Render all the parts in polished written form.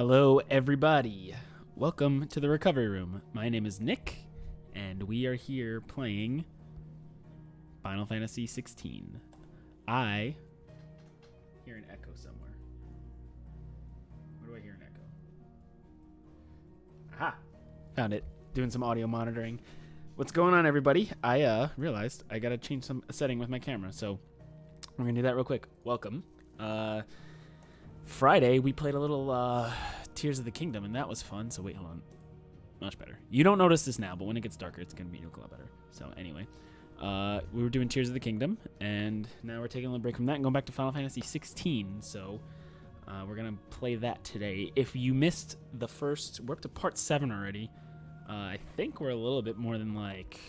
Hello, everybody. Welcome to the recovery room. My name is Nick, and we are here playing Final Fantasy XVI. I hear an echo somewhere. Where do I hear an echo? Aha! Found it. Doing some audio monitoring. What's going on, everybody? I realized I gotta change a setting with my camera, so we're gonna do that real quick. Welcome. Friday, we played a little Tears of the Kingdom, and that was fun. So wait, hold on. Much better. You don't notice this now, but when it gets darker, it's going to be a lot better. So anyway, we were doing Tears of the Kingdom, and now we're taking a little break from that and going back to Final Fantasy XVI. So we're going to play that today. If you missed the first, we're up to part 7 already. I think we're a little bit more than like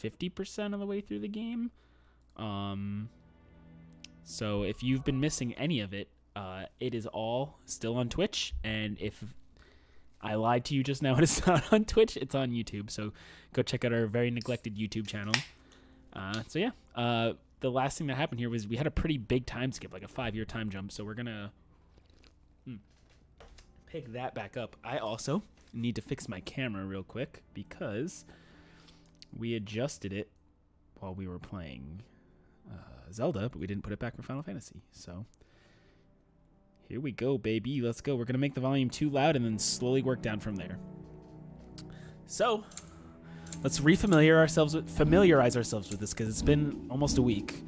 50% of the way through the game. So if you've been missing any of it, it is all still on Twitch, and if I lied to you just now and it's not on Twitch, it's on YouTube, so go check out our very neglected YouTube channel. So yeah, the last thing that happened here was we had a pretty big time skip, like a 5-year time jump, so we're gonna pick that back up. I also need to fix my camera real quick because we adjusted it while we were playing Zelda, but we didn't put it back for Final Fantasy, so here we go, baby. Let's go. We're going to make the volume too loud and then slowly work down from there. So, let's familiarize ourselves with this because it's been almost a week.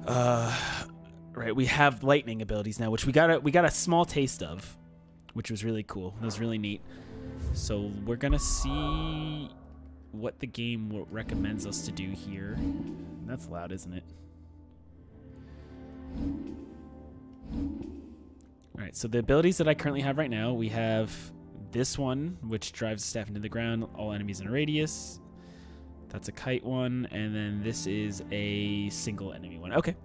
Right, we have lightning abilities now, which we got a small taste of, which was really cool. It was really neat. So, we're going to see what the game recommends us to do here. That's loud, isn't it? Alright, so the abilities that I currently have right now, we have this one, which drives the staff into the ground, all enemies in a radius. That's a kite one, and then this is a single enemy one. Okay.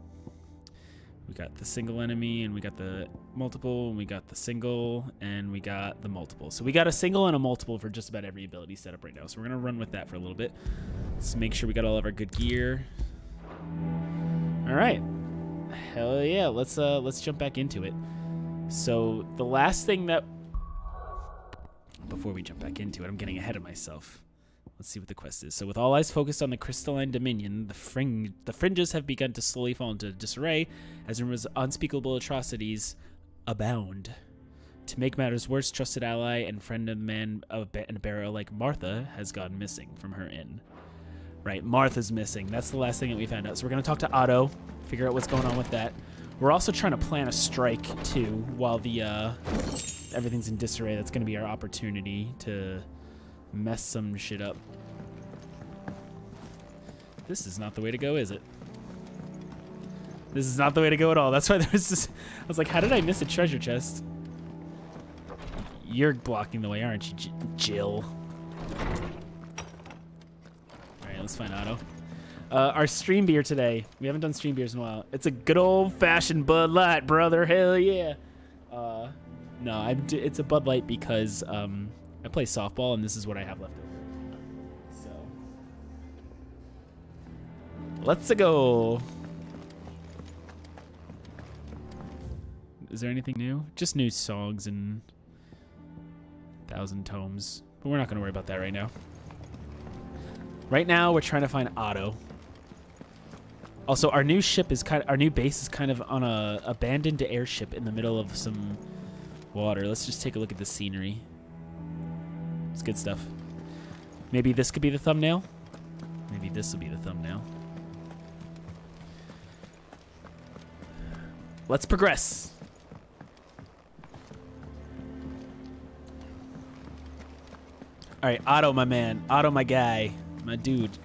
We got the single enemy, and we got the multiple, and we got the single, and we got the multiple. So we got a single and a multiple for just about every ability set up right now. So we're going to run with that for a little bit. Let's make sure we got all of our good gear. Alright. Hell yeah, let's jump back into it. So the last thing that, before we jump back into it, I'm getting ahead of myself. Let's see what the quest is. So with all eyes focused on the Crystalline Dominion, the fringes have begun to slowly fall into disarray as rumors of unspeakable atrocities abound. To make matters worse, trusted ally and friend of the man and a bearer like Martha has gone missing from her inn. Right, Martha's missing. That's the last thing that we found out. So we're going to talk to Otto, figure out what's going on with that. We're also trying to plan a strike, too, while the everything's in disarray. That's going to be our opportunity to mess some shit up. This is not the way to go, is it? This is not the way to go at all. That's why there was this... I was like, how did I miss a treasure chest? You're blocking the way, aren't you, Jill? Alright, let's find Otto. Our stream beer today. We haven't done stream beers in a while. It's a good old-fashioned Bud Light, brother. Hell yeah. No, it's a Bud Light because I play softball, and this is what I have left over. So, let's go. Is there anything new? Just new songs and 1,000 tomes. But we're not going to worry about that right now. Right now, we're trying to find Otto. Also, our new base is kind of on a abandoned airship in the middle of some water. Let's just take a look at the scenery. It's good stuff. Maybe this could be the thumbnail. Maybe this will be the thumbnail. Let's progress. All right, Otto, my man. Otto, my guy. My dude.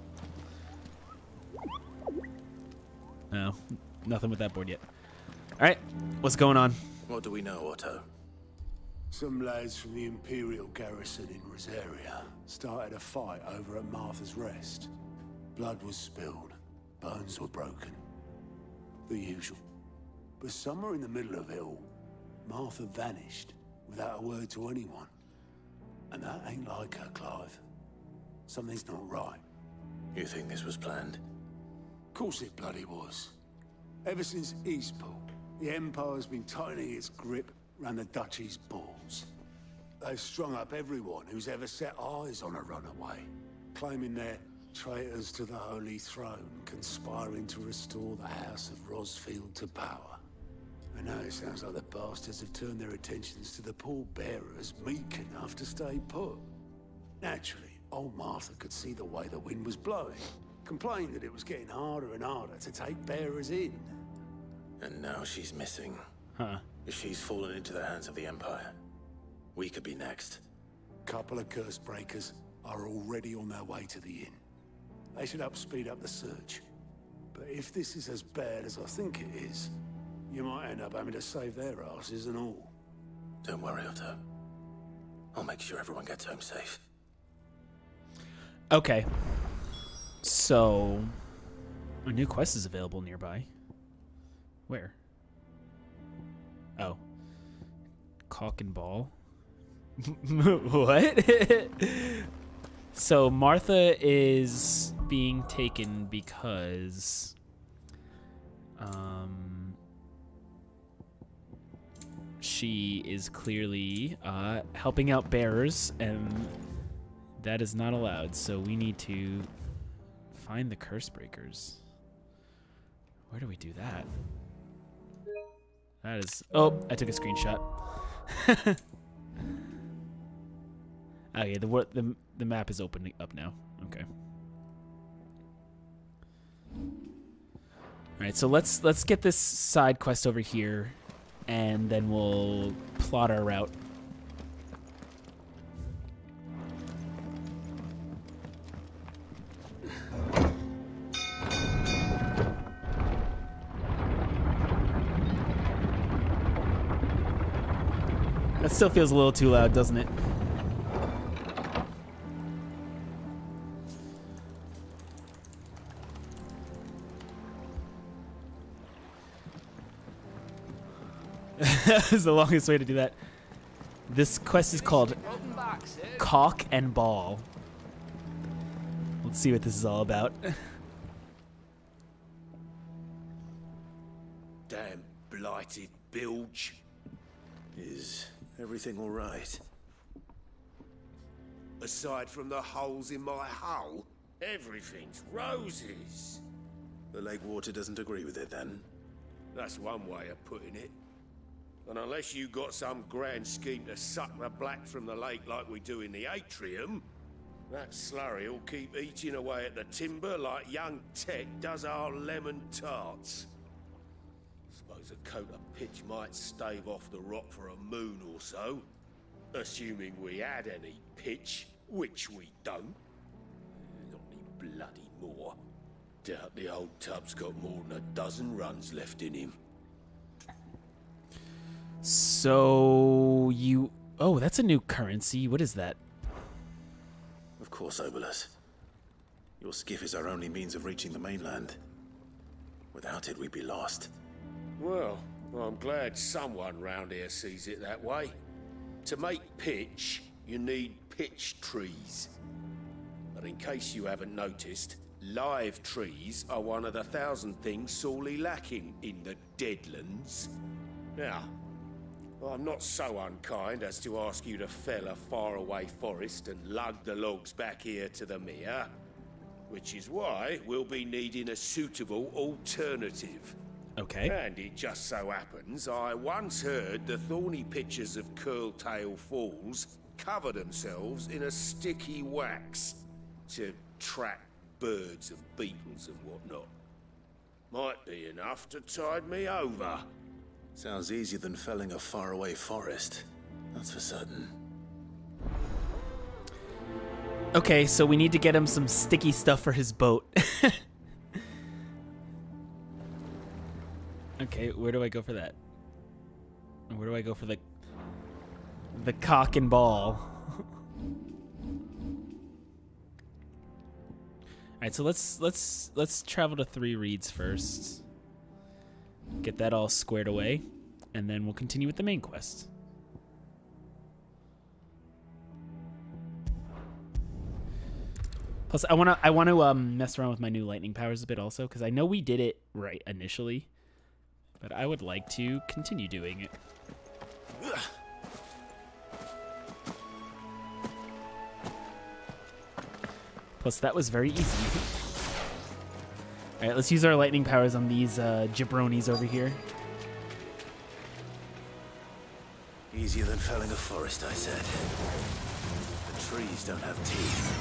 No, nothing with that board yet. All right, what's going on? What do we know, Otto? Some lads from the Imperial garrison in Rosaria started a fight over at Martha's Rest. Blood was spilled, bones were broken. The usual. But somewhere in the middle of it all, Martha vanished without a word to anyone. And that ain't like her, Clive. Something's not right. You think this was planned? Of course it bloody was. Ever since Eastpool, the Empire's been tightening its grip ran the Duchy's balls. They've strung up everyone who's ever set eyes on a runaway, claiming they're traitors to the Holy Throne, conspiring to restore the House of Rosfield to power. I know it sounds like the bastards have turned their attentions to the pallbearers meek enough to stay put. Naturally, old Martha could see the way the wind was blowing, complained that it was getting harder and harder to take bearers in. And now she's missing. Huh. If she's fallen into the hands of the Empire, we could be next. Couple of curse breakers are already on their way to the inn. They should help speed up the search. But if this is as bad as I think it is, you might end up having to save their asses and all. Don't worry, Otto. I'll make sure everyone gets home safe. Okay. So, a new quest is available nearby. Where? Oh. Cock and ball. What? So Martha is being taken because she is clearly helping out bearers, and that is not allowed. So we need to find the curse breakers. Where do we do that? That is... Oh, I took a screenshot. Okay, the map is opening up now. Okay. All right, so let's get this side quest over here, and then we'll plot our route. That still feels a little too loud, doesn't it? That was the longest way to do that. This quest is called Cock and Ball. Let's see what this is all about. Damn blighted bilge. Is everything all right? Aside from the holes in my hull, everything's roses. The lake water doesn't agree with it, then? That's one way of putting it. And unless you got some grand scheme to suck the black from the lake like we do in the atrium, that slurry will keep eating away at the timber like young Tech does our lemon tarts. Suppose a coat of pitch might stave off the rot for a moon or so, assuming we had any pitch, which we don't. Not any bloody more. Doubt the old tub's got more than a dozen runs left in him. So you... Oh, that's a new currency. What is that? Of course, Obolus. Your skiff is our only means of reaching the mainland. Without it, we'd be lost. Well, I'm glad someone round here sees it that way. To make pitch, you need pitch trees. But in case you haven't noticed, live trees are one of the 1,000 things sorely lacking in the Deadlands. Now, I'm not so unkind as to ask you to fell a faraway forest and lug the logs back here to the mere, which is why we'll be needing a suitable alternative. Okay. And it just so happens I once heard the thorny pitchers of Curltail Falls cover themselves in a sticky wax to trap birds and beetles and whatnot. Might be enough to tide me over. Sounds easier than felling a faraway forest. That's for certain. Okay, so we need to get him some sticky stuff for his boat. Okay, where do I go for that? Where do I go for the cock and ball? All right, so let's travel to 3 Reeds first. Get that all squared away, and then we'll continue with the main quest. Plus, I want to mess around with my new lightning powers a bit also, because I know we did it right initially, but I would like to continue doing it. Plus, that was very easy. All right, let's use our lightning powers on these jabronis over here. Easier than felling a forest, I said. The trees don't have teeth.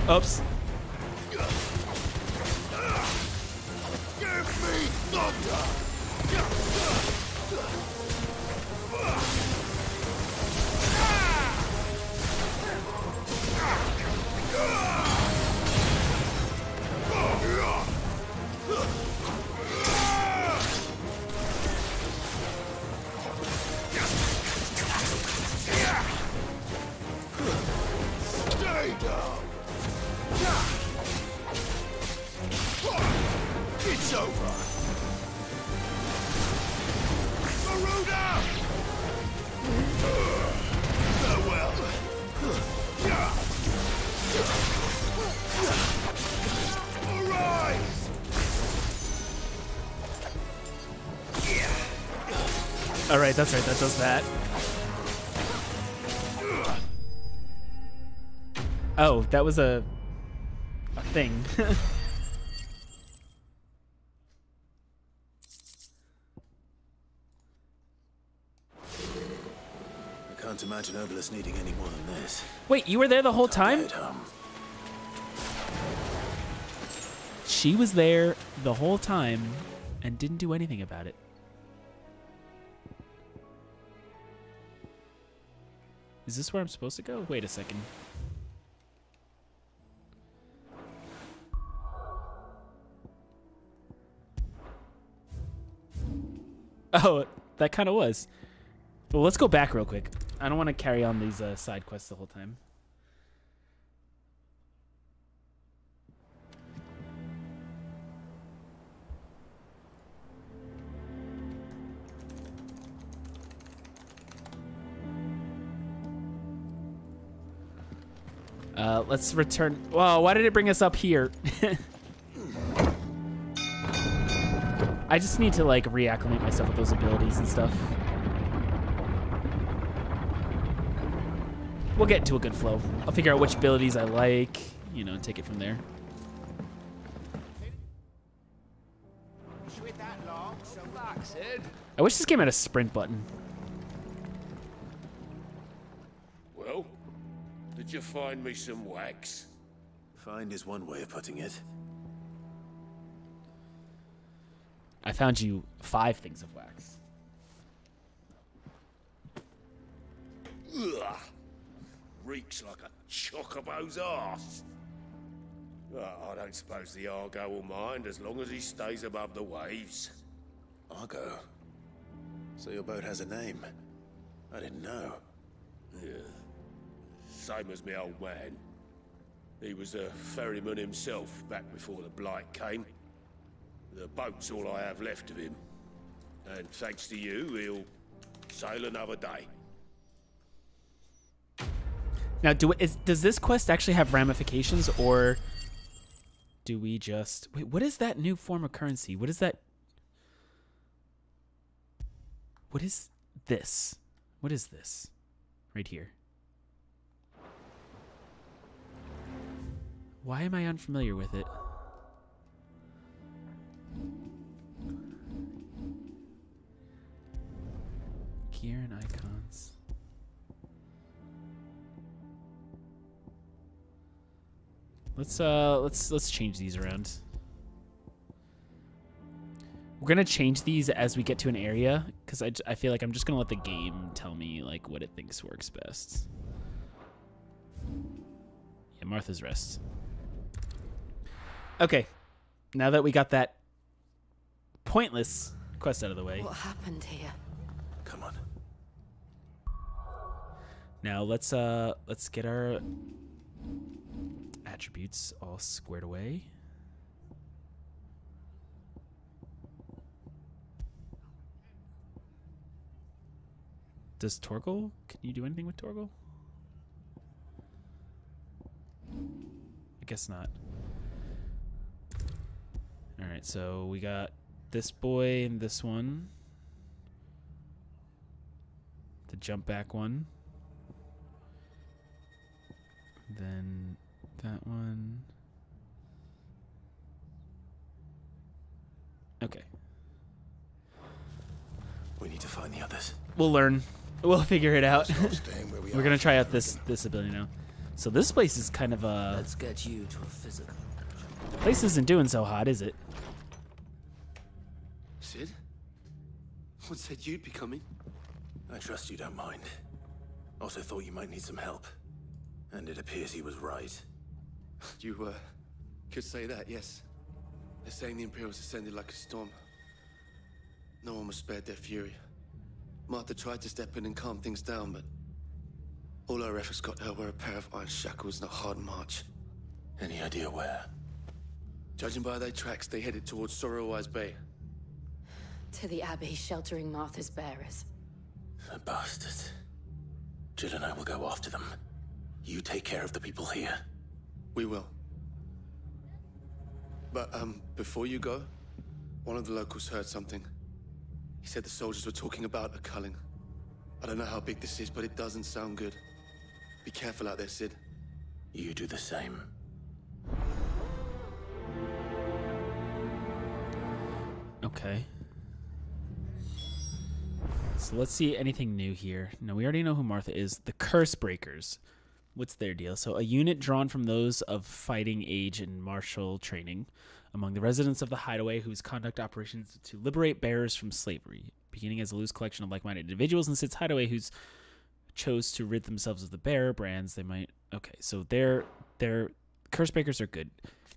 Oops. Give me thunder! Stay down! It's over! Garuda! Farewell! Arise! All right, that's right. That does that. Oh, that was a thing. I can't imagine Obelus needing any more than this. Wait, you were there the whole time? At home. She was there the whole time and didn't do anything about it. Is this where I'm supposed to go? Wait a second. Oh, that kind of was. Well, let's go back real quick. I don't want to carry on these side quests the whole time. Let's return. Whoa, why did it bring us up here? I just need to like reacclimate myself with those abilities and stuff. We'll get into a good flow. I'll figure out which abilities I like, you know, and take it from there. I wish this game had a sprint button. Well, did you find me some wax? Find is one way of putting it. I found you 5 things of wax. Ugh. Reeks like a chocobo's arse. I don't suppose the Argo will mind as long as he stays above the waves. Argo. So your boat has a name. I didn't know. Yeah. Same as me old man. He was a ferryman himself back before the Blight came. The boat's all I have left of him. And thanks to you, he'll sail another day. Now, does this quest actually have ramifications, or do we just... Wait, what is that new form of currency? What is that? What is this? What is this? Right here. Why am I unfamiliar with it? Gear and icons. Let's change these around. We're gonna change these as we get to an area, because I feel like I'm just gonna let the game tell me like what it thinks works best. Yeah, Martha's Rest. Okay, now that we got that pointless quest out of the way. What happened here? Come on. Now let's get our attributes all squared away. Does Torgal, can you do anything with Torgal? I guess not. All right, so we got this boy and this one. The jump back one. Then That one. Okay. We need to find the others. We'll learn. We'll figure it out. Staying where we We're are. gonna try out this ability now. So this place is kind of Let's get you to a physical. place isn't doing so hot, is it? Sid? What said you'd be coming? I trust you don't mind. Also thought you might need some help. And it appears he was right. You, could say that, yes. They're saying the Imperials ascended like a storm. No one was spared their fury. Martha tried to step in and calm things down, but all our efforts got her were a pair of iron shackles and a hard march. Any idea where? Judging by their tracks, they headed towards Sorrowwise Bay. To the Abbey sheltering Martha's bearers. The bastards. Jill and I will go after them. You take care of the people here. We will. But, before you go, one of the locals heard something. He said the soldiers were talking about a culling. I don't know how big this is, but it doesn't sound good. Be careful out there, Sid. You do the same. Okay. So let's see anything new here. No, we already know who Martha is. The Curse Breakers. What's their deal? So a unit drawn from those of fighting age and martial training among the residents of the Hideaway whose conduct operations to liberate bearers from slavery, beginning as a loose collection of like-minded individuals in Sid's Hideaway who's chose to rid themselves of the bearer brands. They might... Okay, so they're Curse Breakers are good.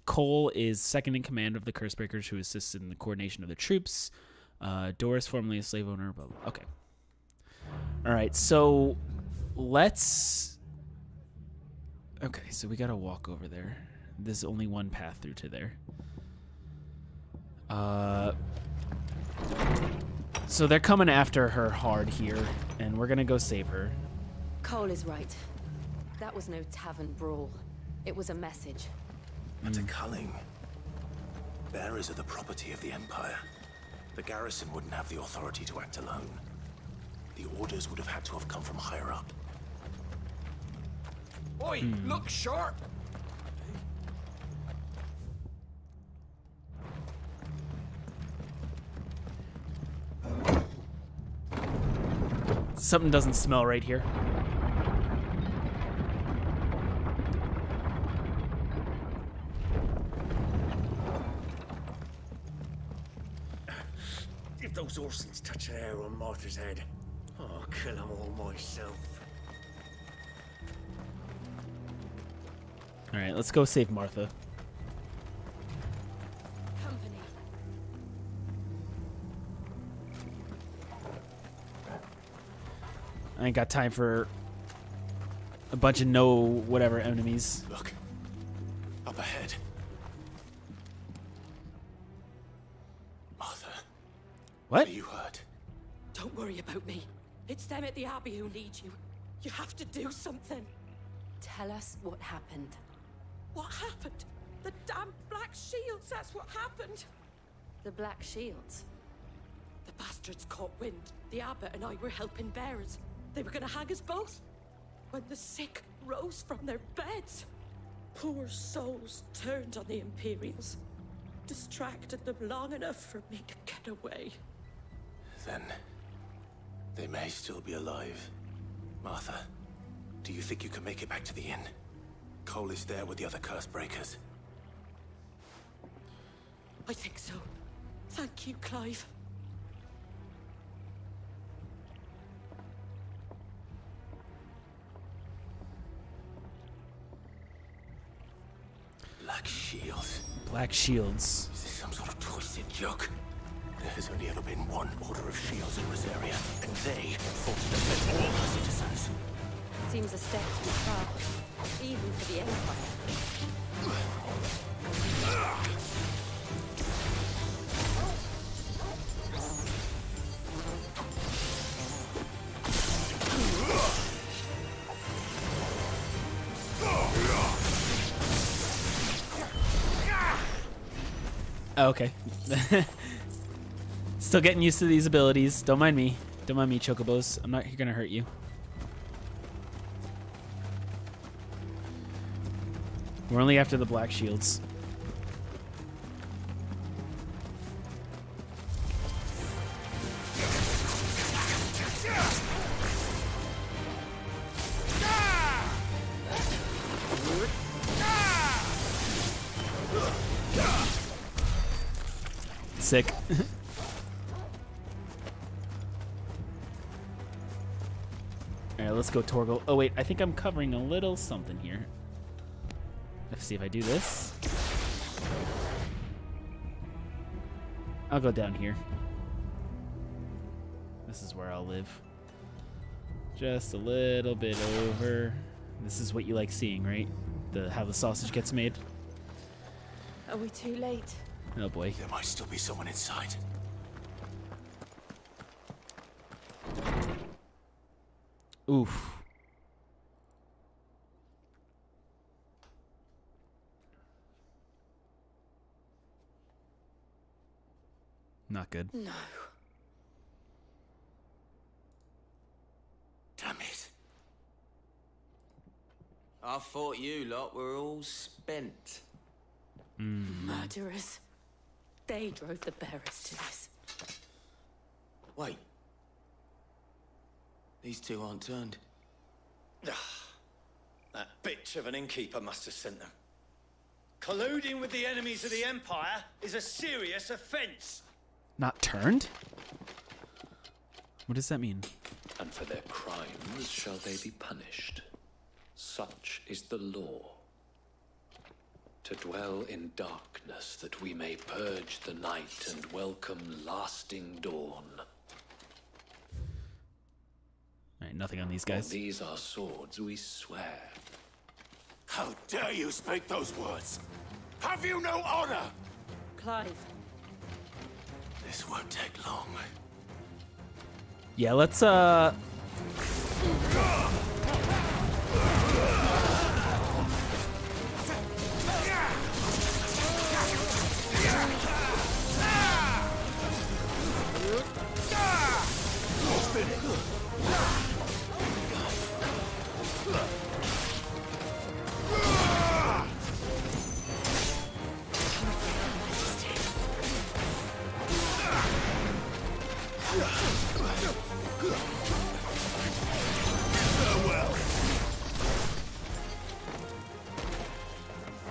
Cole is second in command of the Curse Breakers who assists in the coordination of the troops. Doris, formerly a slave owner. Blah, blah. Okay. All right, so let's... Okay, so we gotta walk over there. There's only one path through to there. So they're coming after her hard here, and we're gonna go save her. Cole is right. That was no tavern brawl. It was a message. But a culling. Bearers are the property of the Empire. The garrison wouldn't have the authority to act alone. The orders would have had to have come from higher up. Oi, look sharp! Something doesn't smell right here. If those Ursons touch an arrow on Martha's head, I'll kill them all myself. All right, let's go save Martha. Company. I ain't got time for a bunch of no whatever enemies. Look. Up ahead. Martha. What? Are you hurt? Don't worry about me. It's them at the Abbey who need you. You have to do something. Tell us what happened. What happened? The damn Black Shields, that's what happened. The Black Shields. The bastards caught wind. The Abbot and I were helping bearers. They were gonna hang us both. When the sick rose from their beds, poor souls turned on the Imperials. Distracted them long enough for me to get away. Then they may still be alive. Martha, do you think you can make it back to the inn? Cole is there with the other Curse Breakers. I think so. Thank you, Clive. Black Shields. Black Shields. Is this some sort of twisted joke? There has only ever been one Order of Shields in Rosaria, and they fought to defend all her citizens. Seems a step too far, even for the Empire. Oh, okay. Still getting used to these abilities. Don't mind me. Don't mind me, Chocobos. I'm not gonna hurt you. We're only after the black shields. Sick. Alright, let's go Torgal. Oh wait, I think I'm covering a little something here. Let's see if I do this. I'll go down here. This is where I'll live. Just a little bit over. This is what you like seeing, right? How the sausage gets made. Are we too late? Oh boy. There might still be someone inside. Oof. Not good. No. Damn it. I thought you lot were all spent. Murderers. They drove the bearers to this. Wait. These two aren't turned. That bitch of an innkeeper must have sent them. Colluding with the enemies of the Empire is a serious offense. Not turned? What does that mean? And for their crimes shall they be punished. Such is the law. To dwell in darkness that we may purge the night and welcome lasting dawn. Alright, nothing on these guys. For these are swords, we swear. How dare you speak those words? Have you no honor? Clive. This won't take long. Yeah, let's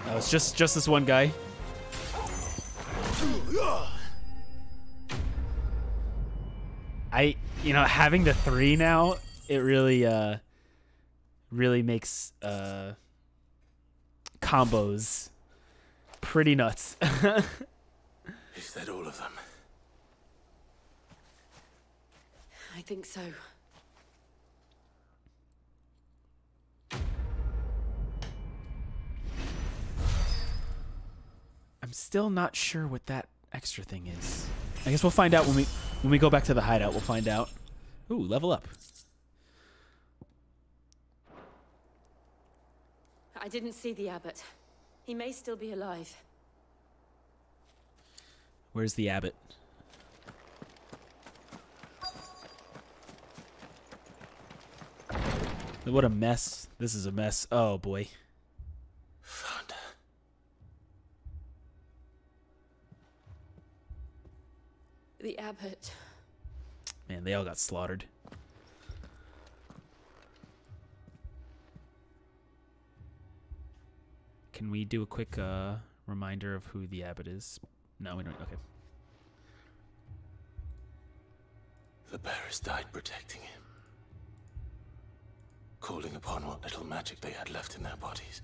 Oh, it's just this one guy. Having the 3 now, it really really makes combos pretty nuts. Is that all of them? I think so. I'm still not sure what that extra thing is. I guess we'll find out when we go back to the hideout. We'll find out. Ooh, level up. I didn't see the abbot. He may still be alive. Where's the abbot? What a mess. This is a mess. Oh, boy. Found her. The abbot. Man, they all got slaughtered. Can we do a quick reminder of who the abbot is? No, we don't. Okay. The bearers died protecting him. Calling upon what little magic they had left in their bodies.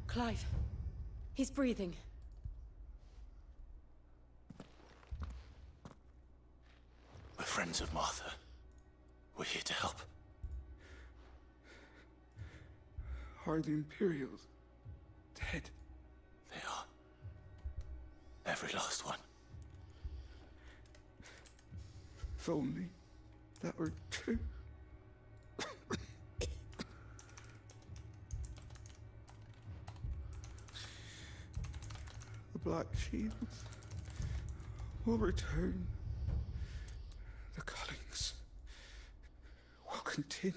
Clive. He's breathing. We're friends of Martha. We're here to help. Are the Imperials dead? They are. Every last one. If only that were true. The Black Shields will return. The Cullings will continue.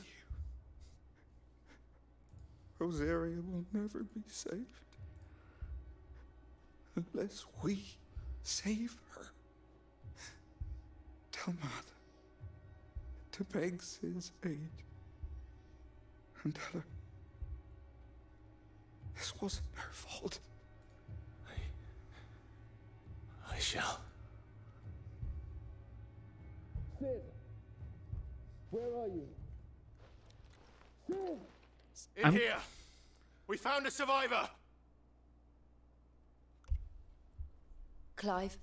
Rosaria will never be saved unless we save her. Tell Martha to beg Cid's aid and tell her this wasn't her fault. I shall. Cid, where are you? Cid! In here! We found a survivor! Clive?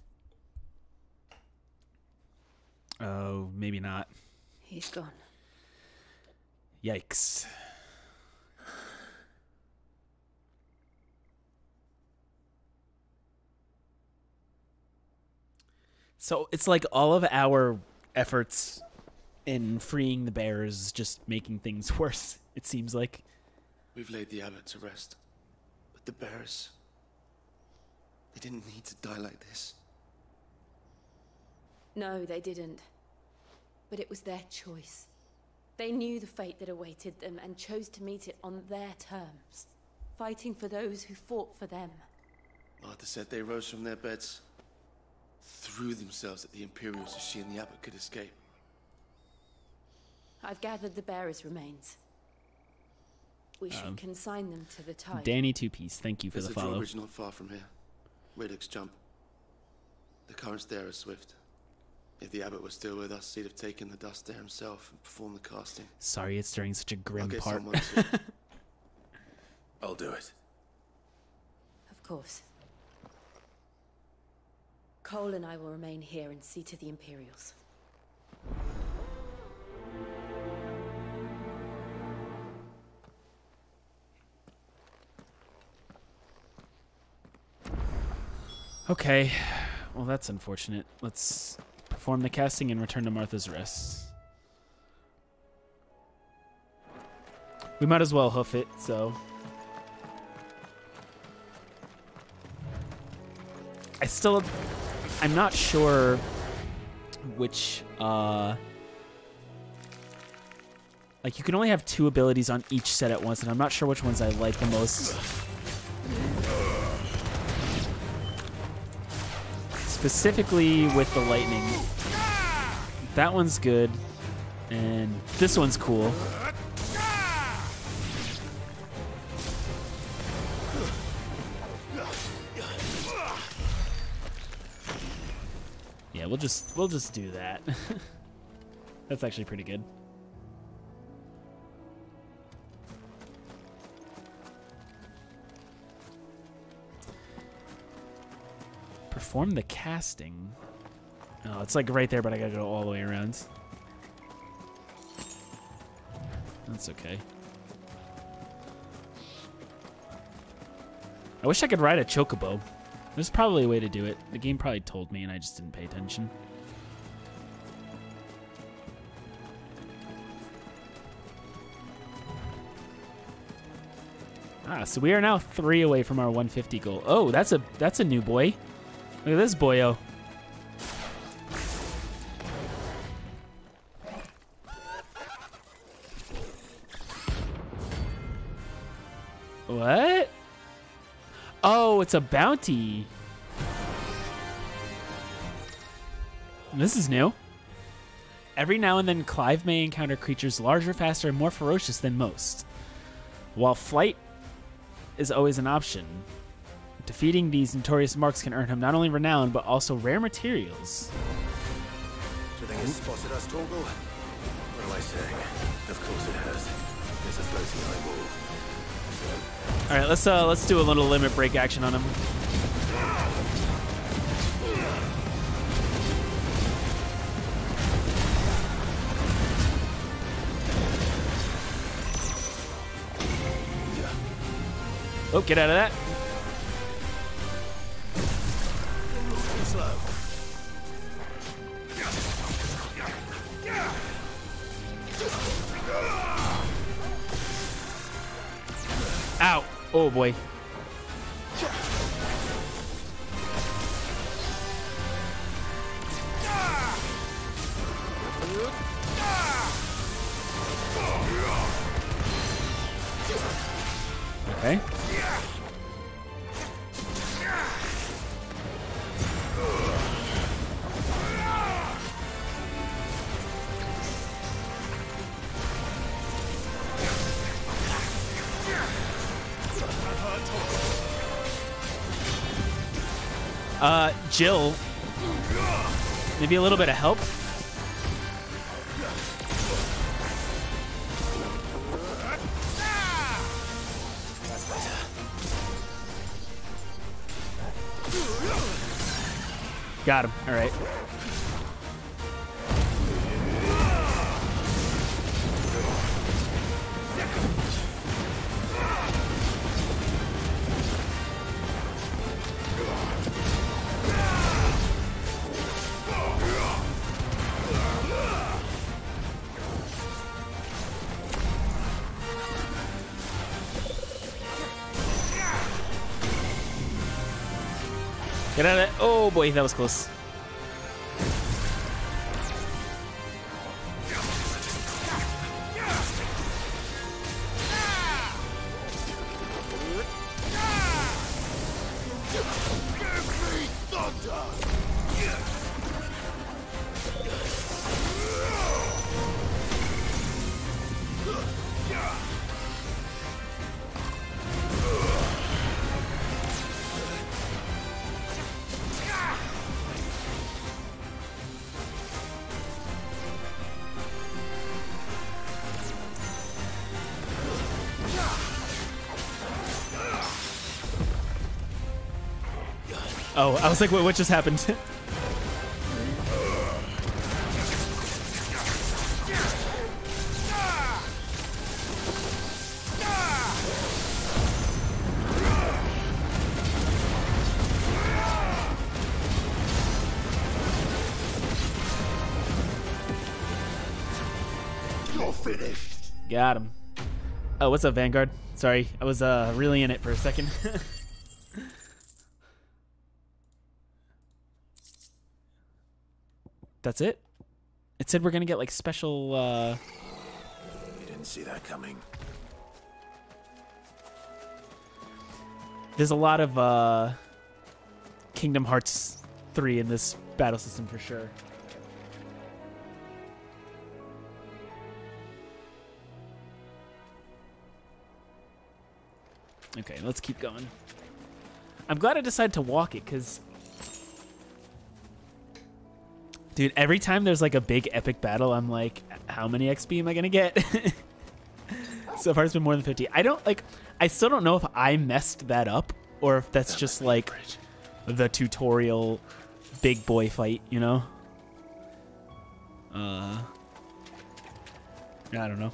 Oh, maybe not. He's gone. Yikes. So it's like all of our efforts in freeing the bears is just making things worse, it seems like. We've laid the abbot to rest. But the bears... they didn't need to die like this. No, they didn't. But it was their choice. They knew the fate that awaited them and chose to meet it on their terms, fighting for those who fought for them. Martha said they rose from their beds, threw themselves at the Imperials so she and the abbot could escape. I've gathered the bearers' remains. We should consign them to the tide. Danny Two-Piece, thank you for There's the a follow. drawbridge not far from here. Radix jump. The currents there are swift. If the abbot was still with us, he'd have taken the dust there himself and performed the casting. Sorry, it's during such a I'll grim get part. someone to. I'll do it. Of course. Cole and I will remain here and see to the Imperials. Okay, well that's unfortunate. Let's perform the casting and return to Martha's Rest. We might as well hoof it, so... I'm not sure which, like you can only have 2 abilities on each set at once, and I'm not sure which ones I like the most. Specifically with the lightning. That one's good, and this one's cool. Yeah, we'll just do that. That's actually pretty good. Perform the casting. Oh, it's like right there, but I gotta go all the way around. That's okay. I wish I could ride a chocobo. There's probably a way to do it. The game probably told me and I just didn't pay attention. Ah, so we are now 3 away from our 150 goal. Oh, that's a new boy. Look at this boyo. What? Oh, it's a bounty. This is new. Every now and then, Clive may encounter creatures larger, faster, and more ferocious than most. While flight is always an option, defeating these notorious marks can earn him not only renown, but also rare materials. Do you think it's spotted us, Torgal? What am I saying? Of course it has. There's a floating eyeball. All right, let's do a little limit break action on him. Oh, get out of that. Slow. Ow. Oh, boy. Okay. Jill, maybe a little bit of help. Got him. All right. Get out of it. Oh boy, that was close. Oh, I was like, what just happened? You're finished. Got him. Oh, what's up, Vanguard? Sorry, I was really in it for a second. That's it? It said we're gonna get like special You didn't see that coming. There's a lot of Kingdom Hearts 3 in this battle system for sure. Okay, let's keep going. I'm glad I decided to walk it, because dude, every time there's like a big epic battle, I'm like, how many XP am I gonna get? So far it's been more than 50. I still don't know if I messed that up or if that's just like the tutorial big boy fight, you know? I don't know.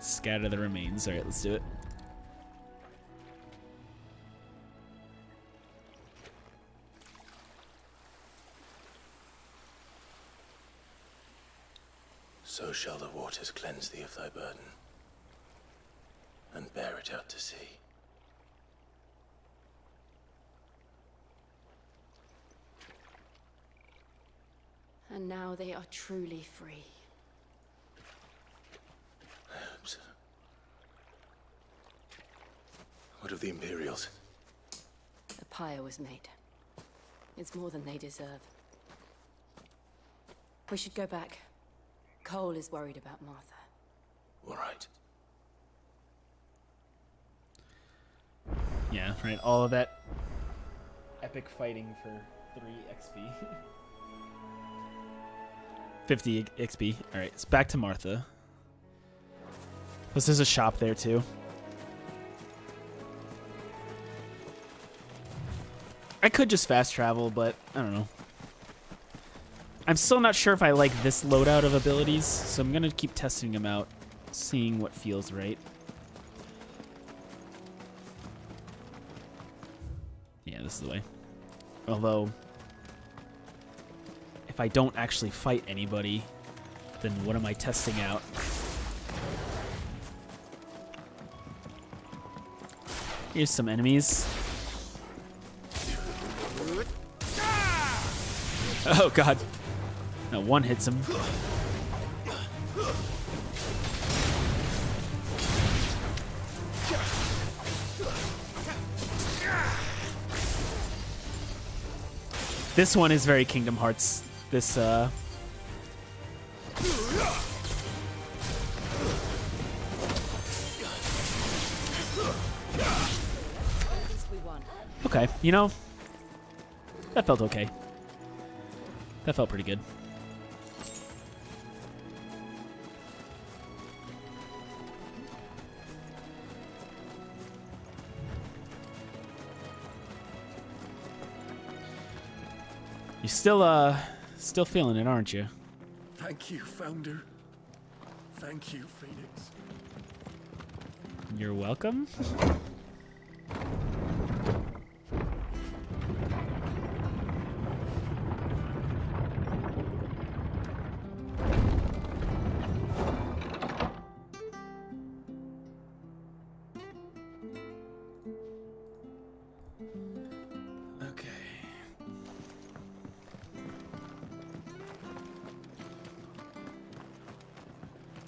Scatter the remains. All right, let's do it. So shall the waters cleanse thee of thy burden, and bear it out to sea. And now they are truly free. I hope so. What of the Imperials? The pyre was made. It's more than they deserve. We should go back. Cole is worried about Martha. All right. Yeah, right. All of that epic fighting for 3 XP. 50 XP. All right, it's back to Martha. Plus, there's a shop there too. I could just fast travel, but I don't know. I'm still not sure if I like this loadout of abilities, so I'm gonna keep testing them out, seeing what feels right. Yeah, this is the way. Although, if I don't actually fight anybody, then what am I testing out? Here's some enemies. Oh god. No, one hits him. This one is very Kingdom Hearts. This okay, you know, that felt okay. That felt pretty good. You're still feeling it, aren't you? Thank you, Founder. Thank you, Phoenix. You're welcome.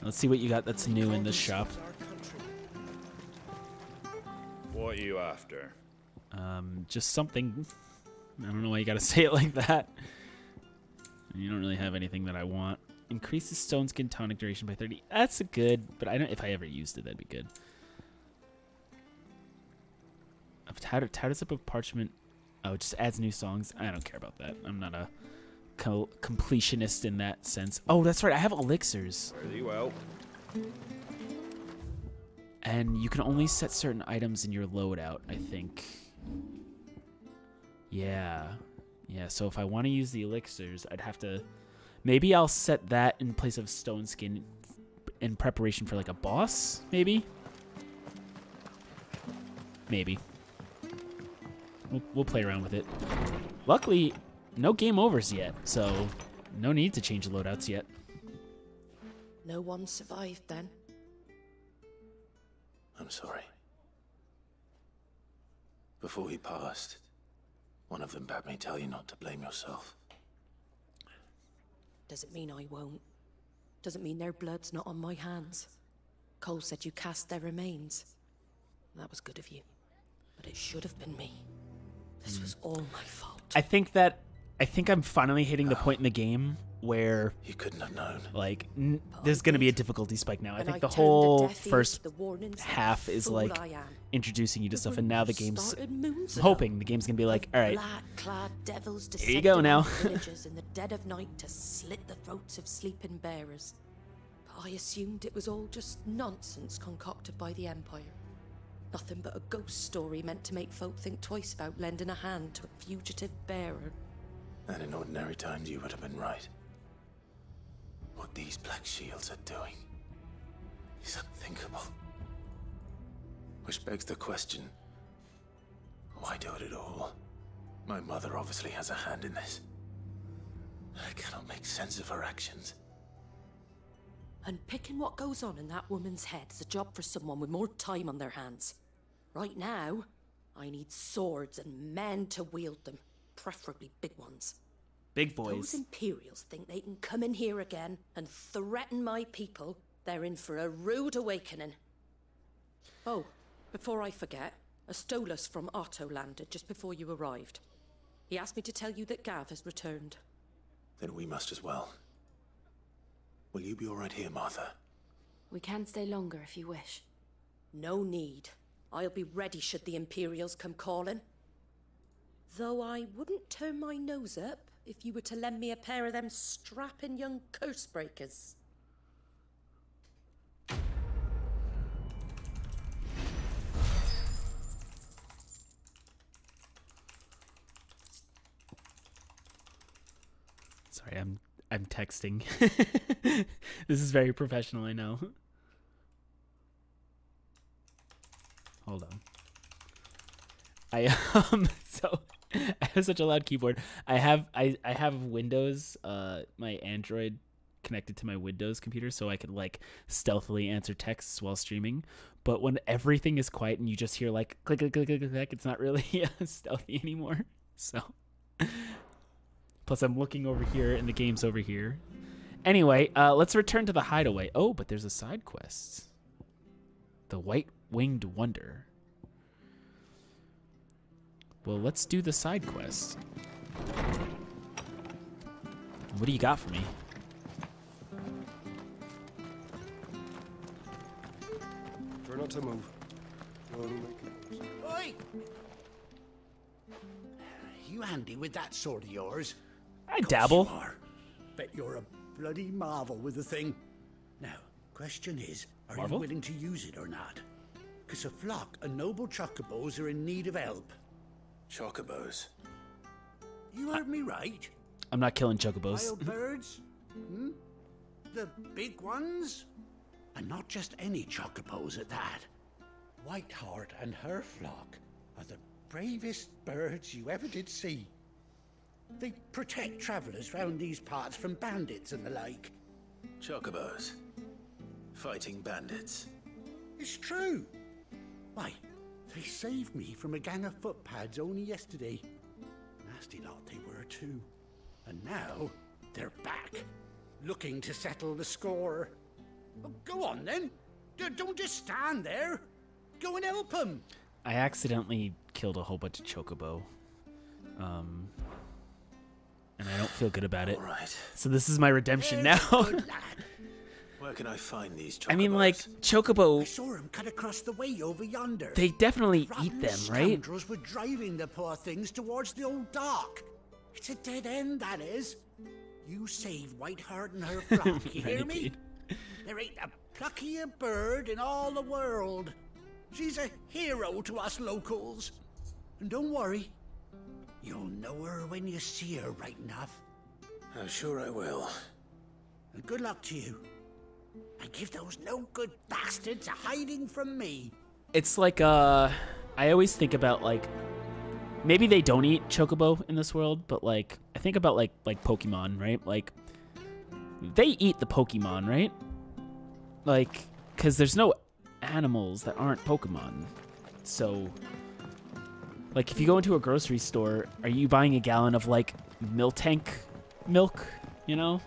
Let's see what you got that's new in this shop. What are you after? Just something. I don't know why you gotta say it like that. You don't really have anything that I want. Increases stone skin tonic duration by 30. That's a good, but I don't. If I ever used it, that'd be good. Tattered Zip of Parchment. Oh, it just adds new songs. I don't care about that. I'm not a completionist in that sense. Oh, that's right. I have elixirs. Pretty well. And you can only set certain items in your loadout, I think. Yeah. Yeah, so if I want to use the elixirs, I'd have to... Maybe I'll set that in place of stone skin in preparation for like a boss, maybe? Maybe. We'll play around with it. Luckily, no game overs yet, so no need to change the loadouts yet. No one survived then. I'm sorry. Before he passed, one of them bade me tell you not to blame yourself. Doesn't mean I won't. Doesn't mean their blood's not on my hands. Cole said you cast their remains. That was good of you. But it should have been me. This was all my fault. I think I'm finally hitting the point in the game where you couldn't have known. Like, there's going to be a difficulty spike now. I think the whole first half is like introducing you to stuff, and now the game's. I'm hoping the game's going to be like, all right, here you go now. Villagers in the dead of night to slit the throats of sleeping bearers. But I assumed it was all just nonsense concocted by the Empire. Nothing but a ghost story meant to make folk think twice about lending a hand to a fugitive bearer. And in ordinary times, you would have been right. What these Black Shields are doing is unthinkable. Which begs the question, why do it at all? My mother obviously has a hand in this. I cannot make sense of her actions. Unpicking what goes on in that woman's head is a job for someone with more time on their hands. Right now, I need swords and men to wield them, preferably big ones. Big boys. Those Imperials think they can come in here again and threaten my people. They're in for a rude awakening. Oh, before I forget, Astolas from Otto landed just before you arrived. He asked me to tell you that Gav has returned. Then we must as well. Will you be all right here, Martha? We can stay longer if you wish. No need. I'll be ready should the Imperials come calling. Though I wouldn't turn my nose up if you were to lend me a pair of them strapping young curse breakers. Sorry, I'm texting. This is very professional, I know. Hold on. So I have such a loud keyboard. I have Windows, my Android connected to my Windows computer, so I can like stealthily answer texts while streaming. But when everything is quiet and you just hear like click click click click click, it's not really stealthy anymore. So plus I'm looking over here and the game's over here, Anyway, let's return to the hideaway. Oh, but there's a side quest. The White-Winged Wonder. Well, let's do the side quest. What do you got for me? Try not to move. You'll only make noise. Oi! You handy with that sword of yours? I dabble. You are. Bet you're a bloody marvel with the thing. Now, question is, are Marvel? you willing to use it or not? Because a flock of noble chocobos are in need of help. Chocobos? You heard me right. I'm not killing chocobos. Wild birds? Hmm? The big ones? And not just any chocobos at that. Whiteheart and her flock are the bravest birds you ever did see. They protect travelers round these parts from bandits and the like. Chocobos? Fighting bandits? It's true. Why, they saved me from a gang of footpads only yesterday. Nasty lot they were too. And now, they're back, looking to settle the score. Well, go on then. Don't just stand there. Go and help them. I accidentally killed a whole bunch of chocobo. And I don't feel good about it. All right. So this is my redemption now. Where can I find these chocobos? I mean, like, chocobo... I saw him cut across the way over yonder. They definitely Rotten eat them, right? Scoundrels were driving the poor things towards the old dock. It's a dead end, that is. You save Whiteheart and her flock, you hear me? There ain't a pluckier bird in all the world. She's a hero to us locals. And don't worry, you'll know her when you see her right enough. I'm sure I will. And good luck to you. And give those no-good bastards a hiding from me. It's like, I always think about, like, maybe they don't eat chocobo in this world, but, like, I think about, like Pokemon, right? Like, they eat the Pokemon, right? Like, because there's no animals that aren't Pokemon. So, like, if you go into a grocery store, are you buying a gallon of, like, Miltank milk, you know?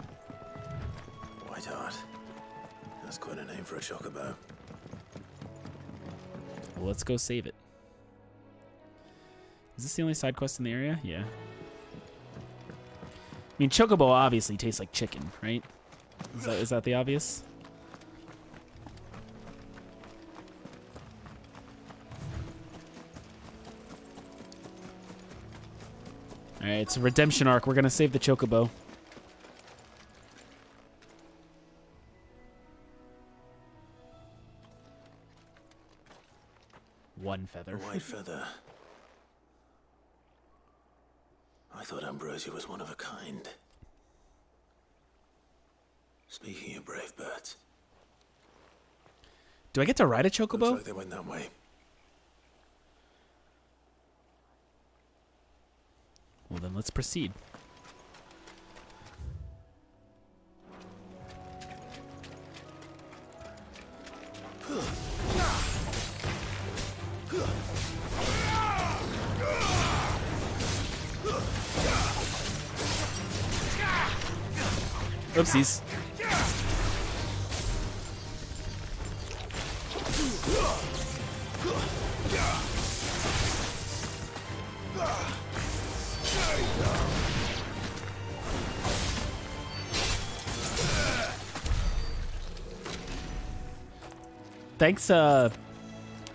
Whiteheart. That's quite a name for a chocobo. Well, let's go save it. Is this the only side quest in the area? Yeah. I mean, chocobo obviously tastes like chicken, right? Is that the obvious? Alright, it's a redemption arc. We're gonna save the chocobo. One feather. A white feather. I thought Ambrosia was one of a kind. Speaking of brave birds. Do I get to ride a chocobo? Looks like they went that way. Well, then let's proceed. Oopsies. Thanks for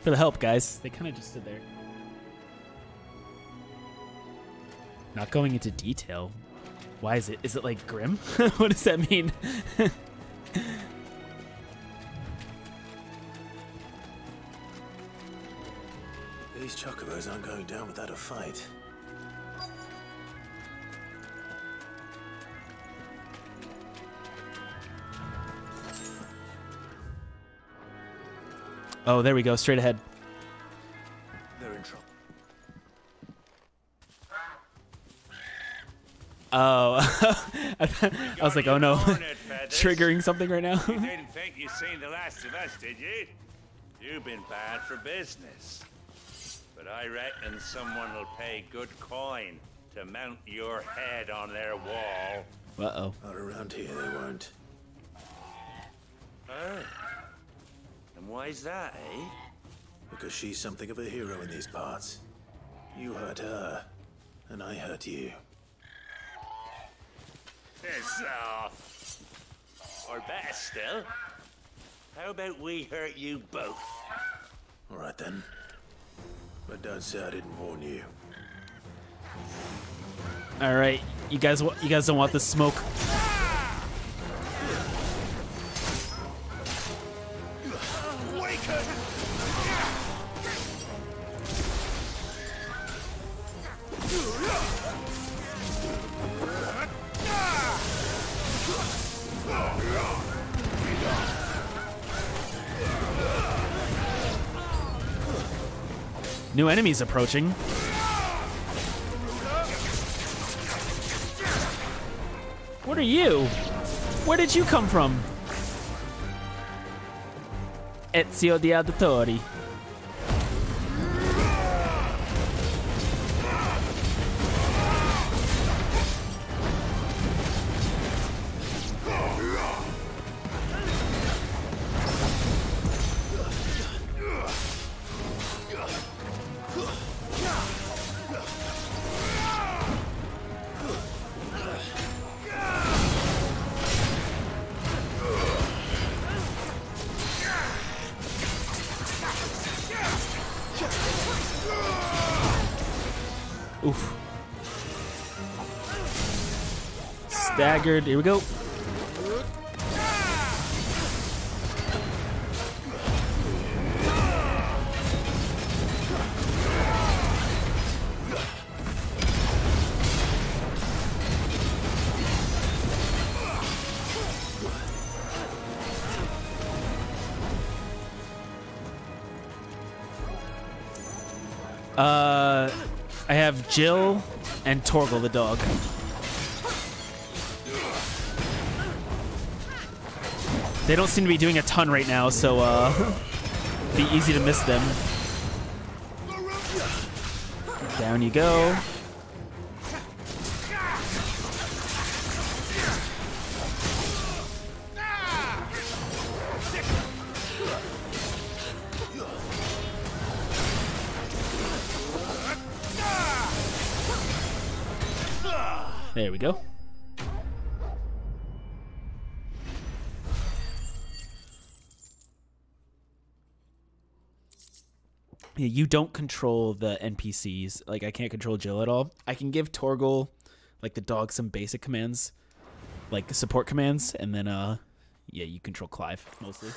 the help, guys. They kind of just stood there. Not going into detail. Why is it? Is it like grim? What does that mean? These chocobos aren't going down without a fight. Oh, there we go. Straight ahead. They're in trouble. Oh, I was like, oh no, triggering something right now. You didn't think you'd seen the last of us, did you? You've been bad for business. But I reckon someone will pay good coin to mount your head on their wall. Uh-oh. Not around here, they won't. Oh. And why is that, eh? Because she's something of a hero in these parts. You hurt her, and I hurt you. Piss off. Or better still, how about we hurt you both? All right then. But don't say I didn't warn you. All right, you guys don't want the smoke. New enemies approaching. What are you? Where did you come from? Ezio the Auditore. Oof. Staggered. Here we go. I have Jill and Torgal the dog. They don't seem to be doing a ton right now, so be easy to miss them. Down you go. There we go. Yeah, you don't control the NPCs. Like, I can't control Jill at all. I can give Torgal, like the dog, some basic commands, like support commands, and then, yeah, you control Clive mostly.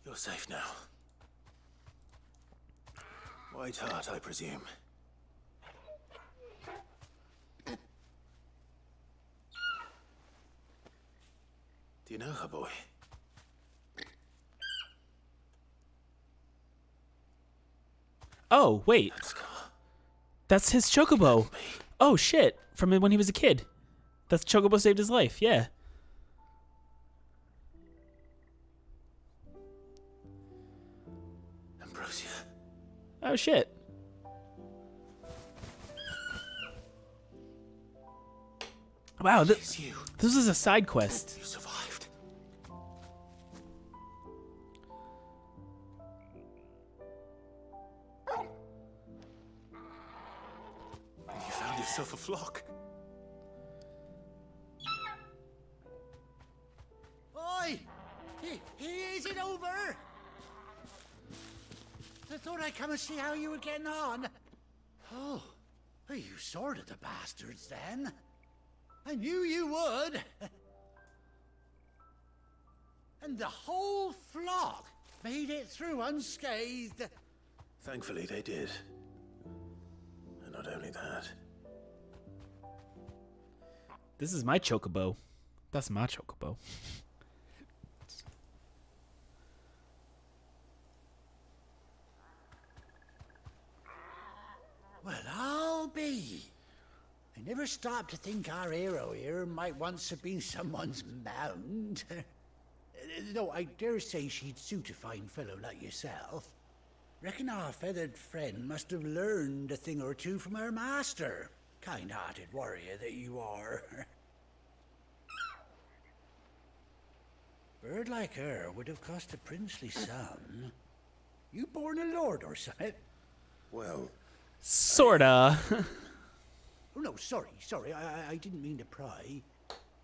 You're safe now. White Heart, I presume. Do you know her, boy? Oh, wait. That's his Chocobo. Oh, shit. From when he was a kid. That's Chocobo saved his life, yeah. Ambrosia. Oh, shit. Wow, this is a side quest. You survived. And you found yourself a flock. Oi! Is it over? I thought I'd come and see how you were getting on. Oh, you sorted the bastards then. I knew you would. And the whole flock made it through unscathed. Thankfully, they did. And not only that. This is my Chocobo. That's my Chocobo. Well, I'll be. I never stopped to think our hero here might once have been someone's mount. Though I dare say she'd suit a fine fellow like yourself. Reckon our feathered friend must have learned a thing or two from her master. Kind-hearted warrior that you are. Bird like her would have cost a princely sum. You born a lord or something? Well, sorta. Oh no, sorry. I didn't mean to pry.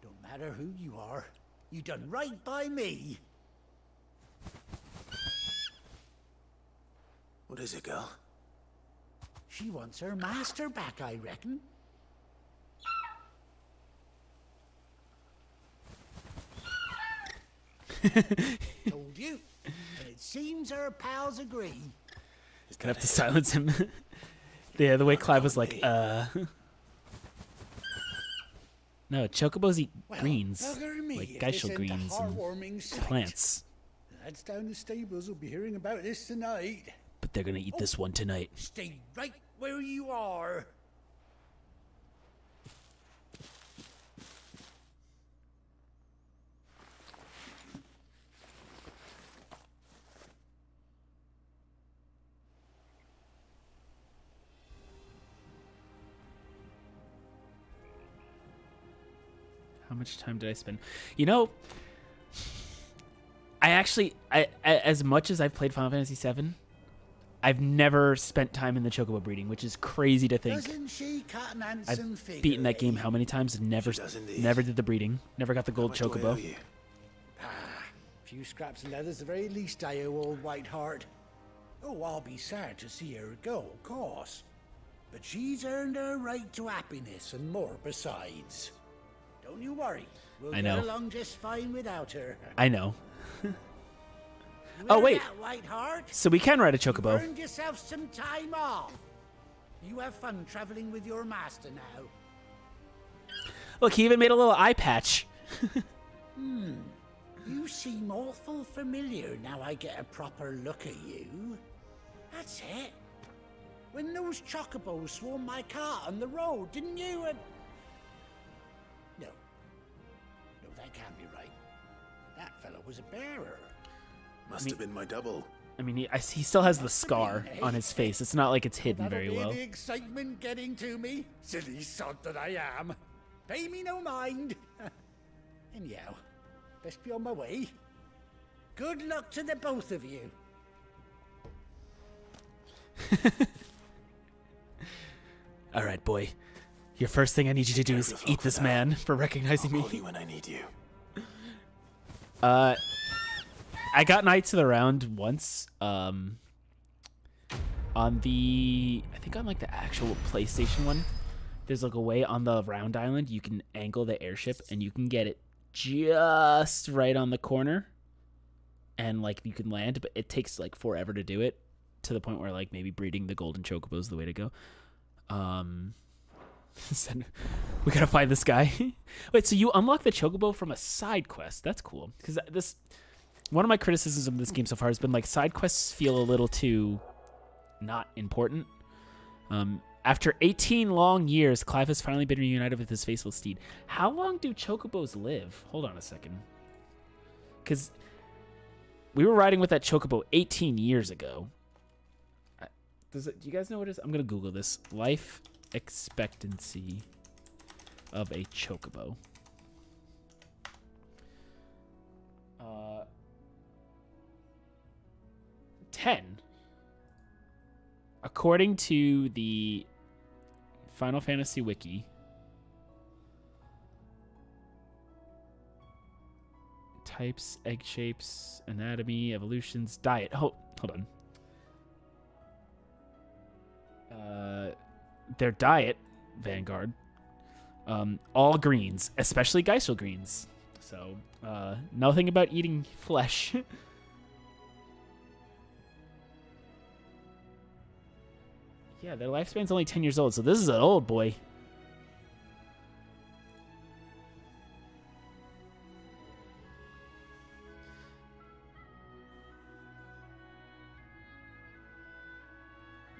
Don't matter who you are. You done right by me. What is it, girl? She wants her master back, I reckon. Told you. And it seems her pals agree. Gonna have to silence him. Yeah, the way Clive was like, No, chocobos eat greens, bugger me like if geishel this ain't a greens and heartwarming sight. plants. The lads down the stables will be hearing about this tonight. But they're gonna eat this one tonight. Stay right where you are. How much time did I spend? You know, I as much as I've played Final Fantasy VII, I've never spent time in the chocobo breeding, which is crazy to think. Doesn't she cut an handsome figure? I've beaten that game how many times and never did the breeding. Never got the gold chocobo. A few scraps of leather's the very least I owe old Whiteheart. Oh, I'll be sad to see her go, of course. But she's earned her right to happiness and more besides. Don't you worry. We'll I know. get along just fine without her. I know. You Oh, heard wait. that, Whiteheart? So we can ride a You've chocobo. earned yourself some time off. You have fun traveling with your master now. Look, he even made a little eye patch. You seem awful familiar now I get a proper look at you. That's it. When those chocobos swarmed my cart on the road, didn't you? No, that can't be right. That fellow was a bearer. Must have been my double. I mean, he still has the scar on his face. It's not like it's hidden very That'll be well. the excitement getting to me. Silly sod that I am. Pay me no mind. Anyhow, best be on my way. Good luck to the both of you. All right, boy. Your first thing I need you to do is eat this man for recognizing me. I'll call you when I need you. I got Knights of the Round once. On the, I think on like the actual PlayStation one, there's like a way on the round island you can angle the airship and you can get it just right on the corner, and like you can land, but it takes like forever to do it, to the point where like maybe breeding the golden chocobo is the way to go. We gotta find this guy. Wait, so you unlock the chocobo from a side quest? That's cool, because this, one of my criticisms of this game so far has been like side quests feel a little too not important. After 18 long years, Clive has finally been reunited with his faithful steed. How long do chocobos live? Hold on a second, because we were riding with that chocobo 18 years ago. Do you guys know what it is? I'm gonna Google this. Life expectancy of a chocobo. 10. According to the Final Fantasy Wiki, types, egg shapes, anatomy, evolutions, diet. Hold on. Their diet, Vanguard, all greens, especially geishel greens. So, nothing about eating flesh. Yeah, their lifespan's only 10 years old, so this is an old boy.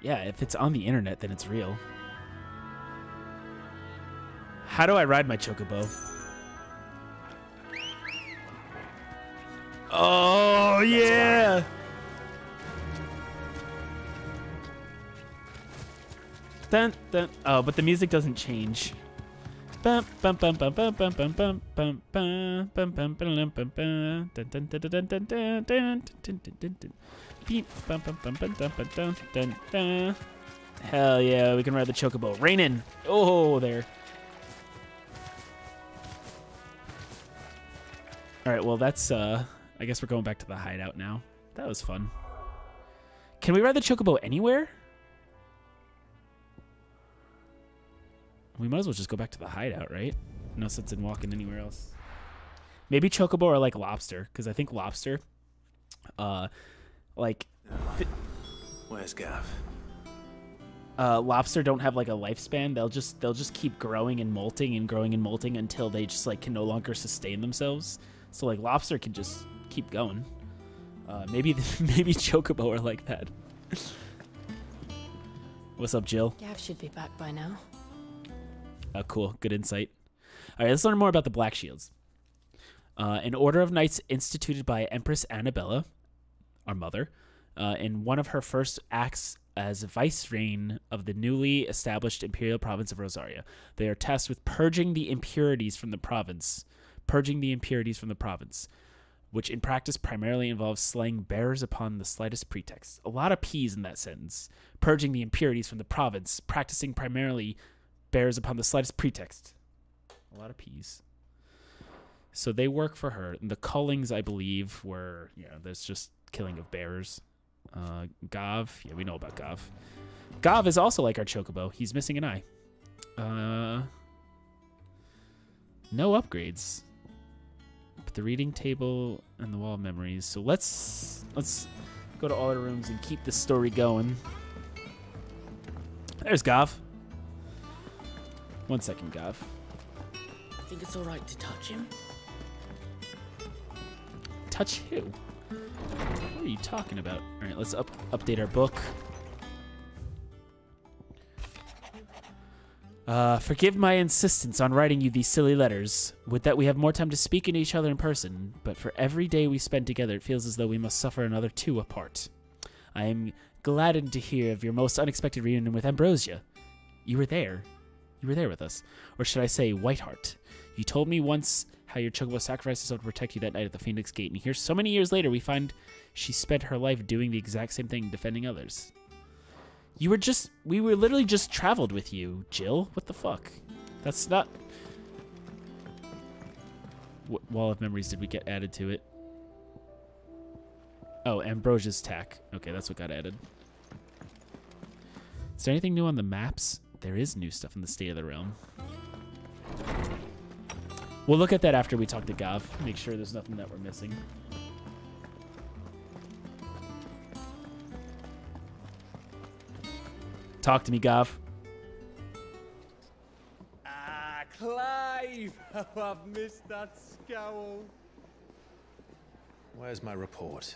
Yeah, if it's on the internet, then it's real. How do I ride my chocobo? Oh, yeah! Dun, dun. Oh, but the music doesn't change. Bum bum bum bum bum bum bum bum bum bum bum bum bum bum bum dun dun dun dun dun dun dun dun dun dun dun. Beep bum bum bum bum bum bum dun dun dun. Hell yeah, we can ride the chocobo. Rein in. Oh, there. All right, well that's I guess we're going back to the hideout now. That was fun. Can we ride the chocobo anywhere? We might as well just go back to the hideout, right? No sense in walking anywhere else. Maybe chocobo or like lobster, because I think lobster, like, where's Gav? Lobster don't have like a lifespan. They'll just keep growing and molting and growing and molting until they just like can no longer sustain themselves. So like lobster can just keep going. Maybe chocobo are like that. What's up, Jill? Gav should be back by now. Cool. Good insight. All right, let's learn more about the Black Shields. An order of knights instituted by Empress Annabella, our mother, in one of her first acts as vicereine of the newly established imperial province of Rosaria. They are tasked with purging the impurities from the province, which in practice primarily involves slaying bearers upon the slightest pretext. A lot of P's in that sentence. Purging the impurities from the province, practicing primarily bears upon the slightest pretext. A lot of P's. So they work for her. And the Cullings, I believe, were, there's just killing of bears. Gav, yeah, we know about Gav. Gav is also like our chocobo. He's missing an eye. No upgrades. But the reading table and the wall of memories. So let's go to all our rooms and keep this story going. There's Gav. 1 second, Gav. I think it's all right to touch him. Touch who? What are you talking about? All right, let's update our book. Forgive my insistence on writing you these silly letters. Would that we have more time to speak to each other in person, but for every day we spend together, it feels as though we must suffer another 2 apart. I am gladdened to hear of your most unexpected reunion with Ambrosia. You were there. You were there with us. Or should I say, Whiteheart. You told me once how your chocobo sacrificed herself to protect you that night at the Phoenix Gate, and here, so many years later, we find she spent her life doing the exact same thing, defending others. We were literally just traveled with you, Jill. What the fuck? That's not... What wall of memories did we get added to it? Oh, Ambrosia's tack. Okay, that's what got added. Is there anything new on the maps? There is new stuff in the State of the Realm. We'll look at that after we talk to Gav. Make sure there's nothing that we're missing. Talk to me, Gav. Ah, Clive! How I've missed that scowl. Where's my report?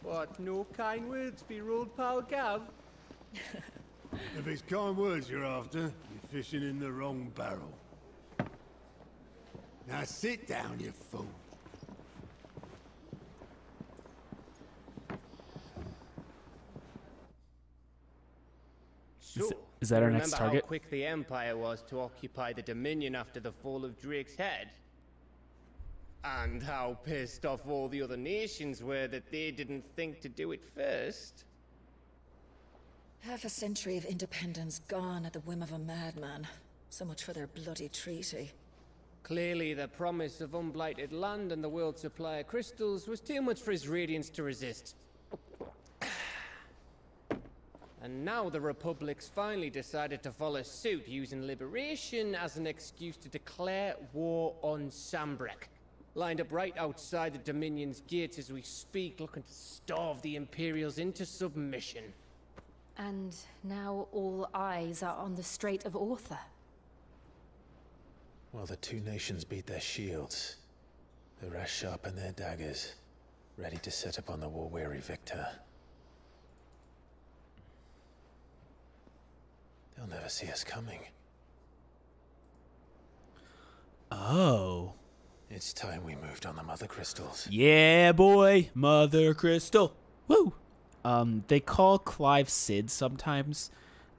What, no kind words for your old pal Gav? If it's kind words you're after, you're fishing in the wrong barrel. Now sit down, you fool. So, is that our next remember target? how quick the Empire was to occupy the Dominion after the fall of Drake's Head? And how pissed off all the other nations were that they didn't think to do it first? Half a century of independence gone at the whim of a madman. So much for their bloody treaty. Clearly, the promise of unblighted land and the world's supply of crystals was too much for his radiance to resist. And now the Republic's finally decided to follow suit, using liberation as an excuse to declare war on Sambrek. Lined up right outside the Dominion's gates as we speak, looking to starve the Imperials into submission. And now all eyes are on the Strait of Author. Well, the 2 nations beat their shields. The rest sharpen their daggers, ready to set upon the war-weary victor. They'll never see us coming. Oh. It's time we moved on the Mother Crystals. Yeah, boy. Mother Crystal. Woo. They call Clive Sid sometimes.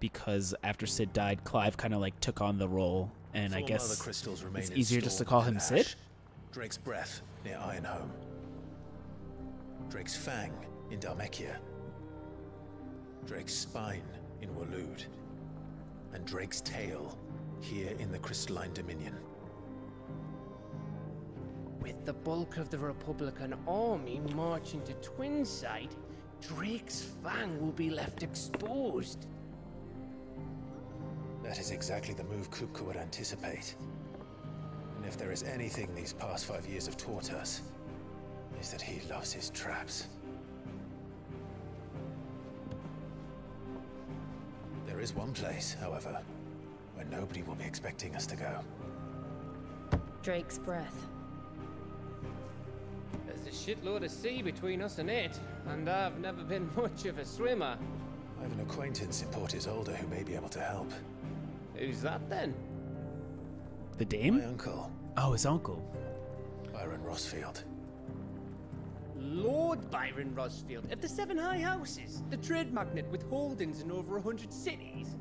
because after Sid died, Clive kind of like took on the role, and I guess Other crystals remain it's in easier just to store call within him Ash. Sid. Drake's Breath near Ironhome. Drake's Fang in Dhalmekia. Drake's Spine in Waloed. And Drake's Tail here in the Crystalline Dominion. With the bulk of the Republican army marching to Twinside, Drake's Fang will be left exposed. That is exactly the move Kupka would anticipate. And if there is anything these past 5 years have taught us, is that he loves his traps. There is one place, however, where nobody will be expecting us to go. Drake's Breath. There's a shitload of sea between us and it, and I've never been much of a swimmer. I have an acquaintance in Port Isolde who may be able to help. Who's that then? The Dame? My uncle. Oh, his uncle. Byron Rosfield. Lord Byron Rosfield of the Seven High Houses, the trade magnate with holdings in over 100 cities.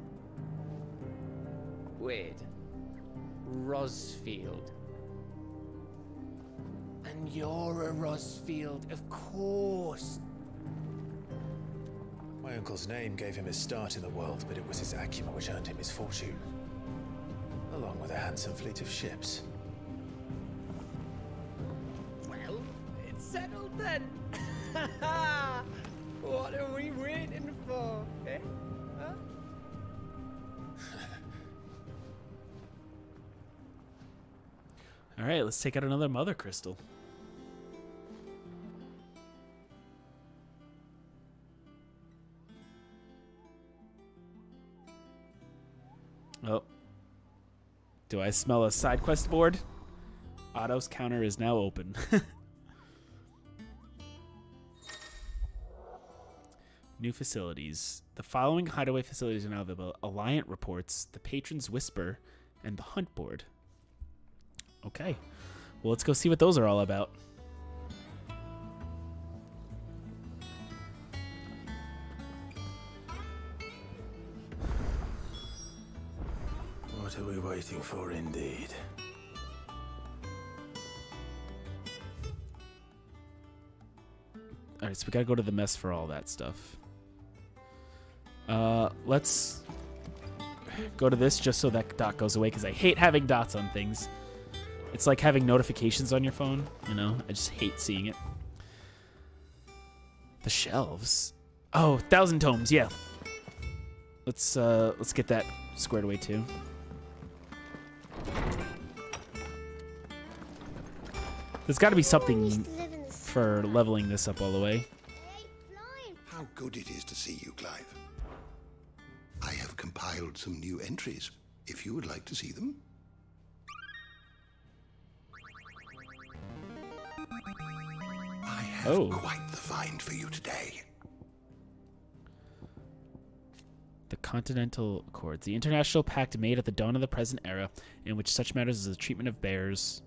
Wait. Rosfield. And you're a Rosfield, of course. My uncle's name gave him his start in the world, but it was his acumen which earned him his fortune. Along with a handsome fleet of ships. Well, it's settled then. What are we waiting for, eh? Huh? All right, let's take out another mother crystal. Oh. Do I smell a side quest board? Otto's counter is now open. New facilities. The following hideaway facilities are now available. Alliant Reports, The Patron's Whisper, and The Hunt Board. Okay. Well, let's go see what those are all about. What are we waiting for, indeed? Alright, so we gotta go to the mess for all that stuff. Let's go to this just so that dot goes away, because I hate having dots on things. It's like having notifications on your phone, you know? I just hate seeing it. The shelves. Oh, 1,000 tomes, yeah. Let's get that squared away too. There's got to be something for leveling this up all the way. How good it is to see you, Clive. I have compiled some new entries, if you would like to see them. I have quite the find for you today. The Continental Accords, the international pact made at the dawn of the present era, in which such matters as the treatment of bears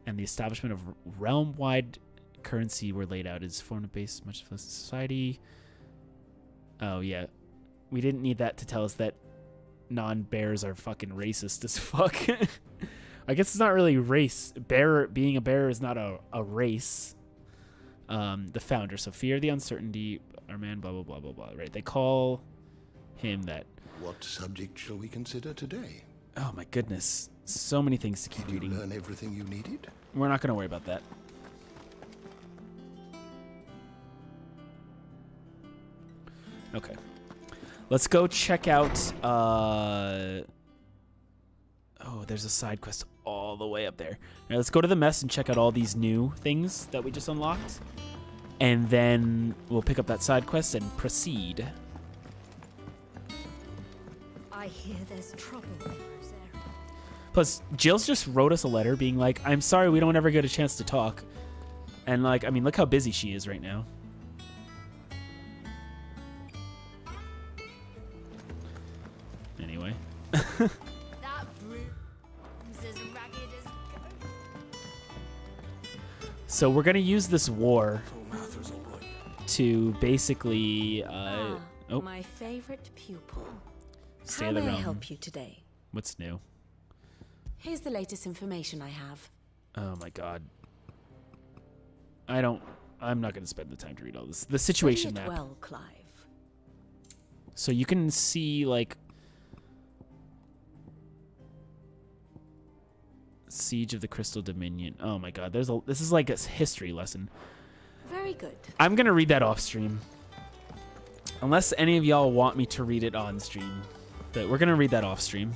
and the establishment of realm-wide currency were laid out, is formed based much of a society. Oh yeah, we didn't need that to tell us that non-bears are fucking racist as fuck. I guess it's not really race. Being a bear is not a race. The founder, so fear the uncertainty, our man, blah blah blah blah blah. Right? They call him that. What subject shall we consider today? Oh my goodness, so many things to keep reading. Did you learn everything you needed? We're not going to worry about that. Okay. Let's go check out... Oh, there's a side quest all the way up there. Now let's go to the mess and check out all these new things that we just unlocked. And then we'll pick up that side quest and proceed. I hear there's trouble in Rosaria. Plus, Jill's just wrote us a letter being like, I'm sorry we don't ever get a chance to talk. And like, I mean, look how busy she is right now. Anyway. That broom's as ragged as So we're gonna use this war to basically my favorite pupil. Stay How in the may I realm. help you today? What's new? Here's the latest information I have. Oh my god. I'm not going to spend the time to read all this. The situation Study it map. well, Clive. So you can see, like, Siege of the Crystal Dominion. Oh my god, this is like a history lesson. Very good. I'm going to read that off stream. Unless any of y'all want me to read it on stream. But we're going to read that off stream.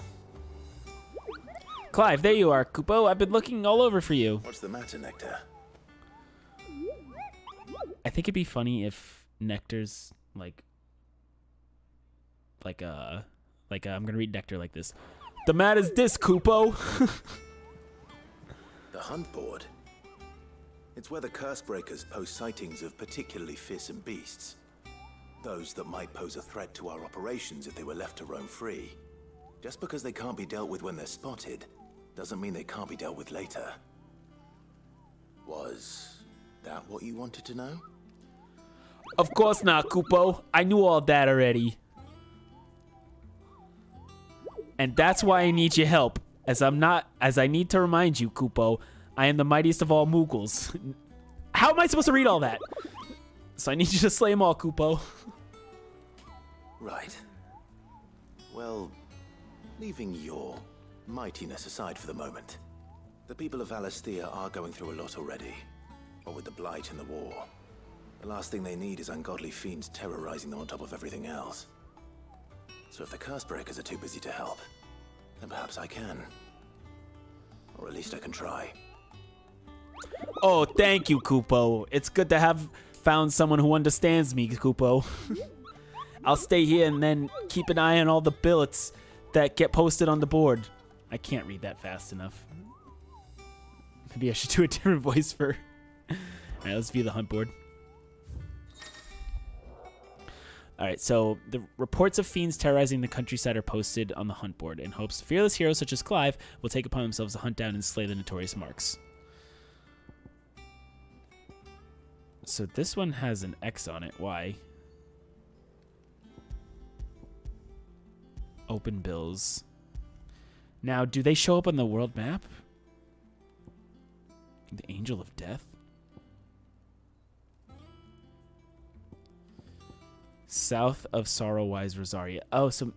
Clive, there you are, Kupo. I've been looking all over for you. What's the matter, Nectar? I think it'd be funny if Nectar's I'm gonna read Nectar like this. The mat is this, Kupo. The hunt board. It's where the Cursebreakers post sightings of particularly fearsome beasts. Those that might pose a threat to our operations if they were left to roam free. Just because they can't be dealt with when they're spotted, doesn't mean they can't be dealt with later. Was that what you wanted to know? Of course not, Kupo. I knew all that already. And that's why I need your help. As I need to remind you, Kupo, I am the mightiest of all Moogles. How am I supposed to read all that? So I need you to slay them all, Kupo. Right. Well, leaving your mightiness aside for the moment, the people of Alastia are going through a lot already. What with the Blight and the war. The last thing they need is ungodly fiends terrorizing them on top of everything else. So if the Cursebreakers are too busy to help, then perhaps I can. Or at least I can try. Oh, thank you, Kupo. It's good to have found someone who understands me, Kupo. I'll stay here and then keep an eye on all the billets that get posted on the board. I can't read that fast enough. Maybe I should do a different voice for... Alright, let's view the hunt board. Alright, so the reports of fiends terrorizing the countryside are posted on the hunt board in hopes fearless heroes such as Clive will take upon themselves to hunt down and slay the notorious marks. So this one has an X on it. Why? Open bills. Now, do they show up on the world map? The Angel of Death? South of Sorrowwise Rosaria. Oh, so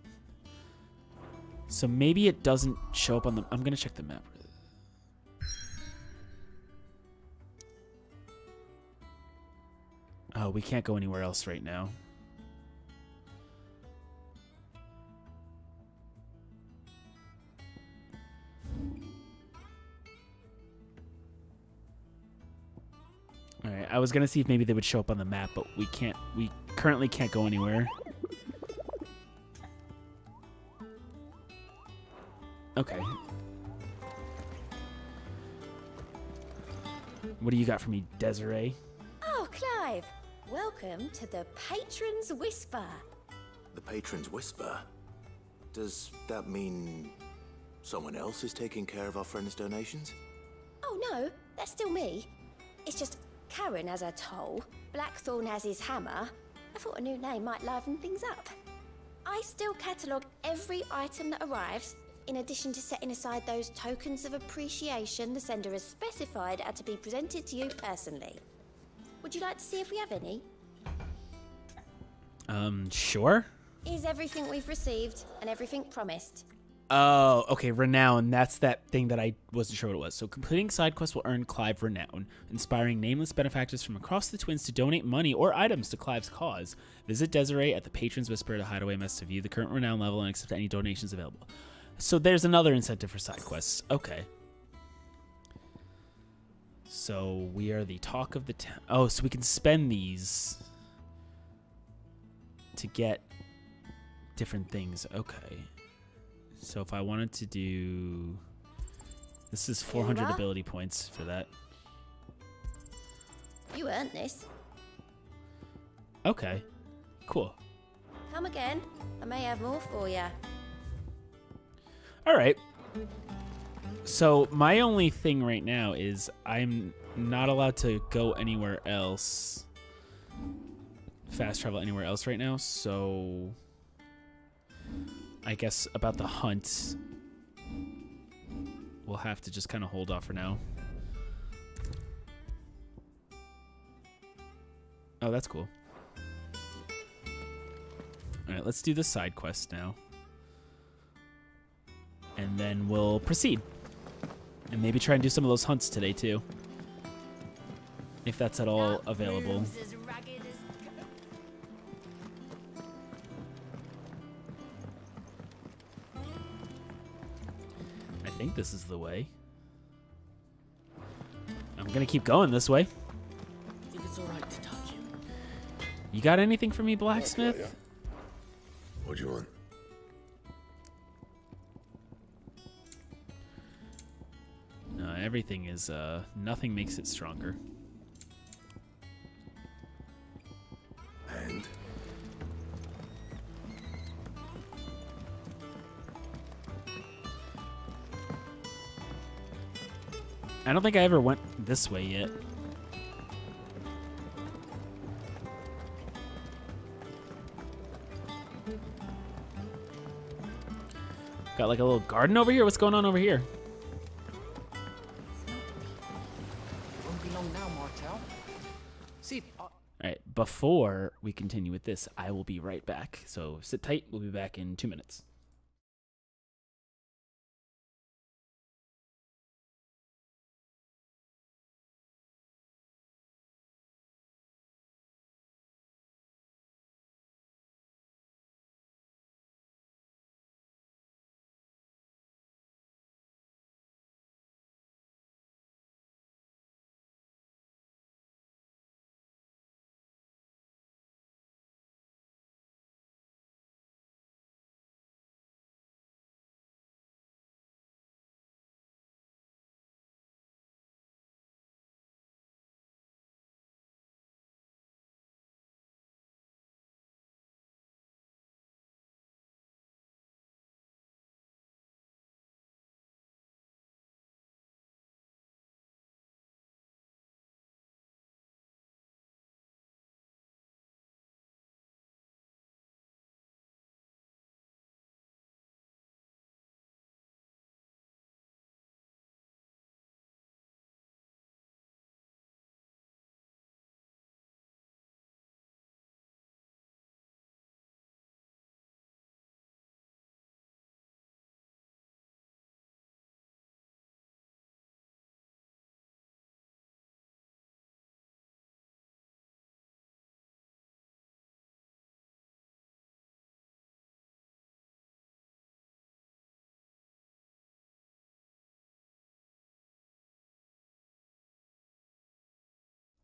maybe it doesn't show up on the... I'm going to check the map. Oh, we can't go anywhere else right now. Alright, I was gonna see if maybe they would show up on the map, but we can't. We currently can't go anywhere. Okay. What do you got for me, Desiree? Oh, Clive. Welcome to the Patron's Whisper. The Patron's Whisper? Does that mean someone else is taking care of our friend's donations? Oh, no. That's still me. It's just Karen has her toll, Blackthorn has his hammer. I thought a new name might liven things up. I still catalogue every item that arrives, in addition to setting aside those tokens of appreciation the sender has specified are to be presented to you personally. Would you like to see if we have any? Sure. Is everything we've received and everything promised? Oh, okay, Renown. That's that thing that I wasn't sure what it was. So completing side quests will earn Clive Renown, inspiring nameless benefactors from across the Twins to donate money or items to Clive's cause. Visit Desiree at the Patron's Whisper to Hideaway Mess to view the current Renown level and accept any donations available. So there's another incentive for side quests. Okay. So we are the talk of the town. Oh, so we can spend these to get different things. Okay. So if I wanted to do... This is 400 ability points for that. You earned this. Okay. Cool. Come again. I may have more for you. Alright. So my only thing right now is I'm not allowed to go anywhere else. Fast travel anywhere else right now, so... I guess about the hunt, we'll have to just kind of hold off for now. Oh, that's cool. Alright, let's do the side quest now. And then we'll proceed. And maybe try and do some of those hunts today, too. If that's at all available. I think this is the way. I'm gonna keep going this way. I think it's alright to touch him. You got anything for me, blacksmith? What do you want? No, everything is, nothing makes it stronger. And? I don't think I ever went this way yet. Got like a little garden over here? What's going on over here? Won't be long now, Martel. See, Alright, before we continue with this, I will be right back. So sit tight, we'll be back in 2 minutes.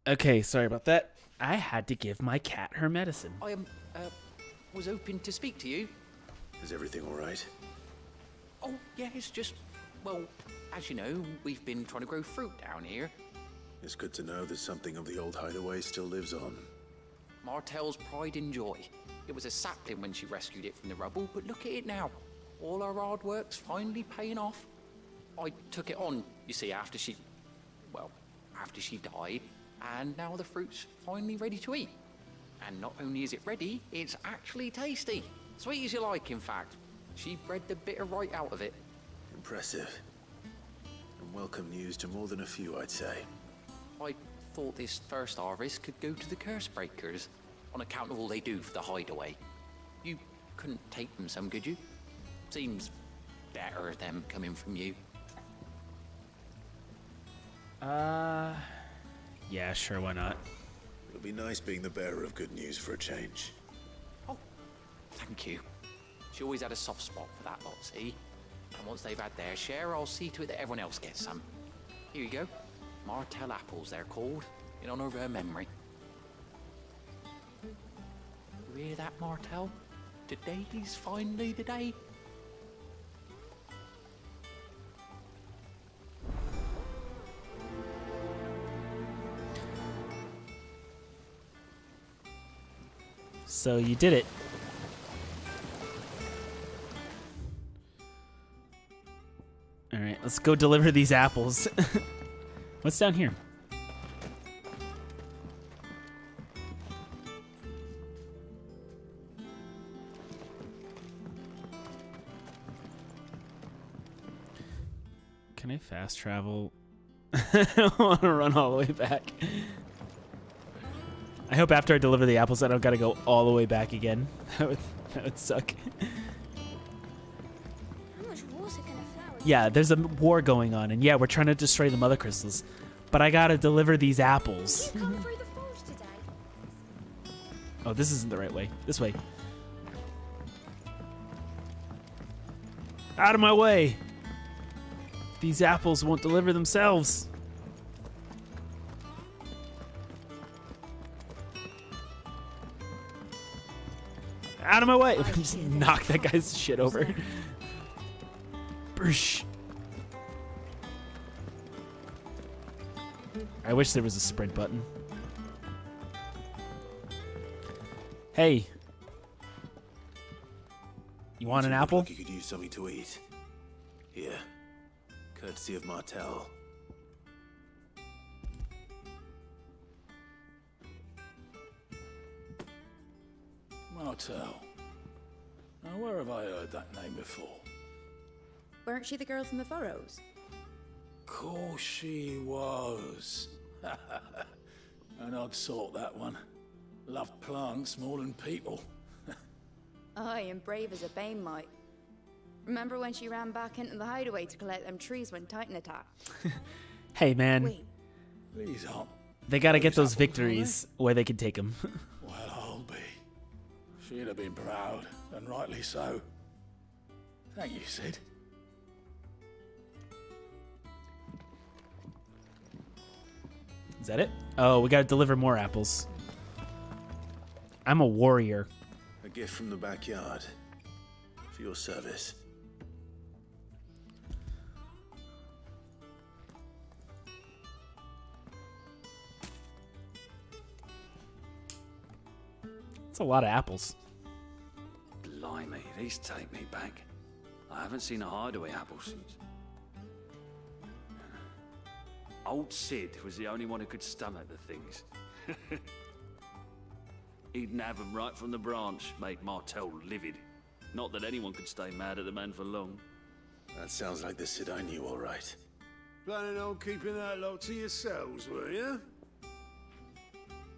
Okay, sorry about that. I had to give my cat her medicine. I was hoping to speak to you. Is everything all right? Oh, yeah, it's just, well, as you know, we've been trying to grow fruit down here. It's good to know that something of the old hideaway still lives on. Martel's pride and joy. It was a sapling when she rescued it from the rubble, but look at it now. All our hard work's finally paying off. I took it on, you see, after she died, and now the fruit's finally ready to eat. And not only is it ready, it's actually tasty. Sweet as you like, in fact. She bred the bitter right out of it. Impressive. And welcome news to more than a few, I'd say. I thought this first harvest could go to the curse breakers, on account of all they do for the hideaway. You couldn't take them some, could you? Seems better them coming from you. Yeah, sure, why not? It'll be nice being the bearer of good news for a change. Thank you. She always had a soft spot for that lot, see? And once they've had their share, I'll see to it that everyone else gets some. Here you go. Martel apples, they're called, in honor of her memory. You hear that, Martel? Today's finally the day. So you did it. All right, let's go deliver these apples. What's down here? Can I fast travel? I don't want to run all the way back. I hope after I deliver the apples, I don't got to go all the way back again. That would suck. How much water can a flower? Yeah, there's a war going on, and yeah, we're trying to destroy the mother crystals. But I gotta deliver these apples. You come through the forge today? Oh, this isn't the right way. This way. Out of my way! These apples won't deliver themselves. Out of my way! Just knock that guy's shit over. Brsh. I wish there was a sprint button. Hey. You want an apple? You could use something to eat. Here. Courtesy of Martel. Martel. Now, where have I heard that name before? Weren't she the girl from the Furrows? Course she was. An odd sort, that one. Loved plants more than people. Aye, and brave as a bane might. Remember when she ran back into the hideaway to collect them trees when Titan attacked? Hey, man. Wait. These aren't. They gotta get those victories where they can take them. Well, I'll be. She'd have been proud, and rightly so. Thank you, Sid. Is that it? Oh, we gotta deliver more apples. I'm a warrior. A gift from the backyard. For your service. It's a lot of apples. Blimey, these take me back. I haven't seen a hideaway apple since. Old Sid was the only one who could stomach the things. He'd nab them right from the branch, made Martel livid. Not that anyone could stay mad at the man for long. That sounds like the Sid I knew, all right. Planning on keeping that lot to yourselves, were you?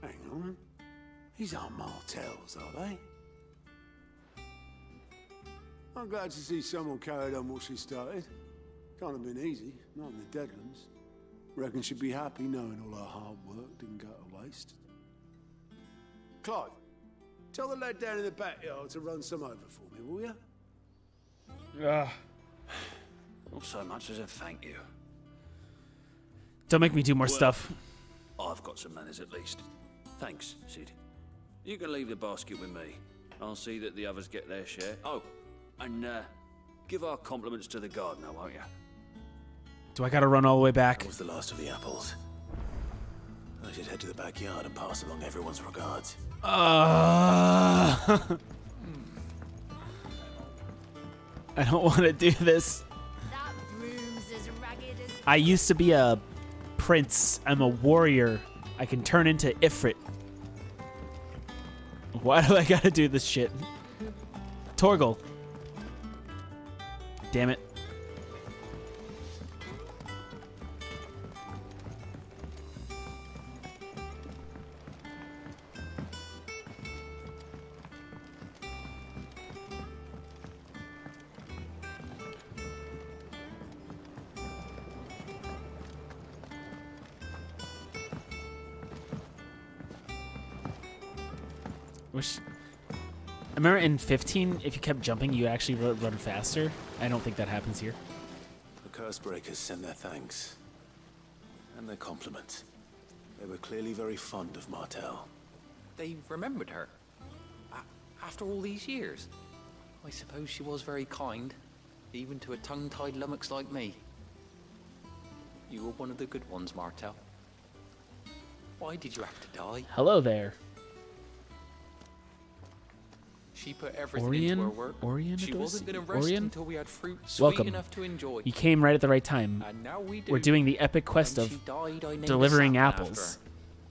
Hang on. These aren't Martels, are they? I'm glad to see someone carried on what she started. Can't have been easy, not in the Deadlands. Reckon she'd be happy knowing all her hard work didn't go to waste. Clive, tell the lad down in the backyard to run some over for me, will you? Not so much as a thank you. Don't make me do more stuff. I've got some manners at least. Thanks, Sid. You can leave the basket with me. I'll see that the others get their share. Oh, and give our compliments to the gardener, won't you? Do I gotta run all the way back? That was the last of the apples. I should head to the backyard and pass along everyone's regards. I don't want to do this. That room's as ragged as... I used to be a prince. I'm a warrior. I can turn into Ifrit. Why do I gotta do this shit? Torgal. Damn it. I remember in 15, if you kept jumping, you actually run faster. I don't think that happens here. The Cursebreakers send their thanks. And their compliments. They were clearly very fond of Martel. They remembered her. After all these years. I suppose she was very kind, even to a tongue-tied lummox like me. You were one of the good ones, Martel. Why did you have to die? Hello there. She put everything into her work. She wasn't going to rest until we had fruit sweet Welcome. enough to enjoy. You came right at the right time. And now we do. We're doing the epic quest When of she died, I named a delivering sapling after apples.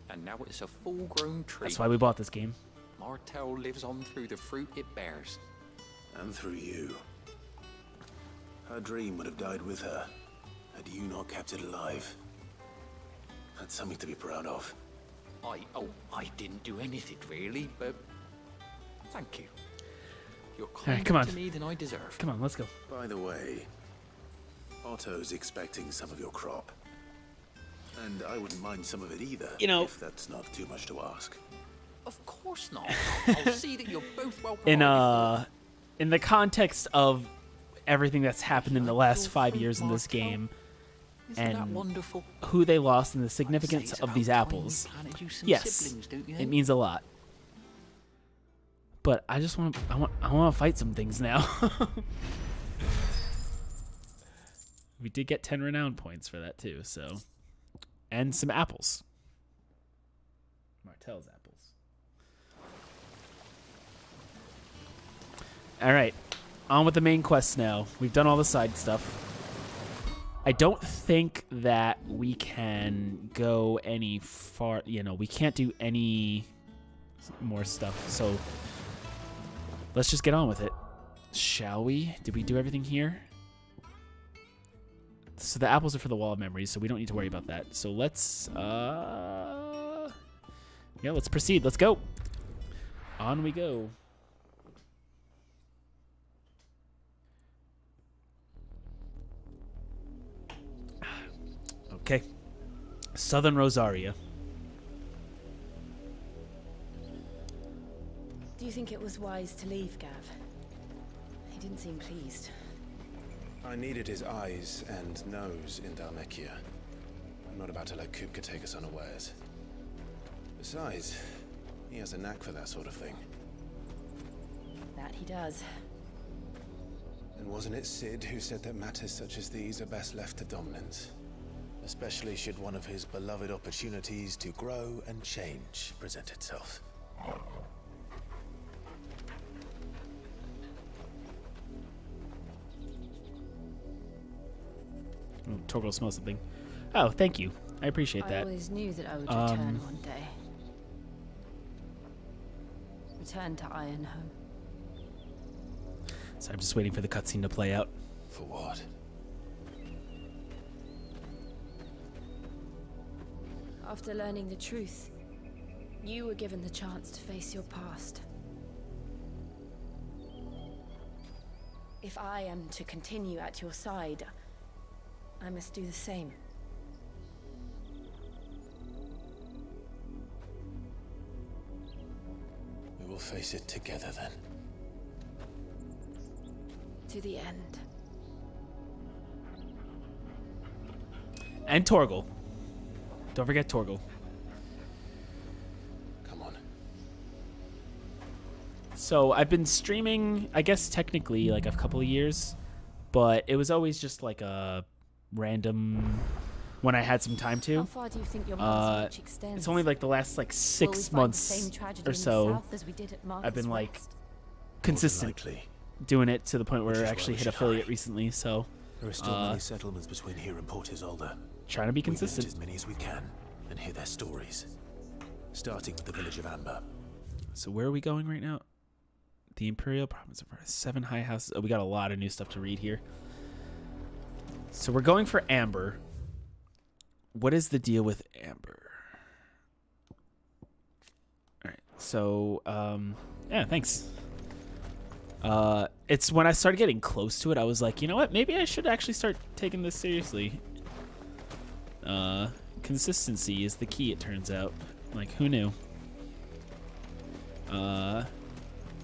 her. And now it's a full-grown tree. That's why we bought this game. Martel lives on through the fruit it bears. And through you. Her dream would have died with her, Had you not kept it alive, that's something to be proud of. I didn't do anything really, but thank you. You're right, kinder come on. to me than I deserve. Come on, let's go. By the way, Otto's expecting some of your crop. And I wouldn't mind some of it either, You know- if that's not too much to ask. Of course not. I'll see that you're both well provided In the context of everything that's happened in the last 5 years in this game, Isn't that and wonderful? who they lost and the significance of these apples, yes, siblings, don't you it think? means a lot. But I just want to, I want to fight some things now. We did get 10 renown points for that too, so, and some apples. Martell's apples. All right, on with the main quest now. We've done all the side stuff. I don't think that we can go any far, we can't do any more stuff. So let's just get on with it. Shall we? Did we do everything here? So the apples are for the Wall of Memories, so we don't need to worry about that. So let's, let's proceed. Let's go. On we go. Okay. Southern Rosaria. Do you think it was wise to leave, Gav? He didn't seem pleased. I needed his eyes and nose in Dhalmekia. I'm not about to let Kupka take us unawares. Besides, he has a knack for that sort of thing. That he does. And wasn't it Cid who said that matters such as these are best left to dominance? Especially should one of his beloved opportunities to grow and change present itself. Torgal smells something. Oh, thank you. I appreciate that. I always knew that I would return one day. Return to Ironhome. So I'm just waiting for the cutscene to play out. For what? After learning the truth, you were given the chance to face your past. If I am to continue at your side, I must do the same. We will face it together then. To the end. And Torgal. Don't forget Torgal. Come on. So I've been streaming, I guess technically like a couple of years, but it was always just like a random when I had some time to. How far do you think your Mars reach extends? It's only like the last like 6 months or so I've been like consistent doing it to the point where I actually hit affiliate recently. So there are still many settlements between here and Port Isolde. Trying to be consistent. We visit as many as we can and hear their stories, starting with the village of Amber. So where are we going right now? The Imperial Province of Earth. 7 high houses. Oh, we got a lot of new stuff to read here. So we're going for Amber. What is the deal with Amber? All right. So, yeah, thanks. It's when I started getting close to it, I was like, you know what? Maybe I should actually start taking this seriously. Consistency is the key, it turns out. Like, who knew?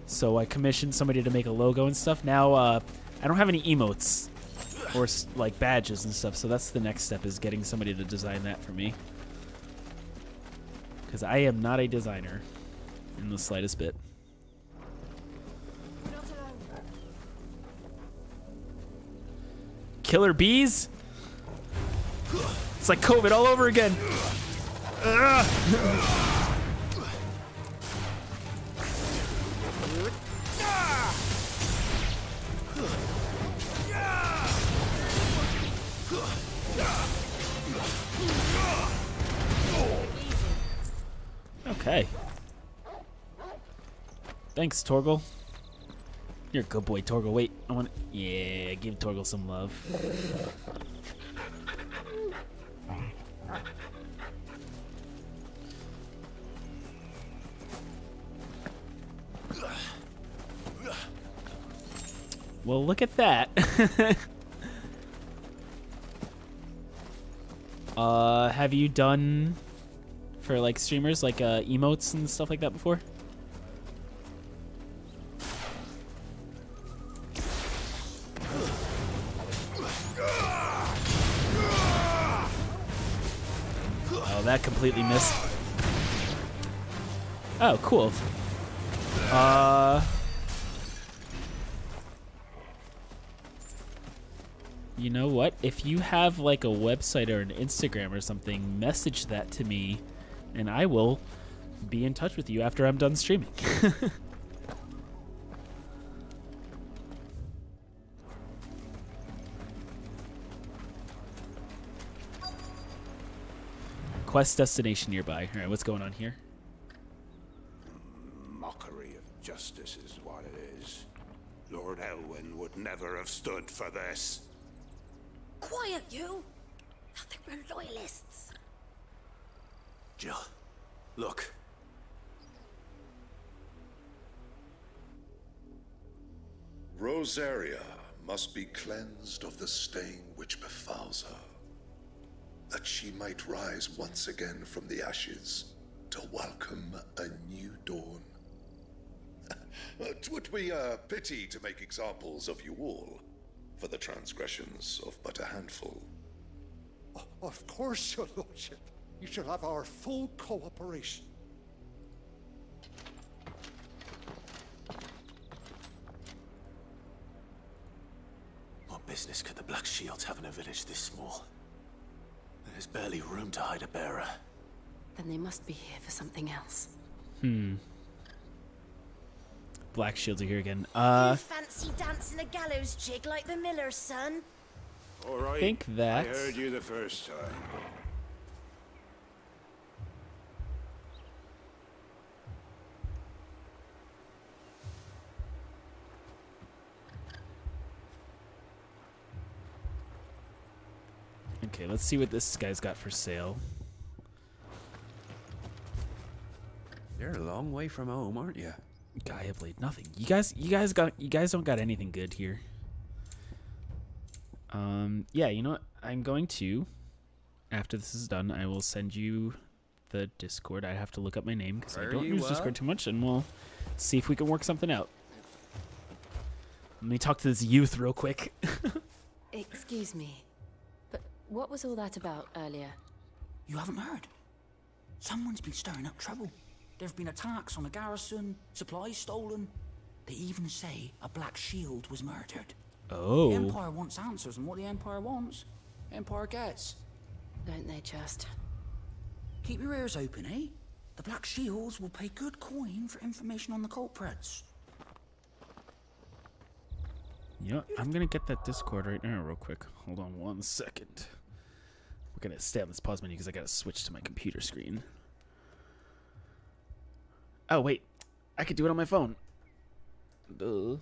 So I commissioned somebody to make a logo and stuff. Now, I don't have any emotes or like badges and stuff, so that's the next step, is getting somebody to design that for me. Because I am not a designer in the slightest bit. Killer bees? It's like COVID all over again. Okay. Thanks, Torgal. You're a good boy, Torgal. Wait, I want. Yeah, give Torgal some love. Well, look at that. Have you done for like streamers like emotes and stuff like that before? Oh, that completely missed. Oh, cool. You know what? If you have like a website or an Instagram or something, message that to me and I will be in touch with you after I'm done streaming. Quest destination nearby. All right, what's going on here? Mockery of justice is what it is. Lord Elwyn would never have stood for this. Quiet, you! I think we're loyalists. Jill, look. Rosaria must be cleansed of the stain which befouls her, that she might rise once again from the ashes to welcome a new dawn. 'Twould be a pity to make examples of you all, for the transgressions of but a handful. Of course, your lordship. You shall have our full cooperation. What business could the Black Shields have in a village this small? There's barely room to hide a bearer. Then they must be here for something else. Black Shields are here again. You fancy dancing a gallows jig like the miller's son? All right. Think that. I heard you the first time. Okay, let's see what this guy's got for sale. You're a long way from home, aren't you? Gaia Blade, nothing. You guys don't got anything good here. Yeah, you know what? I'm going to, after this is done, I will send you the Discord. I have to look up my name because I don't use Discord too much, and we'll see if we can work something out. Let me talk to this youth real quick. Excuse me, but what was all that about earlier? You haven't heard? Someone's been stirring up trouble. There have been attacks on the garrison, supplies stolen. They even say a Black Shield was murdered. Oh. The Empire wants answers, and what the Empire wants, Empire gets. Don't they just? Keep your ears open, eh? The Black Shields will pay good coin for information on the culprits. You know what? I'm gonna get that Discord right now real quick. Hold on 1 second. We're gonna stay on this pause menu because I gotta switch to my computer screen. Oh, wait. I could do it on my phone. Duh.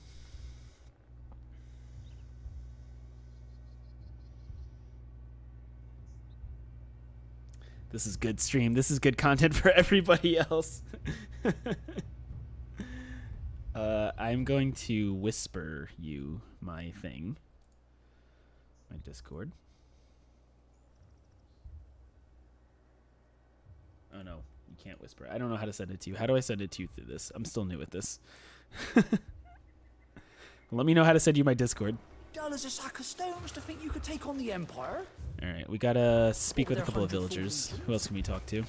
This is good stream. This is good content for everybody else. I'm going to whisper you my thing. My Discord. Oh, no. You can't whisper. I don't know how to send it to you. How do I send it to you through this? I'm still new at this. Let me know how to send you my Discord. Dull as a sack of stones to think you could take on the Empire. All right, we gotta speak with a couple of villagers. Who else can we talk to?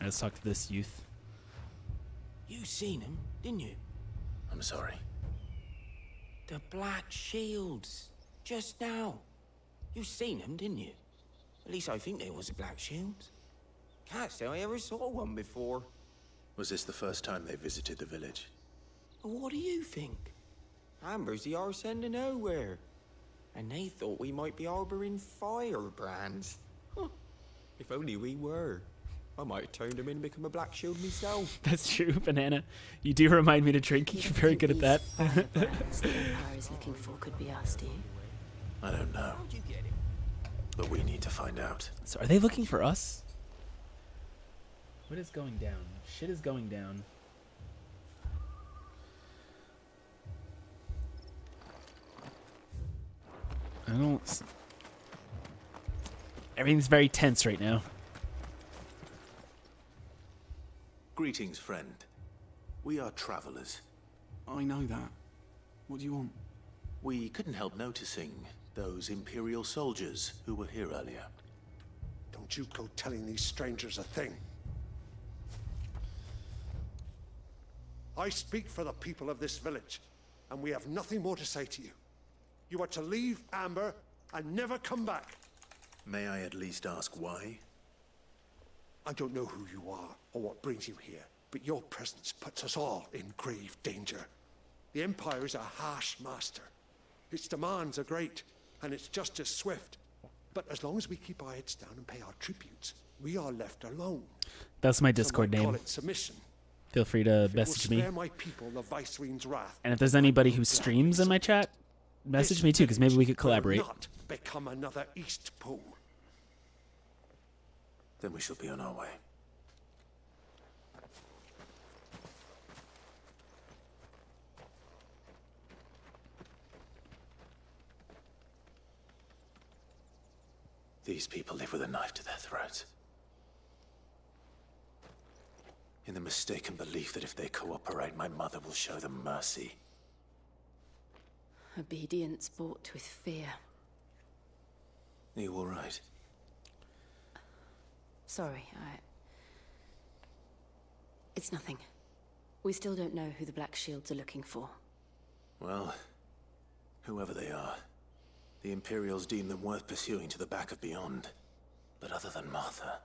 Let's talk to this youth. You seen him, didn't you? I'm sorry. The Black Shields. Just now. You seen them, didn't you? At least I think there was a Black Shields. Can't say I ever saw one before. Was this the first time they visited the village? What do you think? Amber's the arse end of nowhere. And they thought we might be harboring firebrands. Huh. If only we were. I might have turned him in and become a Black Shield myself. That's true, Banana. You do remind me to drink. You're very good at that. Firebrands the Empire is looking for could be us, do you? I don't know. But we need to find out. So are they looking for us? What is going down? Shit is going down. I don't... Everything's very tense right now. Greetings, friend. We are travelers. I know that. What do you want? We couldn't help noticing those Imperial soldiers who were here earlier. Don't you go telling these strangers a thing. I speak for the people of this village, and we have nothing more to say to you. You are to leave Amber and never come back. May I at least ask why? I don't know who you are or what brings you here, but your presence puts us all in grave danger. The Empire is a harsh master. Its demands are great, and its justice swift. But as long as we keep our heads down and pay our tributes, we are left alone. That's my Discord Some might name. call it submission. Feel free to message me. Spare my people the Viceroy's wrath. And if there's anybody who streams in my chat, message me too, because maybe we could collaborate. Not become another Eastpool. Then we shall be on our way. These people live with a knife to their throats. In the mistaken belief that if they cooperate, my mother will show them mercy. Obedience bought with fear. Are you all right? Sorry, It's nothing. We still don't know who the Black Shields are looking for. Well, whoever they are, the Imperials deem them worth pursuing to the back of beyond. But other than Martha,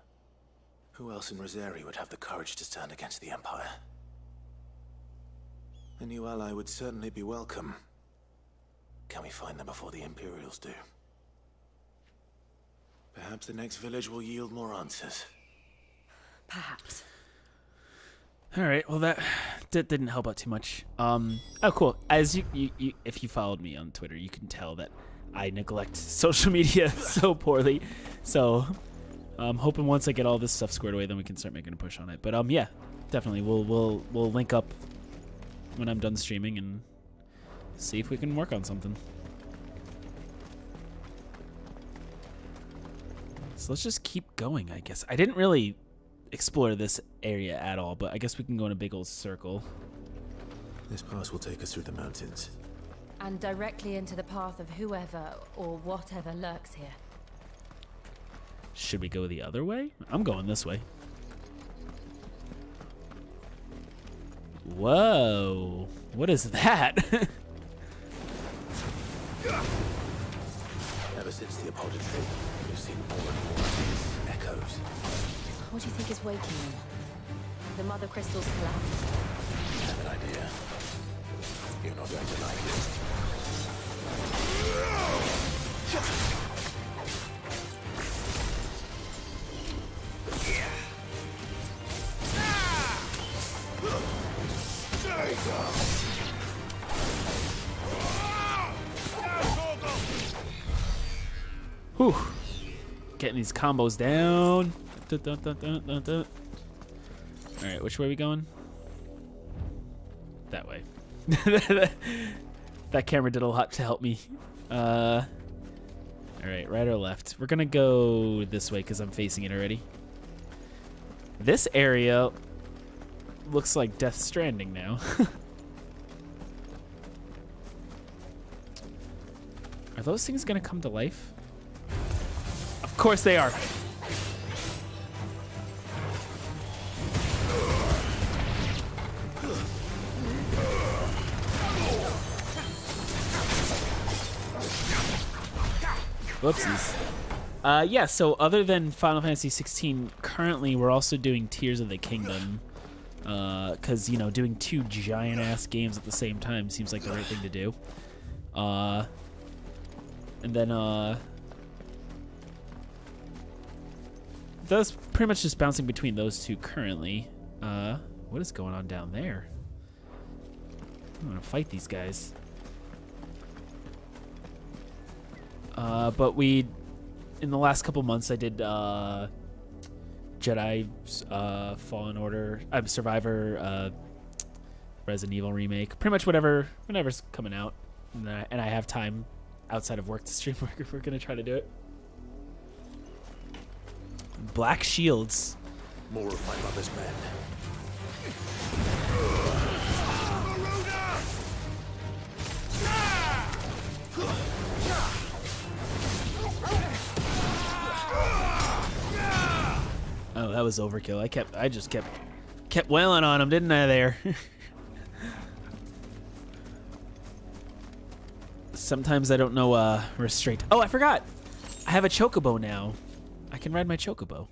who else in Rosari would have the courage to stand against the Empire? A new ally would certainly be welcome. Can we find them before the Imperials do? Perhaps the next village will yield more answers. Perhaps. All right. Well, that didn't help out too much. Oh, cool. As you if you followed me on Twitter, you can tell that I neglect social media so poorly. So, I'm hoping once I get all this stuff squared away, then we can start making a push on it. But yeah, definitely we'll link up when I'm done streaming and see if we can work on something. So let's just keep going, I guess. I didn't really explore this area at all, but I guess we can go in a big old circle. This pass will take us through the mountains. And directly into the path of whoever or whatever lurks here. Should we go the other way? I'm going this way. Whoa. What is that? Ever since the apology, we've seen more and more of these echoes. What do you think is waking them? The Mother Crystal's collapse? I have an idea. You're not going to like it. Whew. Getting these combos down. Alright, which way are we going? That way. That camera did a lot to help me. Alright, right or left? We're gonna go this way because I'm facing it already. This area looks like Death Stranding now. Are those things gonna come to life? Of course they are. Whoopsies. Yeah, so other than Final Fantasy 16, currently we're also doing Tears of the Kingdom. Because, you know, doing two giant-ass games at the same time seems like the right thing to do. And then, that's pretty much just bouncing between those two currently. What is going on down there? I'm gonna fight these guys. But in the last couple months, I did Jedi Fallen Order, Survivor, Resident Evil remake, pretty much whenever's coming out, and I have time outside of work to stream. We're gonna try to do it. Black Shields. More of my mother's men. Oh, that was overkill. I just kept wailing on him, didn't I there? Sometimes I don't know restraint. Oh, I forgot. I have a chocobo now. I can ride my chocobo.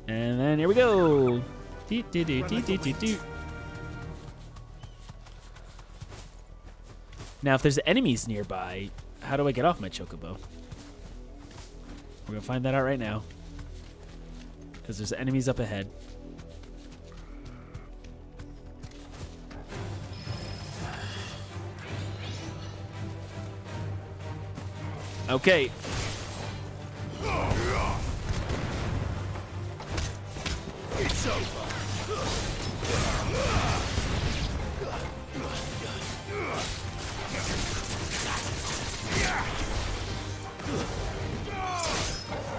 And then here we go. Now, if there's enemies nearby, how do I get off my chocobo? We're gonna find that out right now. Because there's enemies up ahead. Okay. It's over.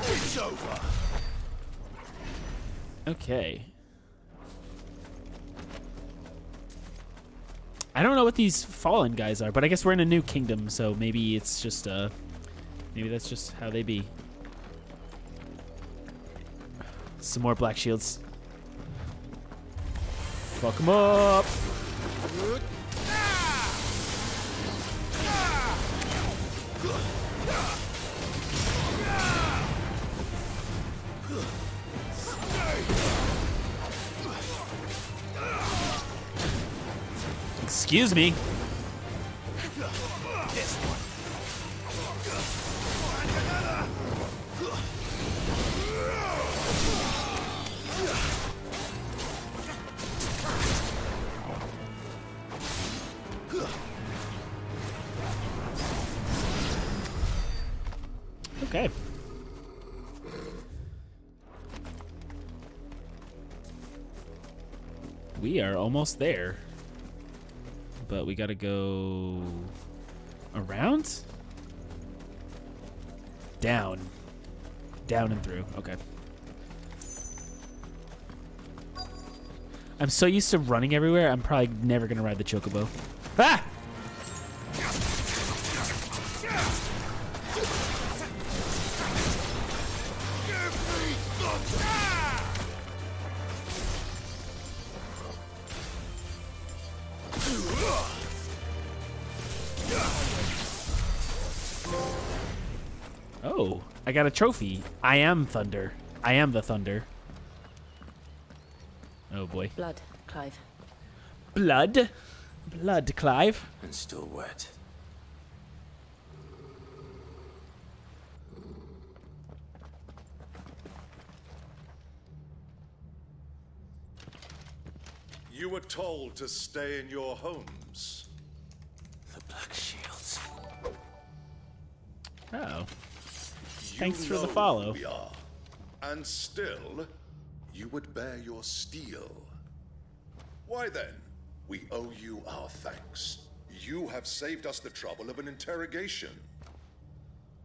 It's over. Okay. I don't know what these fallen guys are, but I guess we're in a new kingdom, so maybe it's just maybe that's just how they be. Some more black shields. Fuck them up. Excuse me. Okay. We are almost there. But we gotta go around? Down. Down and through. Okay. I'm so used to running everywhere, I'm probably never gonna ride the chocobo. Ah! Oh, I got a trophy. I am Thunder. I am the Thunder. Oh boy. Blood, Clive. Blood? Blood, Clive. And still wet. You were told to stay in your homes. The Black Shields. Oh. Thanks for the follow. We are. And still, you would bear your steel. Why then, we owe you our thanks. You have saved us the trouble of an interrogation.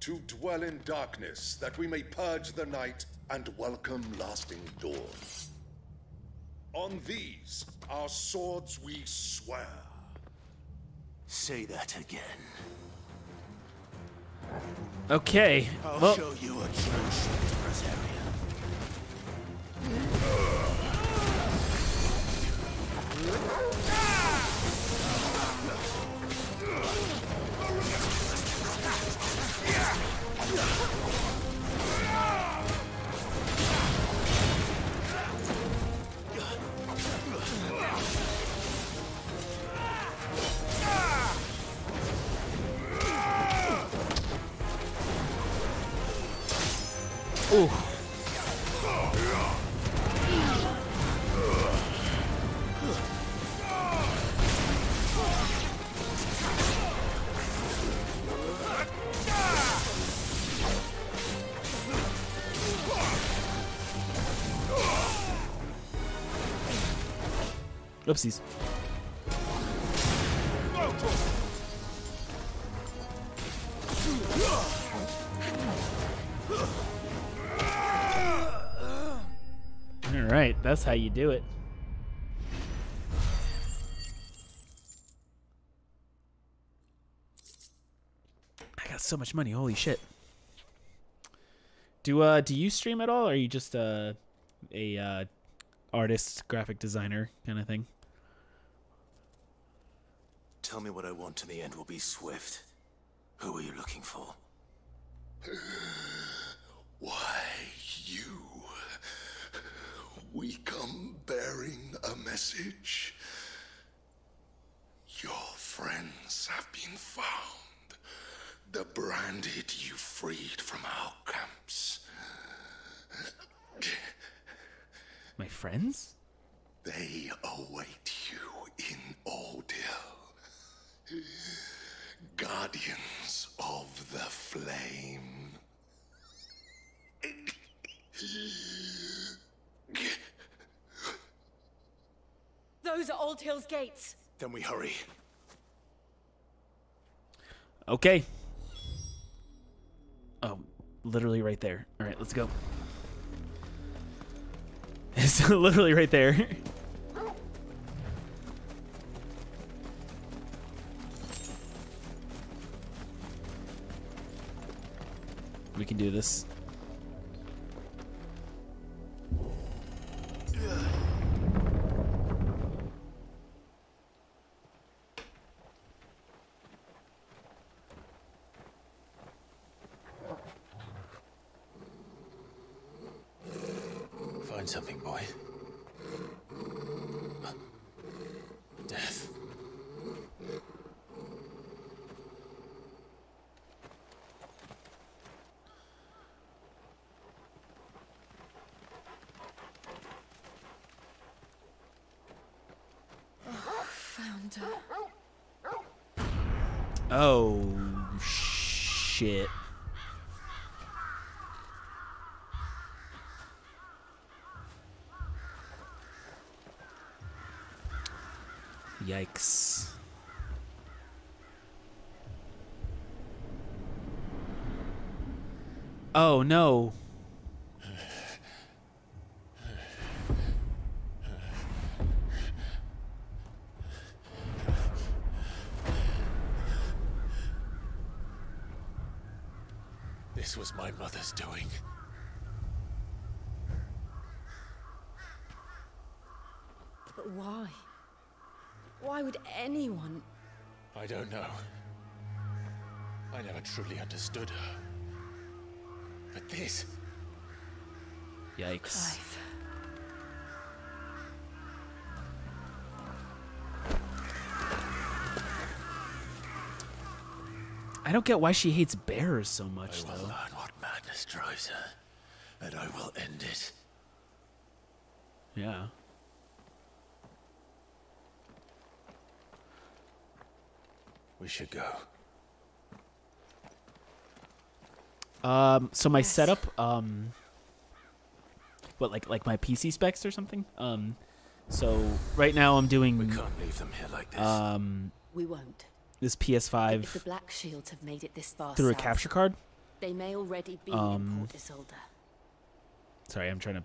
To dwell in darkness, that we may purge the night and welcome lasting dawn. On these, our swords we swear. Say that again. Okay. I'll show you a true Rosaria. Ooh. Oopsies. All right, that's how you do it. I got so much money. Holy shit. Do you stream at all, or are you just a artist, graphic designer kind of thing? Tell me what I want and the end will be swift. Who are you looking for? Why, you. We come bearing a message. Your friends have been found. The branded you freed from our camps. My friends? They await you in Aldil. Guardians of the Flame. Those are Old Hill's gates. Then we hurry. Okay. Oh, literally right there. All right, let's go. It's literally right there. We can do this. Find something, boy. Death. Found her. Oh, shit. Yikes. Oh, no. This was my mother's doing. But why? Why would anyone? I don't know. I never truly understood her. But this... Yikes. Clive. I don't get why she hates bears so much, I will though. learn what madness drives her, and I will end it. Yeah. We should go. So my setup, what, like my PC specs or something? So right now I'm doing. We can't leave them here like this. We won't. This If the PS5 Black Shields have made it this far through a south, capture card. they may already be in Port Isolde. Sorry, I'm trying to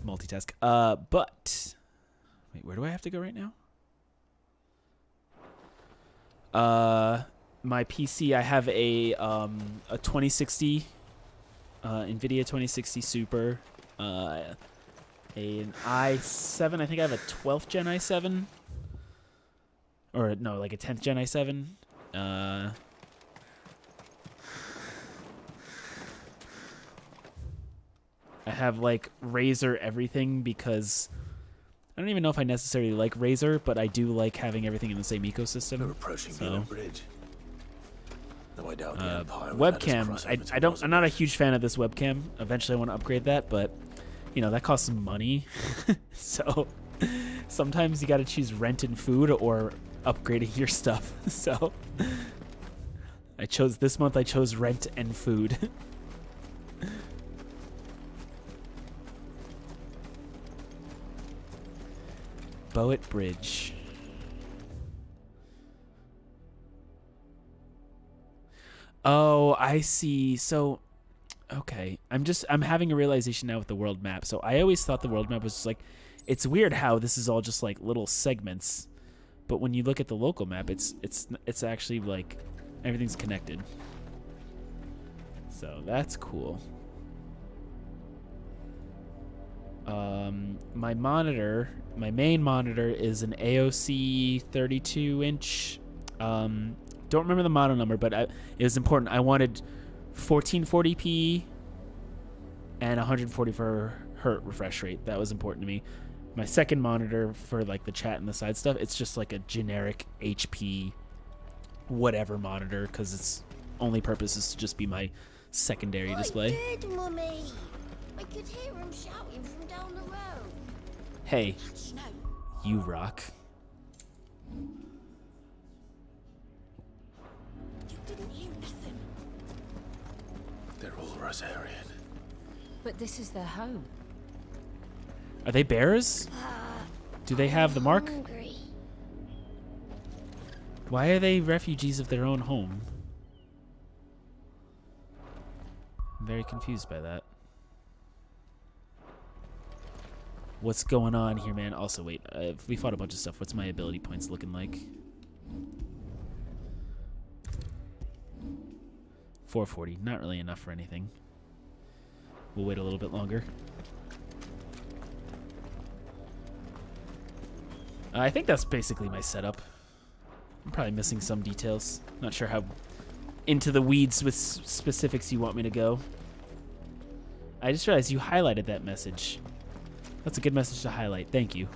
multitask. But wait, where do I have to go right now? My PC, I have a 2060 NVIDIA 2060 Super, an i7. I think I have a 12th gen i7, or no, like a 10th gen i7. I have like Razer everything because I don't even know if I necessarily like Razer, but I do like having everything in the same ecosystem. We're approaching the bridge. Though I doubt the Empire would let us webcam. cross over to I don't. I'm not a huge fan of this webcam. Eventually, I want to upgrade that, but you know that costs some money. So sometimes you got to choose rent and food or upgrading your stuff. So I chose this month. I chose rent and food. Boet Bridge. Oh, I see. So, okay. I'm having a realization now with the world map. So I always thought the world map was just like, it's weird how this is all just like little segments, but when you look at the local map, it's actually like everything's connected. So that's cool. My monitor, my main monitor is an AOC 32-inch. Don't remember the model number, but it was important. I wanted 1440p and 144 hertz refresh rate. That was important to me. My second monitor for like the chat and the side stuff, it's just like a generic HP whatever monitor because its only purpose is to just be my secondary display. I did, Mummy. I could hear him shouting from down the road. Hey, you rock. You didn't hear nothing. They're all Rosarian. But this is their home. Are they bears? Do they have the mark? Hungry. Why are they refugees of their own home? I'm very confused by that. What's going on here, man? Also, wait, we fought a bunch of stuff. What's my ability points looking like? 440. Not really enough for anything. We'll wait a little bit longer. I think that's basically my setup. I'm probably missing some details. Not sure how into the weeds with specifics you want me to go. I just realized you highlighted that message. That's a good message to highlight. Thank you.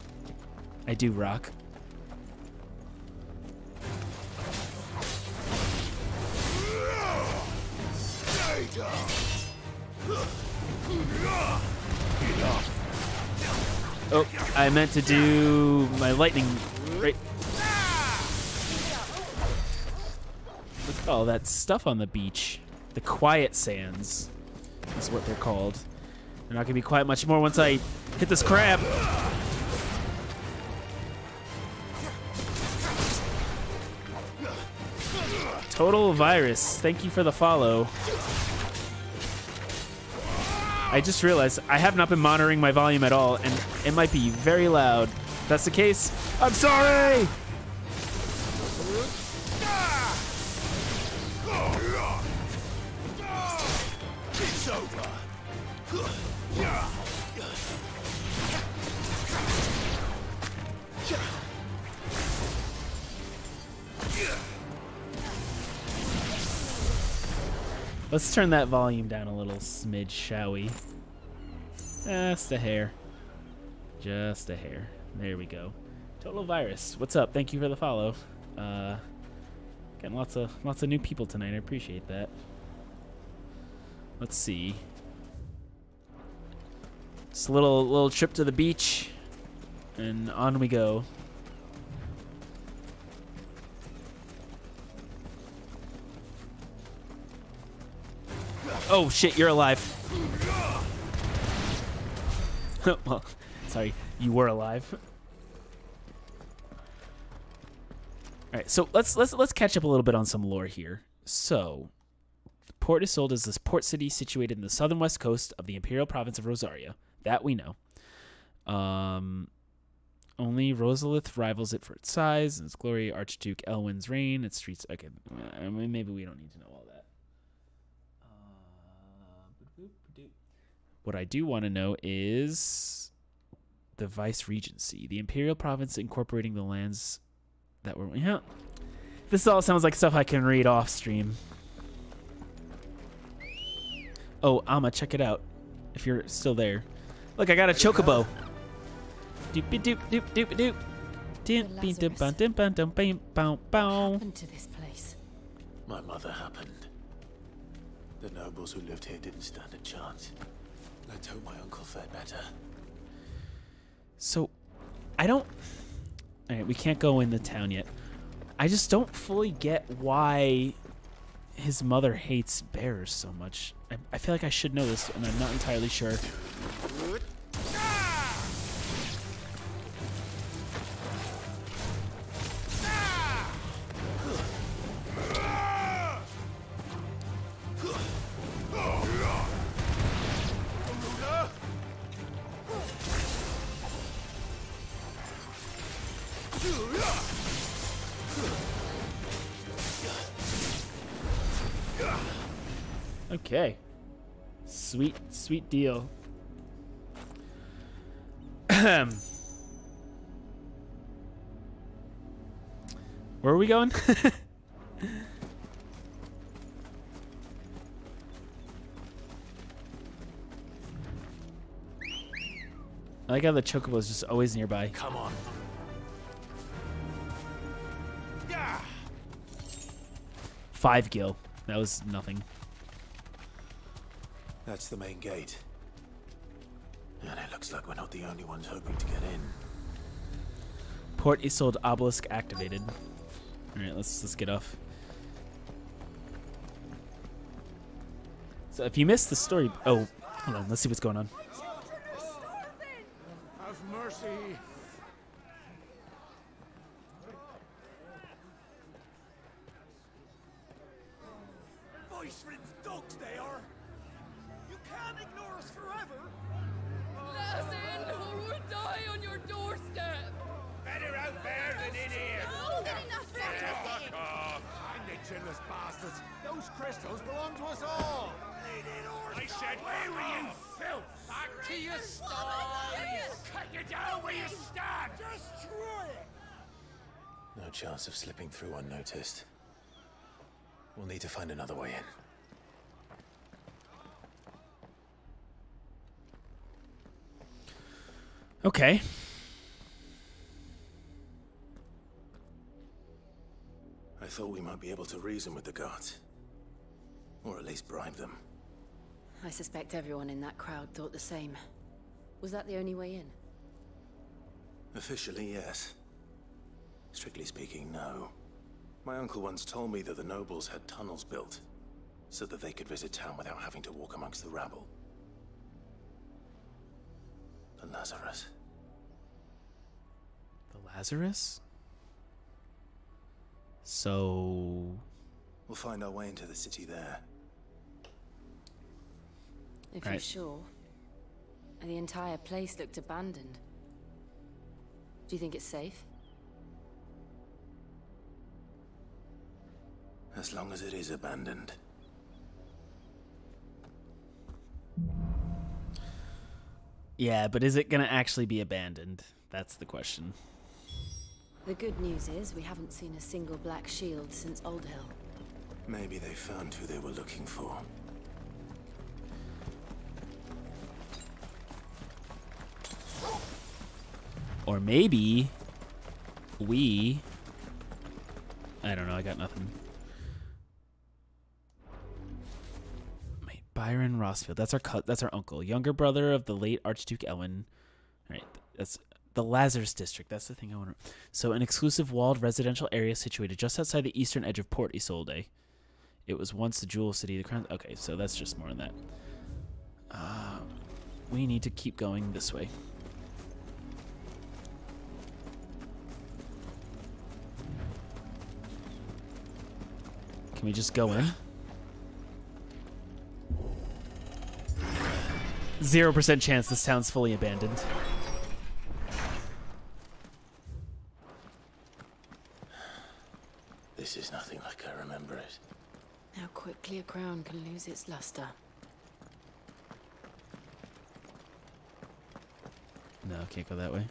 I do rock. Oh, I meant to do my lightning right. Look at all that stuff on the beach. The quiet sands is what they're called. They're not gonna be quiet much more once I hit this crab. Total Virus, thank you for the follow. I just realized I have not been monitoring my volume at all, and it might be very loud. If that's the case, I'm sorry! It's over. Let's turn that volume down a little smidge, shall we? Just a hair. Just a hair. There we go. Total Virus, what's up? Thank you for the follow. Getting lots of new people tonight. I appreciate that. Let's see. Just a little trip to the beach, and on we go. Oh shit, you're alive. Well, sorry, you were alive. All right, so let's catch up a little bit on some lore here. So, Port Isolde is this port city situated in the southern west coast of the Imperial Province of Rosaria. That we know. Only Rosalith rivals it for its size and its glory. Archduke Elwin's reign, its streets. Okay, I mean, maybe we don't need to know all that. What I do want to know is the Vice Regency, the Imperial Province incorporating the lands that were. Yeah, this all sounds like stuff I can read off stream. Oh, Amma, check it out. If you're still there, look, I got a chocobo. Doop doop doop doop doop. What happened to this place? My mother happened. The nobles who lived here didn't stand a chance. Let's hope my uncle fared better. So, I don't... Alright, we can't go in the town yet. I just don't fully get why his mother hates bears so much. I feel like I should know this, and I'm not entirely sure. Okay. Sweet deal. Where are we going? I like how the chocobo is just always nearby. Come on. 5 gil. That was nothing. That's the main gate. And it looks like we're not the only ones hoping to get in. Port Isolde obelisk activated. All right, let's get off. So if you missed the story, oh, hold on, let's see what's going on. Have mercy. Voice-ridden dogs they are. You can't ignore us forever. Let us in, or we'll die on your doorstep. Better out there than in here. No, Fuck off. And they chinless bastards. Those crystals belong to us all. I said, where were you, filth? Back to your sties. Cut you down where you stand. Destroy it. No chance of slipping through unnoticed. We'll need to find another way in. Okay. I thought we might be able to reason with the guards. Or at least bribe them. I suspect everyone in that crowd thought the same. Was that the only way in? Officially, yes. Strictly speaking, no. My uncle once told me that the nobles had tunnels built, so that they could visit town without having to walk amongst the rabble. The Lazarus. The Lazarus? So... We'll find our way into the city there. If you're sure. And the entire place looked abandoned. Do you think it's safe? As long as it is abandoned. Yeah, but is it gonna actually be abandoned? That's the question. The good news is we haven't seen a single black shield since Old Hill. Maybe they found who they were looking for. Or maybe we... I don't know, I got nothing. Wait, Byron Rossfield. That's our uncle. Younger brother of the late Archduke Elwin. All right, that's the Lazarus district. That's the thing I want to... So an exclusive walled residential area situated just outside the eastern edge of Port Isolde. It was once the jewel city. The crown... Okay, so that's just more than that. We need to keep going this way. Can we just go in? 0% chance this town's fully abandoned. This is nothing like I remember it. How quickly a crown can lose its luster. No, can't go that way.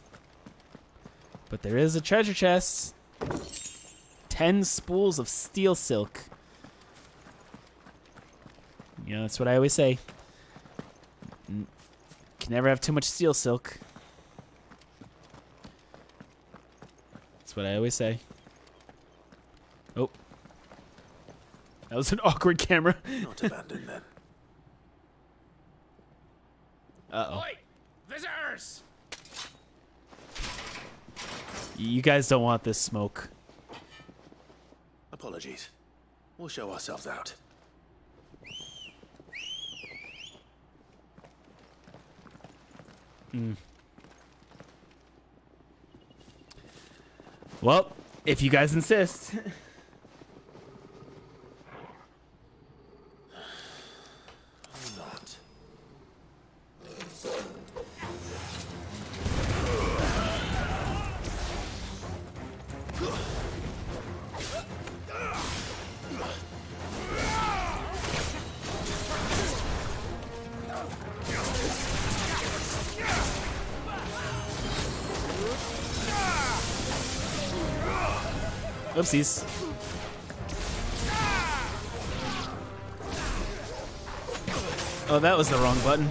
But there is a treasure chest. 10 spools of steel silk. You know, that's what I always say. Can never have too much steel silk. That's what I always say. Oh. That was an awkward camera. Not abandoned then. Uh-oh. Oi! Visitors! You guys don't want this smoke. Apologies. We'll show ourselves out. Well, if you guys insist. Not. Oopsies. Oh, that was the wrong button.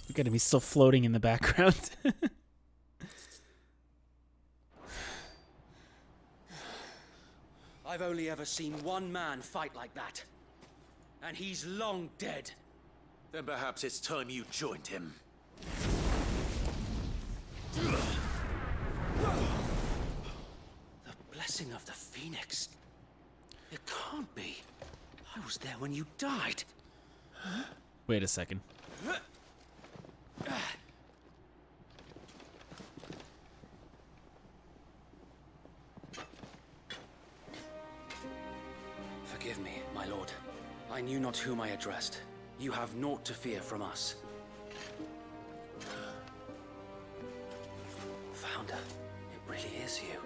Look at him, he's still floating in the background. I've only ever seen one man fight like that. And he's long dead. Then perhaps it's time you joined him. The blessing of the Phoenix. It can't be. I was there when you died. Wait a second. Forgive me, my lord. I knew not whom I addressed. You have naught to fear from us. Founder, it really is you.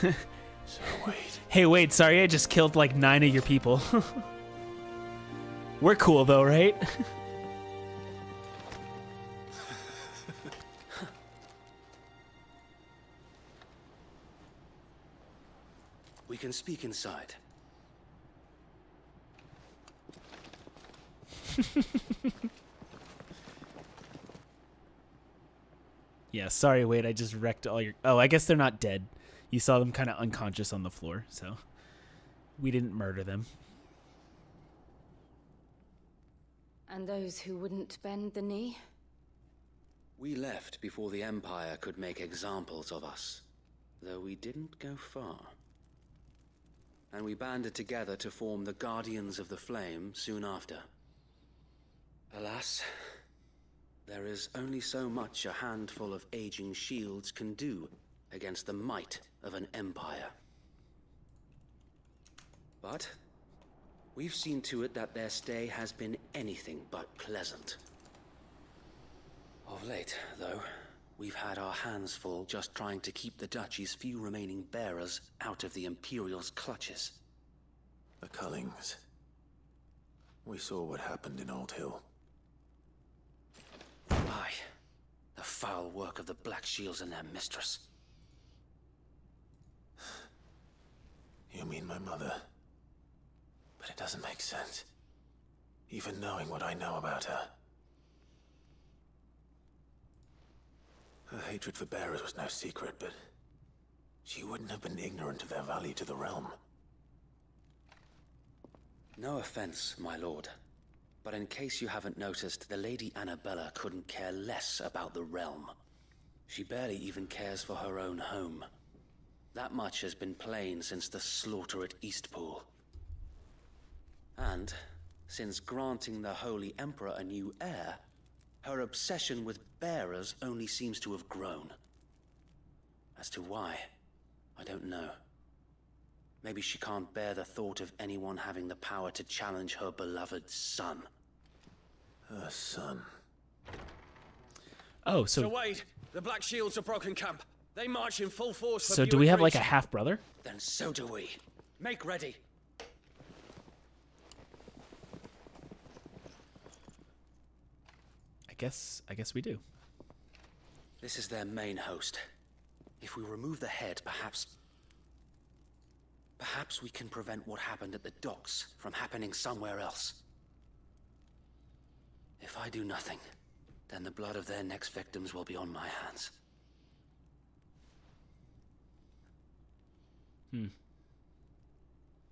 It is. So wait. Hey, wait, sorry, I just killed like 9 of your people. We're cool though, right? We can speak inside. Yeah, sorry, wait, I just wrecked all your... Oh, I guess they're not dead. You saw them kind of unconscious on the floor, so... We didn't murder them. And those who wouldn't bend the knee? We left before the Empire could make examples of us, though we didn't go far. And we banded together to form the Guardians of the Flame soon after. Alas, there is only so much a handful of aging shields can do against the might of an empire. But we've seen to it that their stay has been anything but pleasant. Of late, though, we've had our hands full just trying to keep the Duchy's few remaining bearers out of the Imperial's clutches. The Cullings. We saw what happened in Old Hill. Aye. The foul work of the Black Shields and their mistress. You mean my mother? But it doesn't make sense. Even knowing what I know about her. Her hatred for bearers was no secret, but she wouldn't have been ignorant of their value to the realm. No offense, my lord. But in case you haven't noticed, the Lady Annabella couldn't care less about the realm. She barely even cares for her own home. That much has been plain since the slaughter at Eastpool. And, since granting the Holy Emperor a new heir, her obsession with bearers only seems to have grown. As to why, I don't know. Maybe she can't bear the thought of anyone having the power to challenge her beloved son. Her son? Oh, so... wait! The Black Shields have broken camp. They march in full force for So do we have like a Buick Reach. half-brother? Then so do we. Make ready. I guess we do. This is their main host. If we remove the head, perhaps... Perhaps we can prevent what happened at the docks from happening somewhere else. If I do nothing, then the blood of their next victims will be on my hands.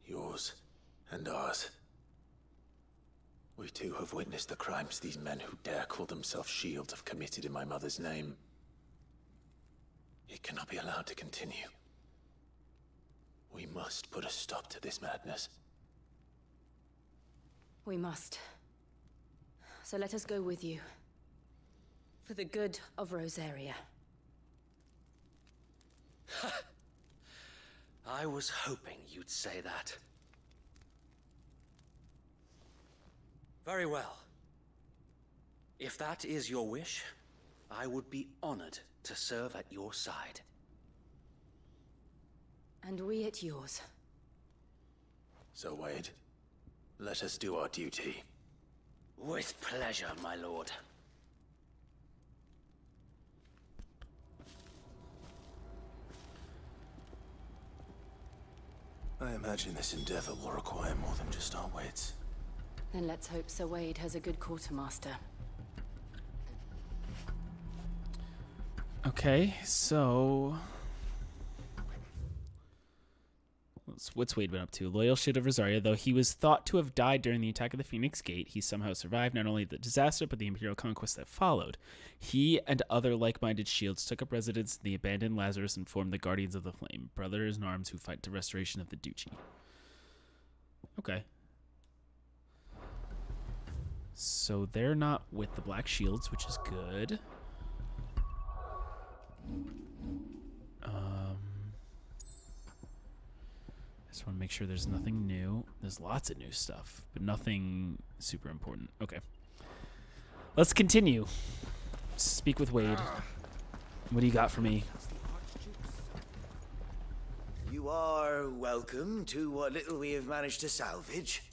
Yours and ours. We too have witnessed the crimes these men who dare call themselves Shields have committed in my mother's name. It cannot be allowed to continue. We must put a stop to this madness. We must. So let us go with you. For the good of Rosaria. I was hoping you'd say that. Very well. If that is your wish, I would be honored to serve at your side. And we at yours. So, Wade, let us do our duty. With pleasure, my lord. I imagine this endeavor will require more than just our wits. Then let's hope Sir Wade has a good quartermaster. Okay, so what's Wade been up to? Loyal Shield of Rosaria. Though he was thought to have died during the attack of the Phoenix Gate, he somehow survived not only the disaster, but the Imperial conquest that followed. He and other like-minded shields took up residence in the abandoned Lazarus and formed the Guardians of the Flame, brothers in arms who fight the restoration of the duchy. Okay. So they're not with the Black Shields, which is good. Just want to make sure there's nothing new. There's lots of new stuff, but nothing super important. Okay. Let's continue. Speak with Wade. What do you got for me? You are welcome to what little we have managed to salvage.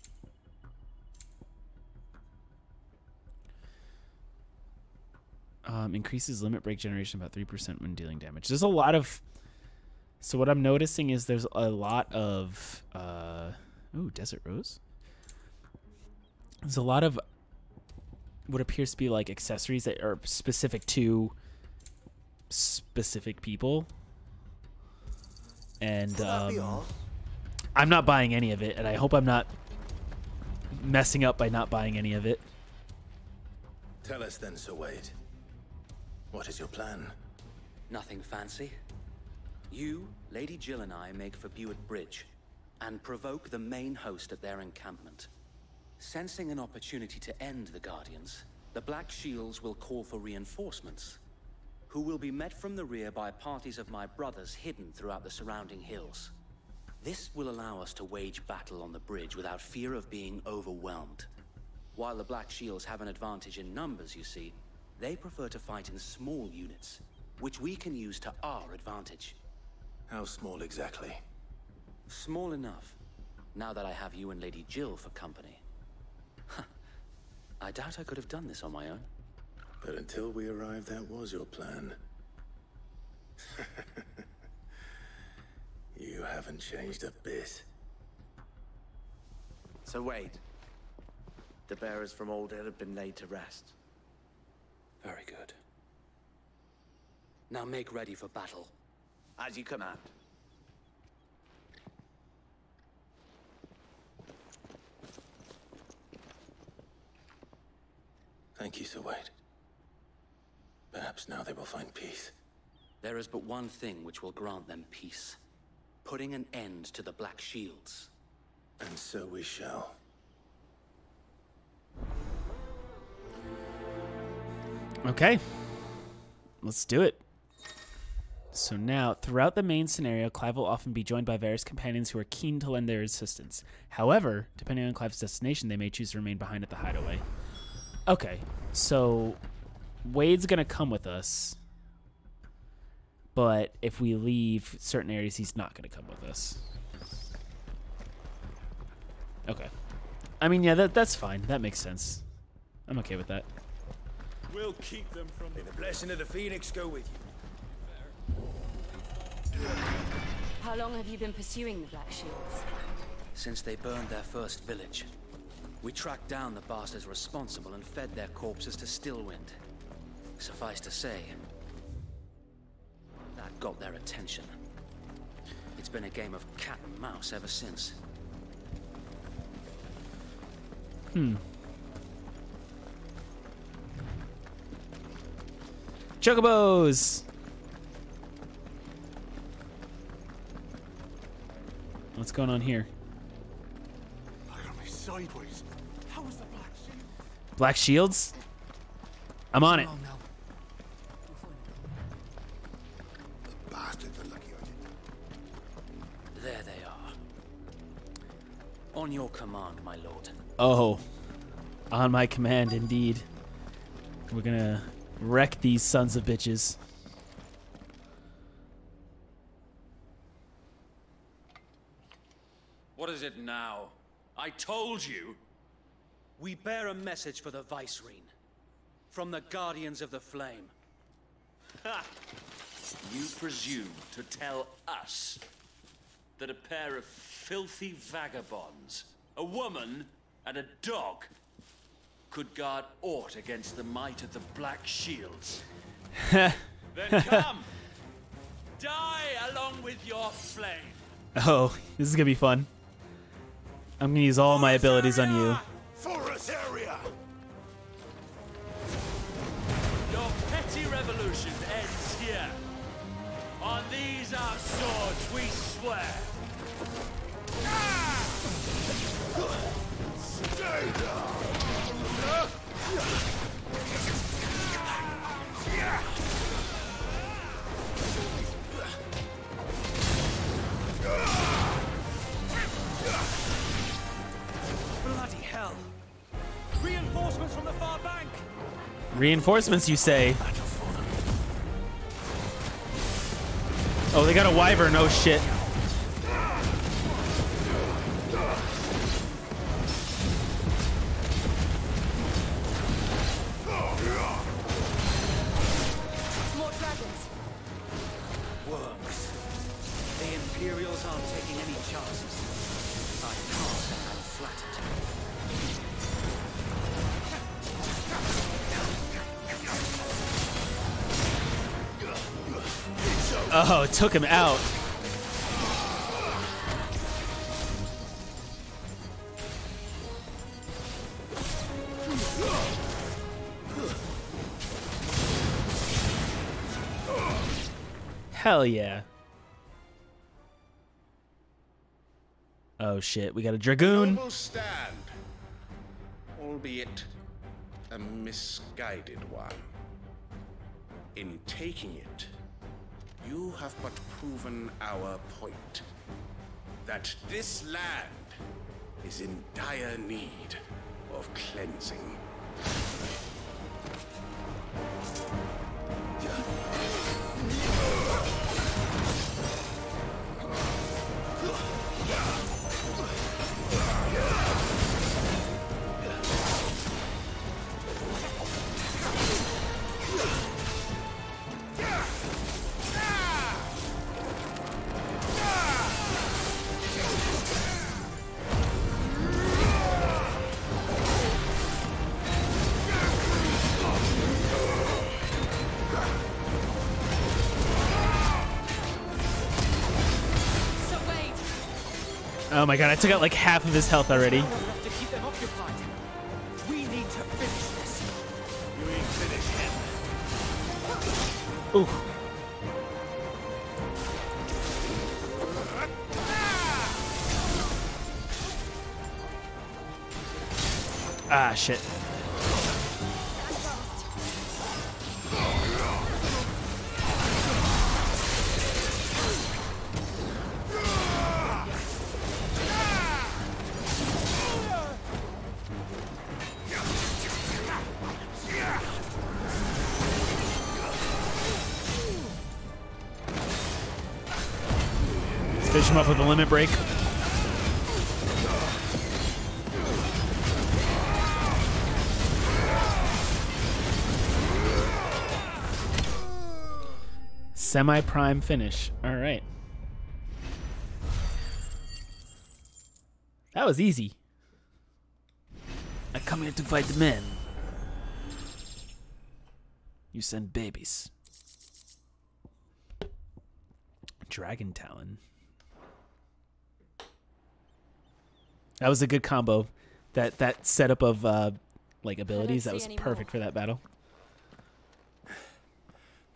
Increases limit break generation about 3% when dealing damage. There's a lot of... So what I'm noticing is there's a lot of... ooh, Desert Rose. There's a lot of what appears to be like accessories that are specific to specific people. And I'm not buying any of it, and I hope I'm not messing up by not buying any of it. Tell us then, Sir Wade. What is your plan? Nothing fancy. You, Lady Jill and I make for Buett Bridge and provoke the main host at their encampment. Sensing an opportunity to end the Guardians, the Black Shields will call for reinforcements, who will be met from the rear by parties of my brothers hidden throughout the surrounding hills. This will allow us to wage battle on the bridge without fear of being overwhelmed. While the Black Shields have an advantage in numbers, you see, they prefer to fight in small units, which we can use to our advantage. How small exactly? Small enough, now that I have you and Lady Jill for company. I doubt I could have done this on my own. But until we arrived, that was your plan. You haven't changed a bit. So Wade, the bearers from Aldale have been laid to rest. Very good. Now make ready for battle. As you command. Thank you, Sir Wade. Perhaps now they will find peace. There is but one thing which will grant them peace. Putting an end to the Black Shields. And so we shall. Okay. Let's do it. So now, throughout the main scenario, Clive will often be joined by various companions who are keen to lend their assistance. However, depending on Clive's destination, they may choose to remain behind at the hideaway. Okay, so Wade's going to come with us. But if we leave certain areas, he's not going to come with us. Okay. I mean, yeah, that's fine. That makes sense. I'm okay with that. We'll keep them from the blessing of the Phoenix go with you. How long have you been pursuing the Black Shields? Since they burned their first village, we tracked down the bastards responsible and fed their corpses to Stillwind. Suffice to say, that got their attention. It's been a game of cat and mouse ever since. Chocobos! What's going on here? Look at me sideways. How was the Black Shield? Black Shields? I'm on it. The bastards were lucky on it. There they are. On your command, my lord. Oh. On my command, indeed. We're gonna wreck these sons of bitches. What is it now? I told you. We bear a message for the Vicereine. From the Guardians of the Flame. Ha! You presume to tell us that a pair of filthy vagabonds, a woman and a dog, could guard aught against the might of the Black Shields? Then come! Die along with your flame! Oh, this is gonna be fun. I'm gonna use all my abilities on you. Forest area! Your petty revolution ends here. On these our swords we swear. Stay down! Bloody hell! Reinforcements from the far bank! Reinforcements, you say? Oh, they got a wyvern. Oh shit. More dragons. Worms. The Imperials aren't taking any chances. I can't say I'm flattered. Oh, it took him out. Hell yeah. Oh shit, we got a dragoon. Noble stand, albeit a misguided one. In taking it, you have but proven our point. That this land is in dire need of cleansing. Oh my god, I took out like half of his health already. To keep them occupied. We need to finish this. You ain't finished him. Ooh. Ah, shit. Fish him up with a limit break. Semi-prime finish. All right. That was easy. I come here to fight the men. You send babies. Dragon Talon. That was a good combo. That setup of like abilities, that was perfect for that battle.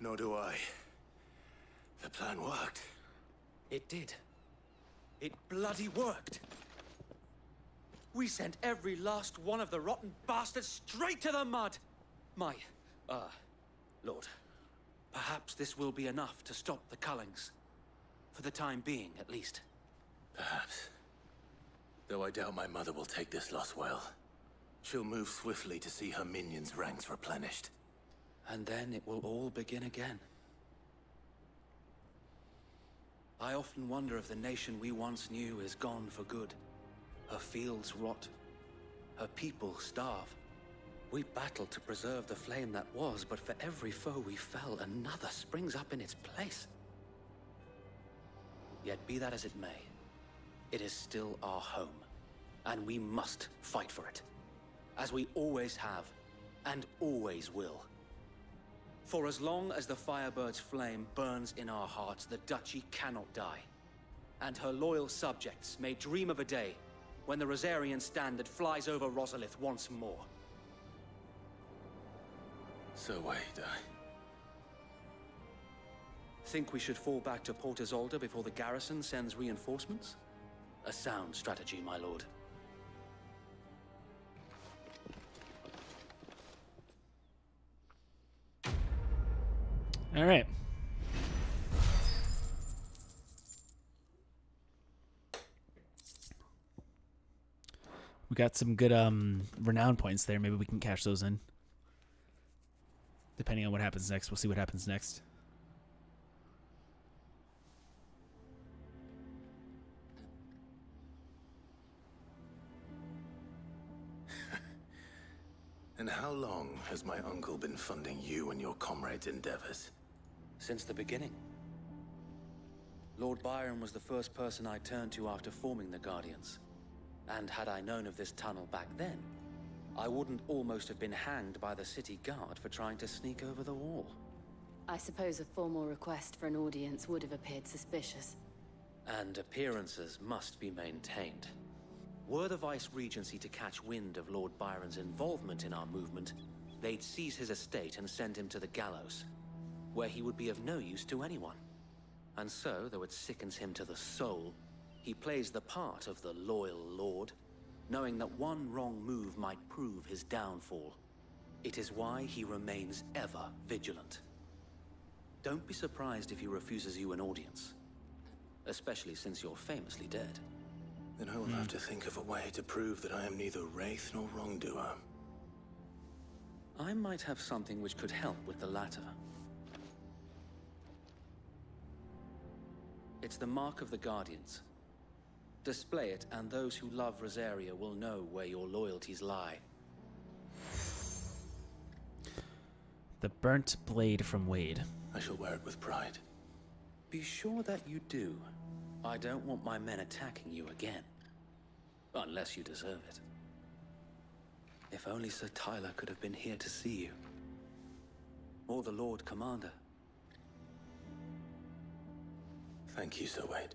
Nor do I. The plan worked. It did. It bloody worked. We sent every last one of the rotten bastards straight to the mud. My, Lord, perhaps this will be enough to stop the Cullings. For the time being, at least. Perhaps. Though I doubt my mother will take this loss well. She'll move swiftly to see her minions' ranks replenished. And then it will all begin again. I often wonder if the nation we once knew is gone for good. Her fields rot. Her people starve. We battled to preserve the flame that was, but for every foe we fell, another springs up in its place. Yet be that as it may, it is still our home, and we must fight for it, as we always have, and always will. For as long as the Firebird's flame burns in our hearts, the Duchy cannot die, and her loyal subjects may dream of a day when the Rosarian standard flies over Rosalith once more. So wait, Think we should fall back to Port Isolde before the garrison sends reinforcements? A sound strategy, my lord. All right. We got some good renown points there. Maybe we can cash those in. Depending on what happens next. We'll see what happens next. And how long has my uncle been funding you and your comrades' endeavors? Since the beginning. Lord Byron was the first person I turned to after forming the Guardians. And had I known of this tunnel back then, I wouldn't almost have been hanged by the city guard for trying to sneak over the wall. I suppose a formal request for an audience would have appeared suspicious. And appearances must be maintained. Were the Vice-Regency to catch wind of Lord Byron's involvement in our movement, they'd seize his estate and send him to the gallows, where he would be of no use to anyone. And so, though it sickens him to the soul, he plays the part of the loyal lord, knowing that one wrong move might prove his downfall. It is why he remains ever vigilant. Don't be surprised if he refuses you an audience, especially since you're famously dead. Then I will have to think of a way to prove that I am neither wraith nor wrongdoer. I might have something which could help with the latter. It's the mark of the Guardians. Display it, and those who love Rosaria will know where your loyalties lie. The burnt blade from Wade. I shall wear it with pride. Be sure that you do. I don't want my men attacking you again. Unless you deserve it. If only Sir Tyler could have been here to see you. Or the Lord Commander. Thank you, Sir Wade.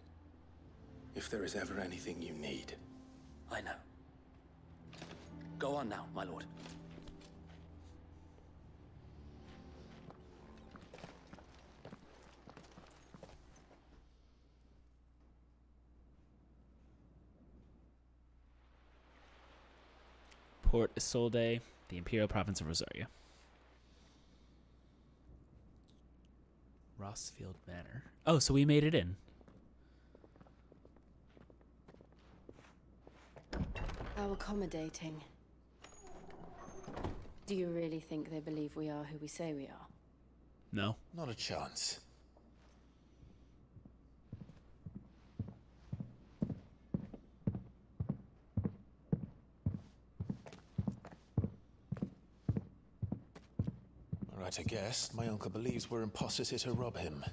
If there is ever anything you need. I know. Go on now, my lord. Port Isolde, the Imperial Province of Rosaria. Rossfield Manor. Oh, so we made it in. How accommodating. Do you really think they believe we are who we say we are? No. Not a chance. Right, I guess. My uncle believes we're imposters here to rob him.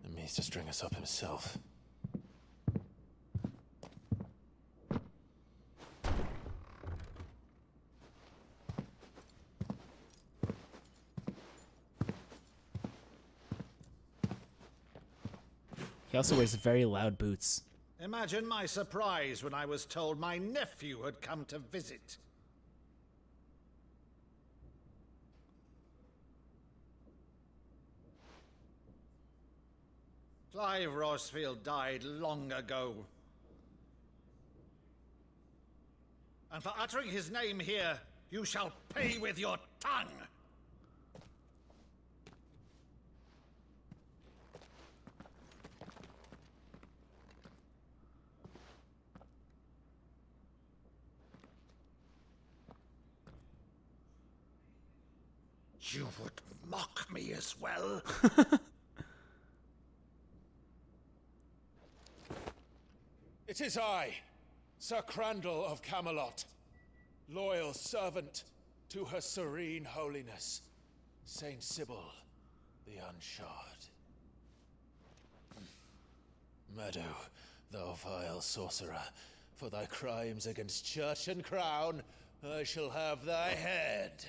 And means to string us up himself. He also wears very loud boots. Imagine my surprise when I was told my nephew had come to visit. Clive Rosfield died long ago. And for uttering his name here, you shall pay with your tongue! You would mock me as well? It is I, Sir Crandall of Camelot, loyal servant to Her Serene Holiness, Saint Sybil the Unshod. Meadow, thou vile sorcerer, for thy crimes against church and crown, I shall have thy head.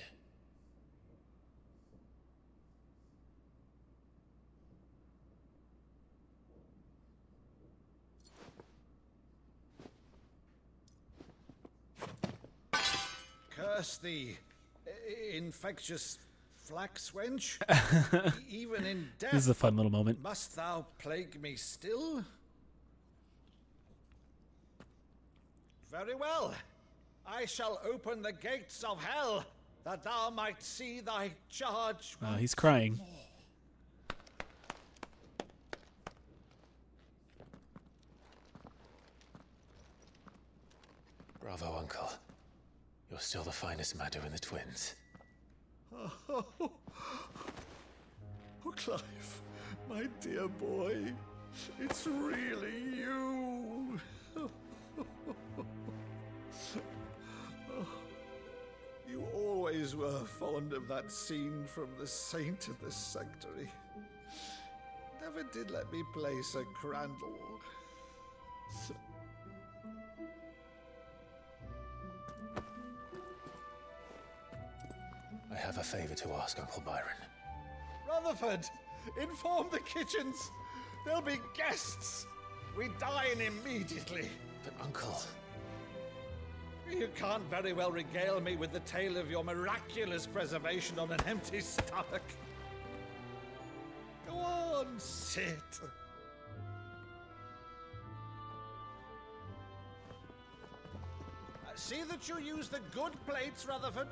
Curse thee, infectious flax wench. Even in death, This is a fun little moment. must thou plague me still? Very well. I shall open the gates of hell, that thou might see thy charge. Oh, he's crying. Bravo, Uncle. You're still the finest Meadow in the twins. Oh, Clive, my dear boy, it's really you. You always were fond of that scene from The Saint of the Sanctuary. Never did let me play Sir Crandall. I have a favor to ask, Uncle Byron. Rutherford, inform the kitchens. There'll be guests. We dine immediately. But, Uncle... You can't very well regale me with the tale of your miraculous preservation on an empty stomach. Go on, sit. See that you use the good plates, Rutherford.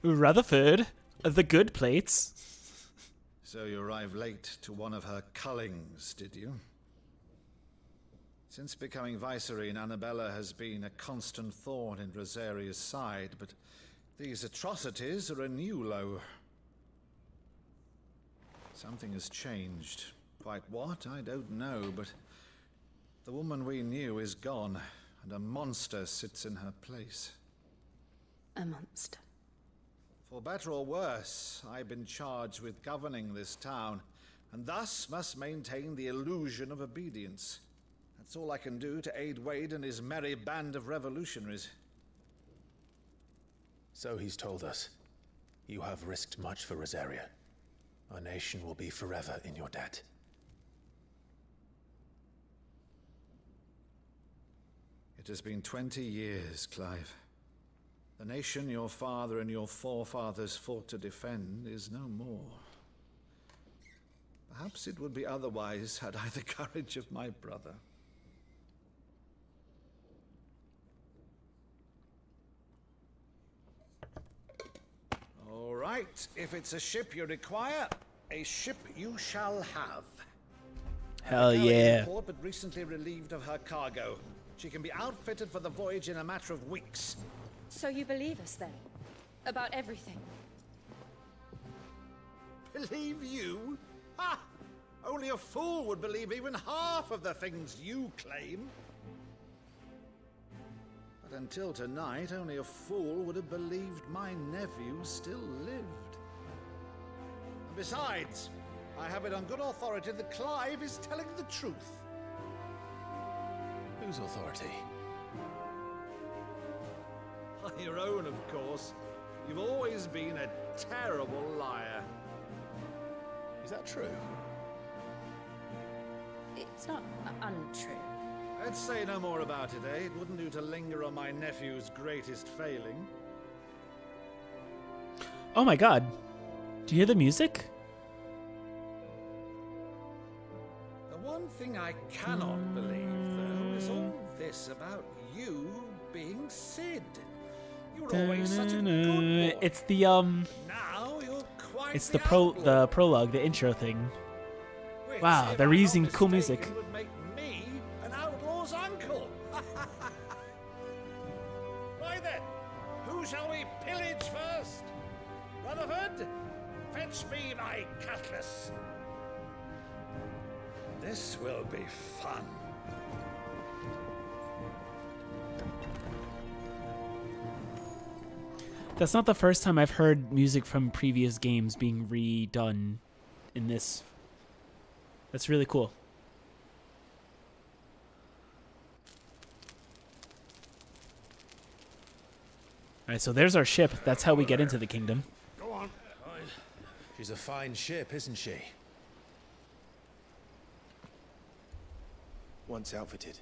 Rutherford, the good plates. So you arrived late to one of her cullings, did you? Since becoming Vicereine, Annabella has been a constant thorn in Rosaria's side, but these atrocities are a new low. Something has changed. Quite what, I don't know, but the woman we knew is gone, and a monster sits in her place. A monster. For better or worse, I've been charged with governing this town, and thus must maintain the illusion of obedience. That's all I can do to aid Wade and his merry band of revolutionaries. So he's told us. You have risked much for Rosaria. Our nation will be forever in your debt. It has been 20 years, Clive. The nation your father and your forefathers fought to defend is no more. Perhaps it would be otherwise had I the courage of my brother. All right, if it's a ship you require, a ship you shall have. Hell Galley yeah. in port, but recently relieved of her cargo. She can be outfitted for the voyage in a matter of weeks. So you believe us then? About everything? Believe you? Ha! Only a fool would believe even half of the things you claim. But until tonight, only a fool would have believed my nephew still lived. And besides, I have it on good authority that Clive is telling the truth. Whose authority? Your own, of course. You've always been a terrible liar. Is that true? It's not untrue. I'd say no more about it, eh? It wouldn't do to linger on my nephew's greatest failing. Oh my god. Do you hear the music? The one thing I cannot believe, though, is all this about you being Cid. You were always such a good boy. It's the Now you're quite it's the prologue, the intro thing. Which, Wow, if they're I'm not using cool music. mistaken, would make me an outlaw's uncle. Why then, who shall we pillage first? Rutherford, fetch me my cutlass. This will be fun. That's not the first time I've heard music from previous games being redone in this. That's really cool. Alright, so there's our ship. That's how we get into the kingdom. Go on. She's a fine ship, isn't she? Once outfitted,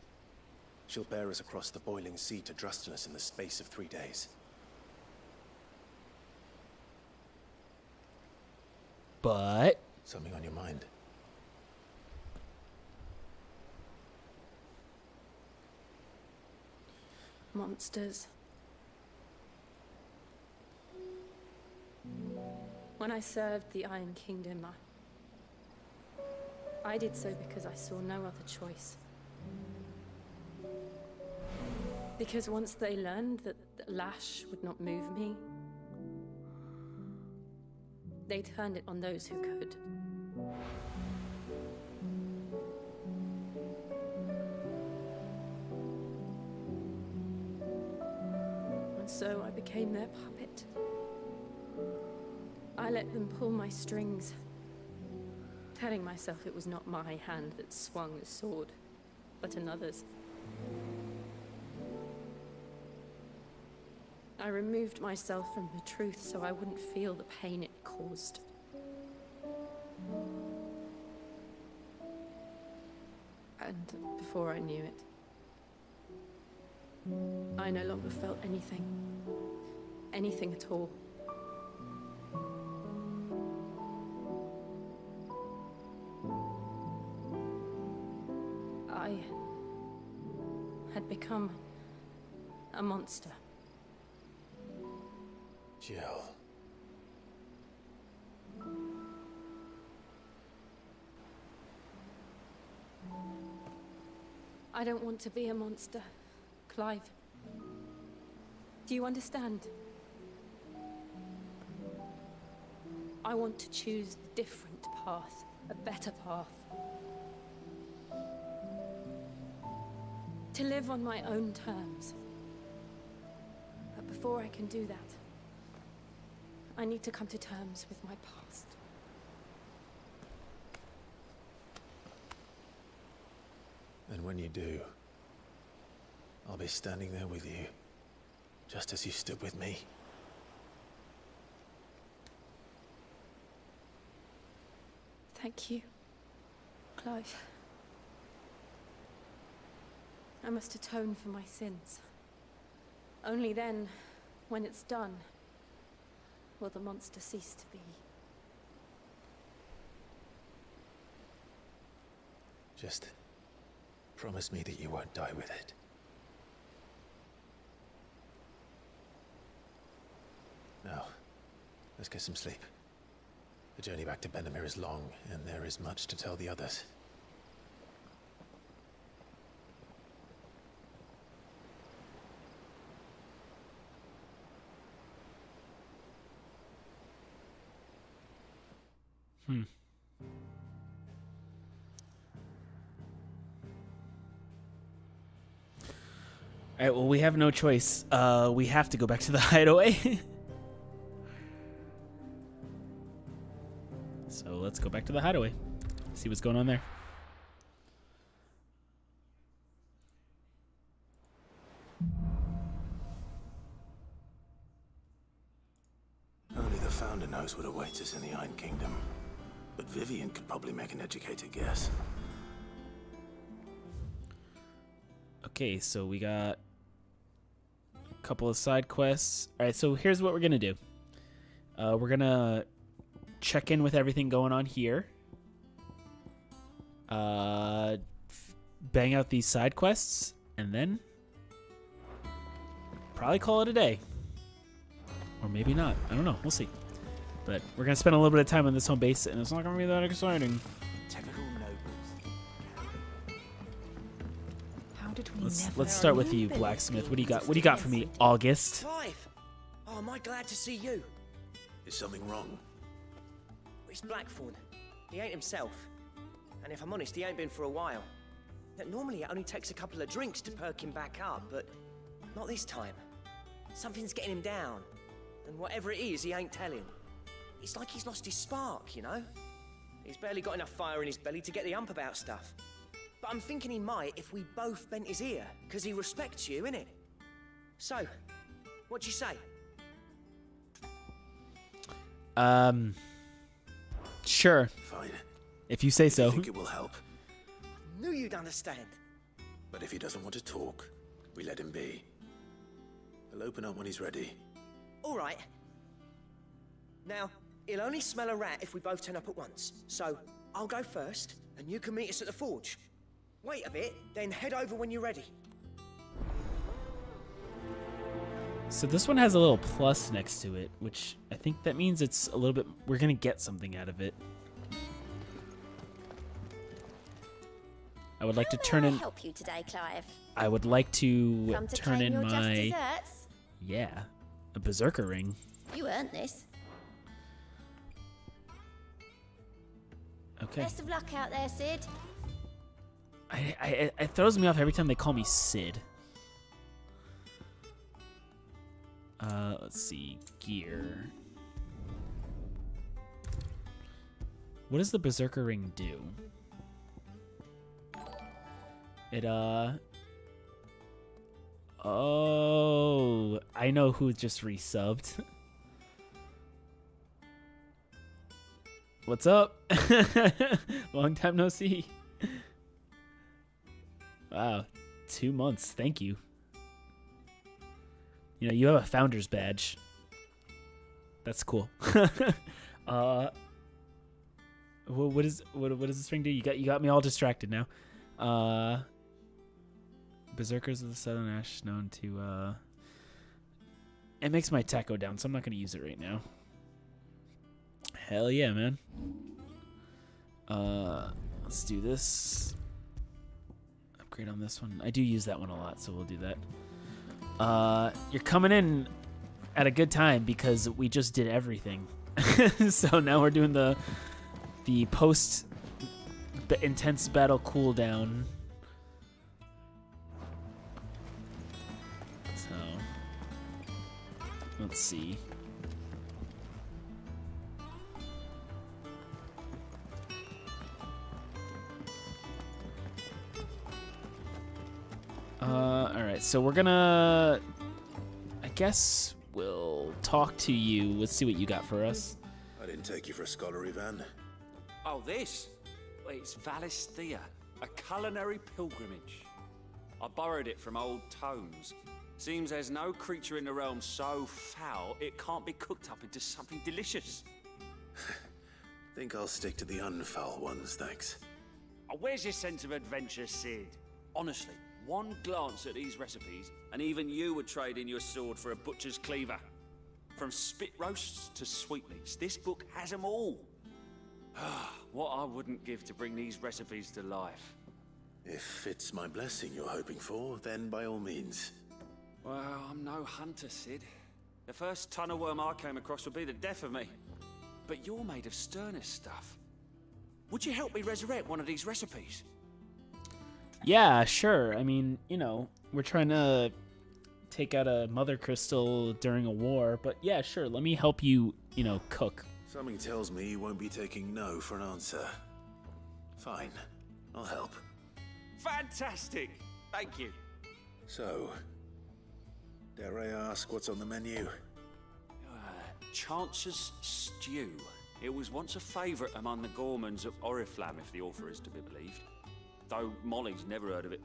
she'll bear us across the boiling sea to Drustinus in the space of 3 days. But something on your mind? Monsters. When I served the Iron Kingdom, I did so because I saw no other choice. Because once they learned that Lash would not move me, they turned it on those who could. And so I became their puppet. I let them pull my strings, telling myself it was not my hand that swung the sword, but another's. I removed myself from the truth so I wouldn't feel the pain it caused. And before I knew it, I no longer felt anything. Anything at all. I had become a monster. Jill. I don't want to be a monster, Clive. Do you understand? I want to choose a different path, a better path. To live on my own terms. But before I can do that, I need to come to terms with my past. And when you do, I'll be standing there with you, just as you stood with me. Thank you, Clive. I must atone for my sins. Only then, when it's done, will the monster cease to be. Just promise me that you won't die with it. Now, let's get some sleep. The journey back to Benamir is long, and there is much to tell the others. Alright, well, we have no choice. We have to go back to the hideaway. So let's go back to the hideaway. See what's going on there. Only the Founder knows what awaits us in the Iron Kingdom. but Vivian could probably make an educated guess. Okay, so we got a couple of side quests. All right, so here's what we're gonna do. We're gonna check in with everything going on here. Bang out these side quests, and then probably call it a day. Or maybe not. I don't know. We'll see. But we're going to spend a little bit of time on this home base, and it's not going to be that exciting. Typical nobles. How did we Let's start with you, Blacksmith. What do you got? What do you got for me, August? Clive! Oh, am I glad to see you? Is something wrong? It's Blackthorn. He ain't himself. And if I'm honest, he ain't been for a while. Now, normally it only takes a couple of drinks to perk him back up, but not this time. Something's getting him down. And whatever it is, he ain't telling. It's like he's lost his spark, you know? He's barely got enough fire in his belly to get the ump about stuff. But I'm thinking he might if we both bent his ear, because he respects you, innit? So, what you say? Sure. Fine. If you say so. I think it will help. Knew you'd understand. But if he doesn't want to talk, we let him be. He'll open up when he's ready. All right. Now, he'll only smell a rat if we both turn up at once. So, I'll go first, and you can meet us at the forge. Wait a bit, then head over when you're ready. So this one has a little plus next to it, which I think that means it's a little bit... We're going to get something out of it. I would like to turn in... help you today, Clive? I would like to Come to turn claim in your just my... desserts? Yeah, a Berserker ring. You earned this. Okay. Best of luck out there, Sid. It throws me off every time they call me Sid. Let's see. Gear. What does the Berserker ring do? It, oh, I know who just resubbed. What's up? Long time no see. Wow, 2 months. Thank you. You know, you have a founder's badge. That's cool. What does this ring do? You got me all distracted now. Berserkers of the Southern Ash known to it makes my attack go down, so I'm not gonna use it right now. Hell yeah, man. Let's do this. Upgrade on this one. I do use that one a lot, so we'll do that. You're coming in at a good time because we just did everything. So now we're doing the post intense battle cooldown. So let's see. Alright, so we're gonna... I guess we'll talk to you. Let's see what you got for us. I didn't take you for a scholar, Ivan. Oh, this? Well, it's Valisthea, a culinary pilgrimage. I borrowed it from old tomes. Seems there's no creature in the realm so foul it can't be cooked up into something delicious. Think I'll stick to the unfoul ones, thanks. Oh, where's your sense of adventure, Sid? Honestly, one glance at these recipes, and even you would trade in your sword for a butcher's cleaver. From spit roasts to sweetmeats, this book has them all. What I wouldn't give to bring these recipes to life. If it's my blessing you're hoping for, then by all means. Well, I'm no hunter, Sid. The first tunnel worm I came across would be the death of me. But you're made of sterner stuff. Would you help me resurrect one of these recipes? Yeah, sure. I mean, you know, we're trying to take out a mother crystal during a war, but yeah, sure. Let me help you, you know, cook. Something tells me you won't be taking no for an answer. Fine, I'll help. Fantastic! Thank you. So, dare I ask what's on the menu? Chance's stew. It was once a favourite among the Gormans of Oriflamme, if the author is to be believed. Though Molly's never heard of it.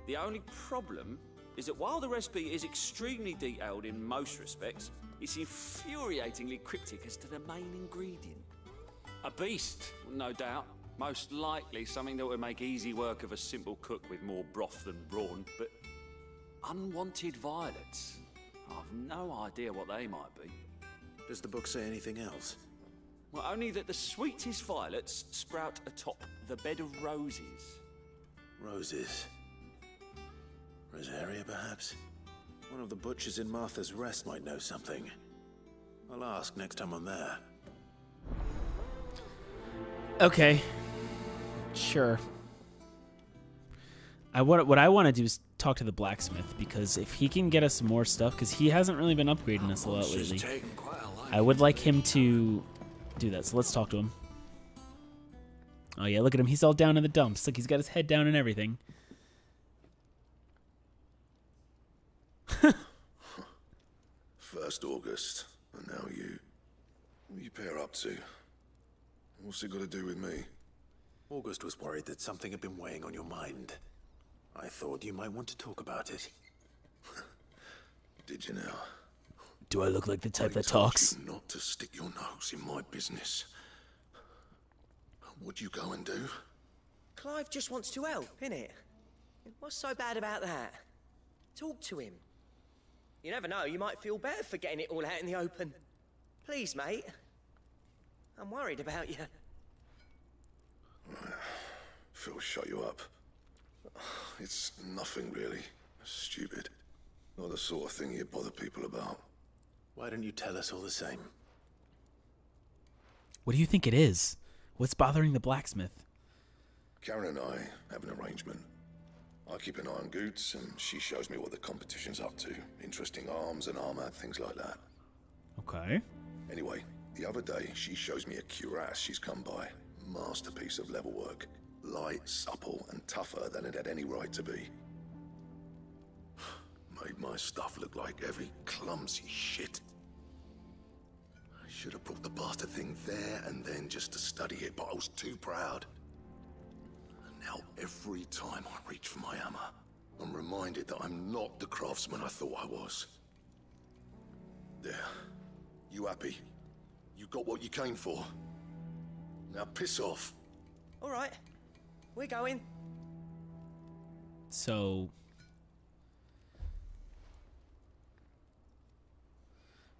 The only problem is that while the recipe is extremely detailed in most respects, it's infuriatingly cryptic as to the main ingredient. A beast, no doubt. Most likely something that would make easy work of a simple cook with more broth than brawn, but unwanted violets. I've no idea what they might be. Does the book say anything else? Well, only that the sweetest violets sprout atop the bed of roses. Roses. Rosaria, perhaps? One of the butchers in Martha's Rest might know something. I'll ask next time I'm there. Okay. Sure. What I want to do is talk to the blacksmith, because if he can get us more stuff, because he hasn't really been upgrading us a lot lately. I would like him to do that, so let's talk to him. Oh yeah, look at him. He's all down in the dumps. Look, he's got his head down and everything. First August, and now you. What are you pair up to? What's it got to do with me? August was worried that something had been weighing on your mind. I thought you might want to talk about it. Did you now? Do I look like the type that told talks? You not to stick your nose in my business. What'd you go and do? Clive just wants to help, innit? What's so bad about that? Talk to him. You never know, you might feel better for getting it all out in the open. Please, mate. I'm worried about you. Phil shut you up. It's nothing really. Stupid. Not the sort of thing you bother people about. Why don't you tell us all the same? What do you think it is? What's bothering the blacksmith? Karen and I have an arrangement. I keep an eye on Goots, and she shows me what the competition's up to. Interesting arms and armor, things like that. Okay. Anyway, the other day, she shows me a cuirass she's come by. Masterpiece of level work. Light, supple, and tougher than it had any right to be. Made my stuff look like heavy, clumsy shit. I should have brought the bastard thing there and then just to study it, but I was too proud. And now every time I reach for my hammer, I'm reminded that I'm not the craftsman I thought I was. There. You happy? You got what you came for. Now piss off. All right. We're going. So...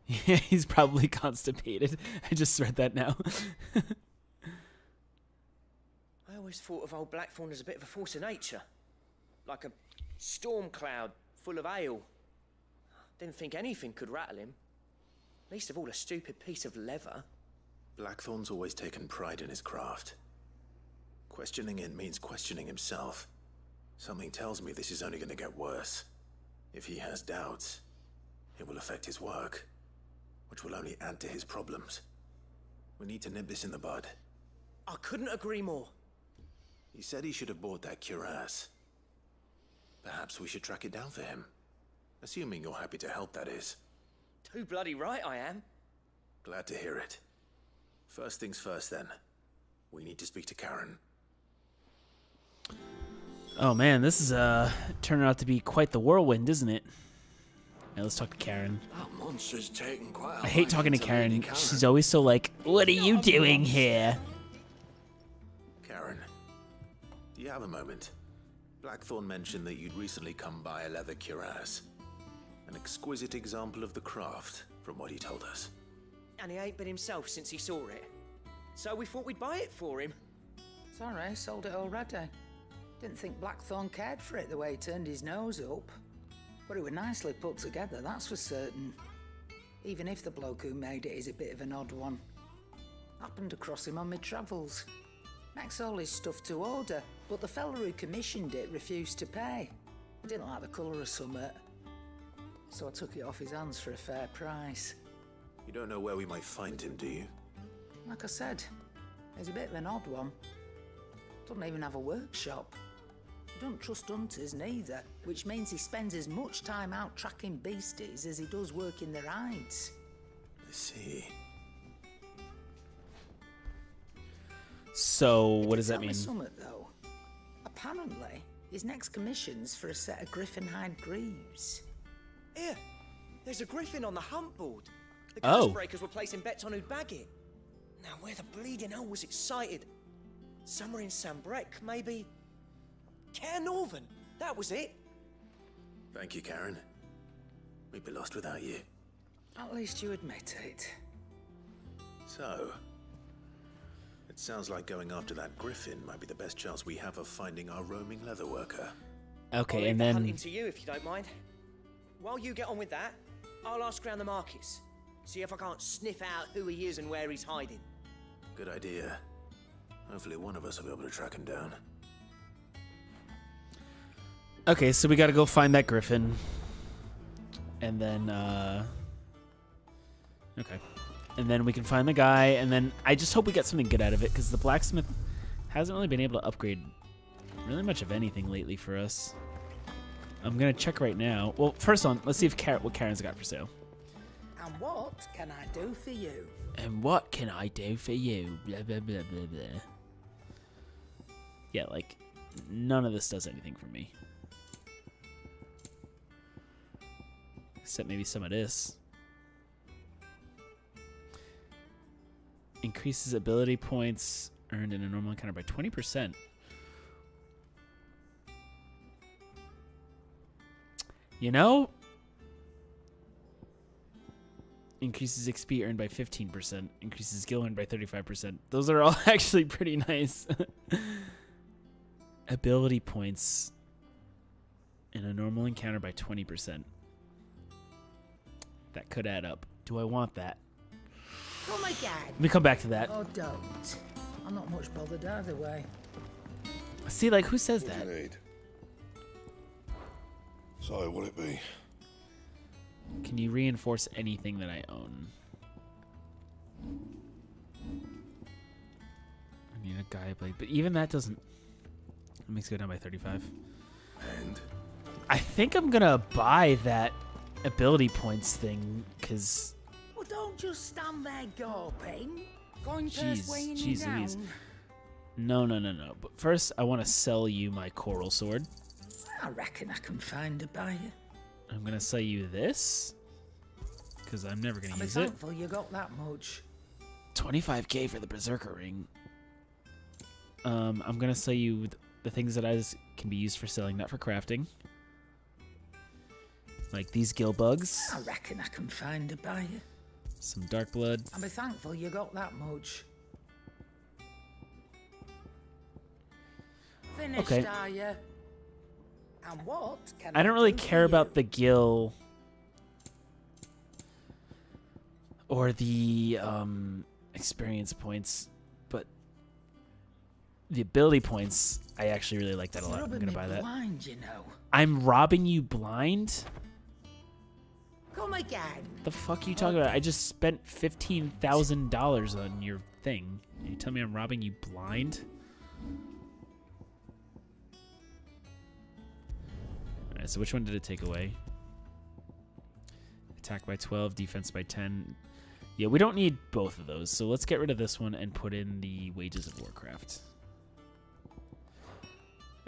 yeah, he's probably constipated. I just read that now. I always thought of old Blackthorn as a bit of a force of nature. Like a storm cloud full of ale. Didn't think anything could rattle him. Least of all a stupid piece of leather. Blackthorn's always taken pride in his craft. Questioning it means questioning himself. Something tells me this is only going to get worse. If he has doubts, it will affect his work, which will only add to his problems. We need to nip this in the bud. I couldn't agree more. He said he should have bought that cuirass. Perhaps we should track it down for him. Assuming you're happy to help, that is. Too bloody right I am. Glad to hear it. First things first, then. We need to speak to Karen. Oh man, this is turning out to be quite the whirlwind, isn't it? Now let's talk to Karen. That monster's taking quite a I hate talking to liking Karen. Karen. She's always so like, what are you doing here? Karen, do you have a moment? Blackthorn mentioned that you'd recently come by a leather cuirass. An exquisite example of the craft, from what he told us. And he ain't been himself since he saw it. So we thought we'd buy it for him. Sorry, sold it already. Didn't think Blackthorn cared for it the way he turned his nose up. But it was nicely put together, that's for certain. Even if the bloke who made it is a bit of an odd one. Happened across him on my travels. Makes all his stuff to order, but the fella who commissioned it refused to pay. He didn't like the colour of summit. So I took it off his hands for a fair price. You don't know where we might find him, do you? Like I said, he's a bit of an odd one. Doesn't even have a workshop. He don't trust hunters neither, which means he spends as much time out tracking beasties as he does working their hides. I see. So what does that Tell me mean? something, though. Apparently, his next commission's for a set of griffin-hide greaves. Here, there's a griffin on the hunt board. The Oh. curse breakers were placing bets on who'd bag it. Now, where the bleeding hell was it sighted? Somewhere in Sambrec, maybe. Care Northern, that was it. Thank you, Karen. We'd be lost without you. At least you admit it. So, it sounds like going after that griffin might be the best chance we have of finding our roaming leatherworker. Okay, I'll leave and the then hunting to you if you don't mind. While you get on with that, I'll ask around the markets. See if I can't sniff out who he is and where he's hiding. Good idea. Hopefully one of us will be able to track him down. okay, so we got to go find that griffin, and then okay, and then we can find the guy, and then I just hope we get something good out of it because the blacksmith hasn't really been able to upgrade really much of anything lately for us. I'm gonna check right now. Well, first on, let's see if what Karen's got for sale. And what can I do for you? And what can I do for you? Blah, blah, blah, blah, blah. Yeah, like, none of this does anything for me. Except maybe some of this. Increases ability points earned in a normal encounter by 20%. You know? Increases XP earned by 15%. Increases skill earned by 35%. Those are all actually pretty nice. Ability points in a normal encounter by 20%. That could add up. Do I want that? Oh my god. Let me come back to that. Oh, don't. I'm not much bothered either way. See, like, who says What that? do you need? So, what'll it be? Can you reinforce anything that I own? I need a Gaia blade, but even that doesn't. It makes it go down by 35. And? I think I'm gonna buy that ability points thing, because. Well, don't just stand there gawping. Going Jeez, persuading you jeez down. Louise. No. But first, I want to sell you my coral sword. I reckon I can find a buyer. I'm gonna sell you this, because I'm never gonna I'll be use it. thankful you got that much. 25k for the Berserker ring. I'm gonna sell you the things that can be used for selling, not for crafting. Like these gill bugs. I reckon I can find a buyer. Some dark blood. I'll be thankful you got that much. Finished, Okay. are you? And what can I don't really do for care you? about the gill or the experience points, but the ability points, I actually really like that a lot. I'm Rubbing gonna me buy that. blind, you know. I'm robbing you blind? Come again. The fuck you talking about? I just spent $15,000 on your thing. You tell me I'm robbing you blind? Alright, so which one did it take away? Attack by 12, defense by 10. Yeah, we don't need both of those, so let's get rid of this one and put in the Wages of Warcraft.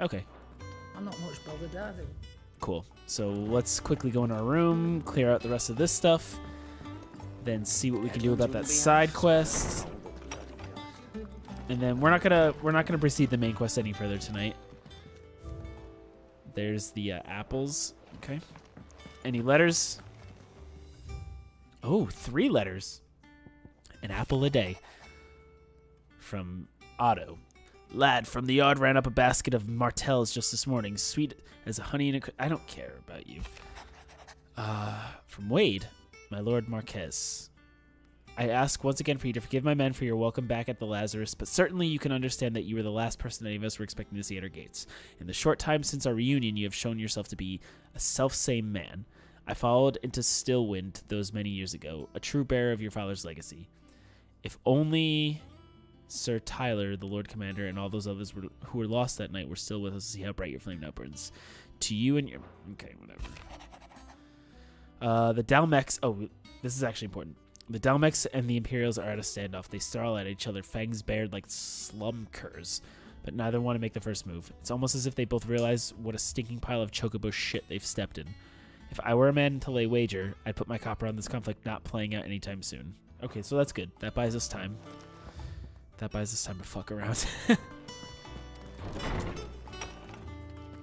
Okay. I'm not much bothered either. Cool. So let's quickly go in our room, clear out the rest of this stuff, then see what we can do about that side quest. And then we're not gonna proceed the main quest any further tonight. There's the apples. Okay. Any letters? Oh, 3 letters. An apple a day. From Otto. Lad from the yard ran up a basket of martels just this morning. Sweet as honey in a... I don't care about you. From Wade, my lord Marquez. I ask once again for you to forgive my men for your welcome back at the Lazarus, but certainly you can understand that you were the last person any of us were expecting to see at our gates. In the short time since our reunion, you have shown yourself to be a self-same man. I followed into Stillwind those many years ago, a true bearer of your father's legacy. If only Sir Tyler, the Lord Commander, and all those others who were lost that night were still with us to see how bright your flame now burns. To you and your... Okay, whatever. The Dalmex... Oh, this is actually important. The Dalmex and the Imperials are at a standoff. They snarl at each other, fangs bared like slum curs, but neither want to make the first move. It's almost as if they both realize what a stinking pile of chocobo shit they've stepped in. If I were a man to lay wager, I'd put my copper on this conflict not playing out anytime soon. Okay, so that's good. That buys us time. That buys us time to fuck around.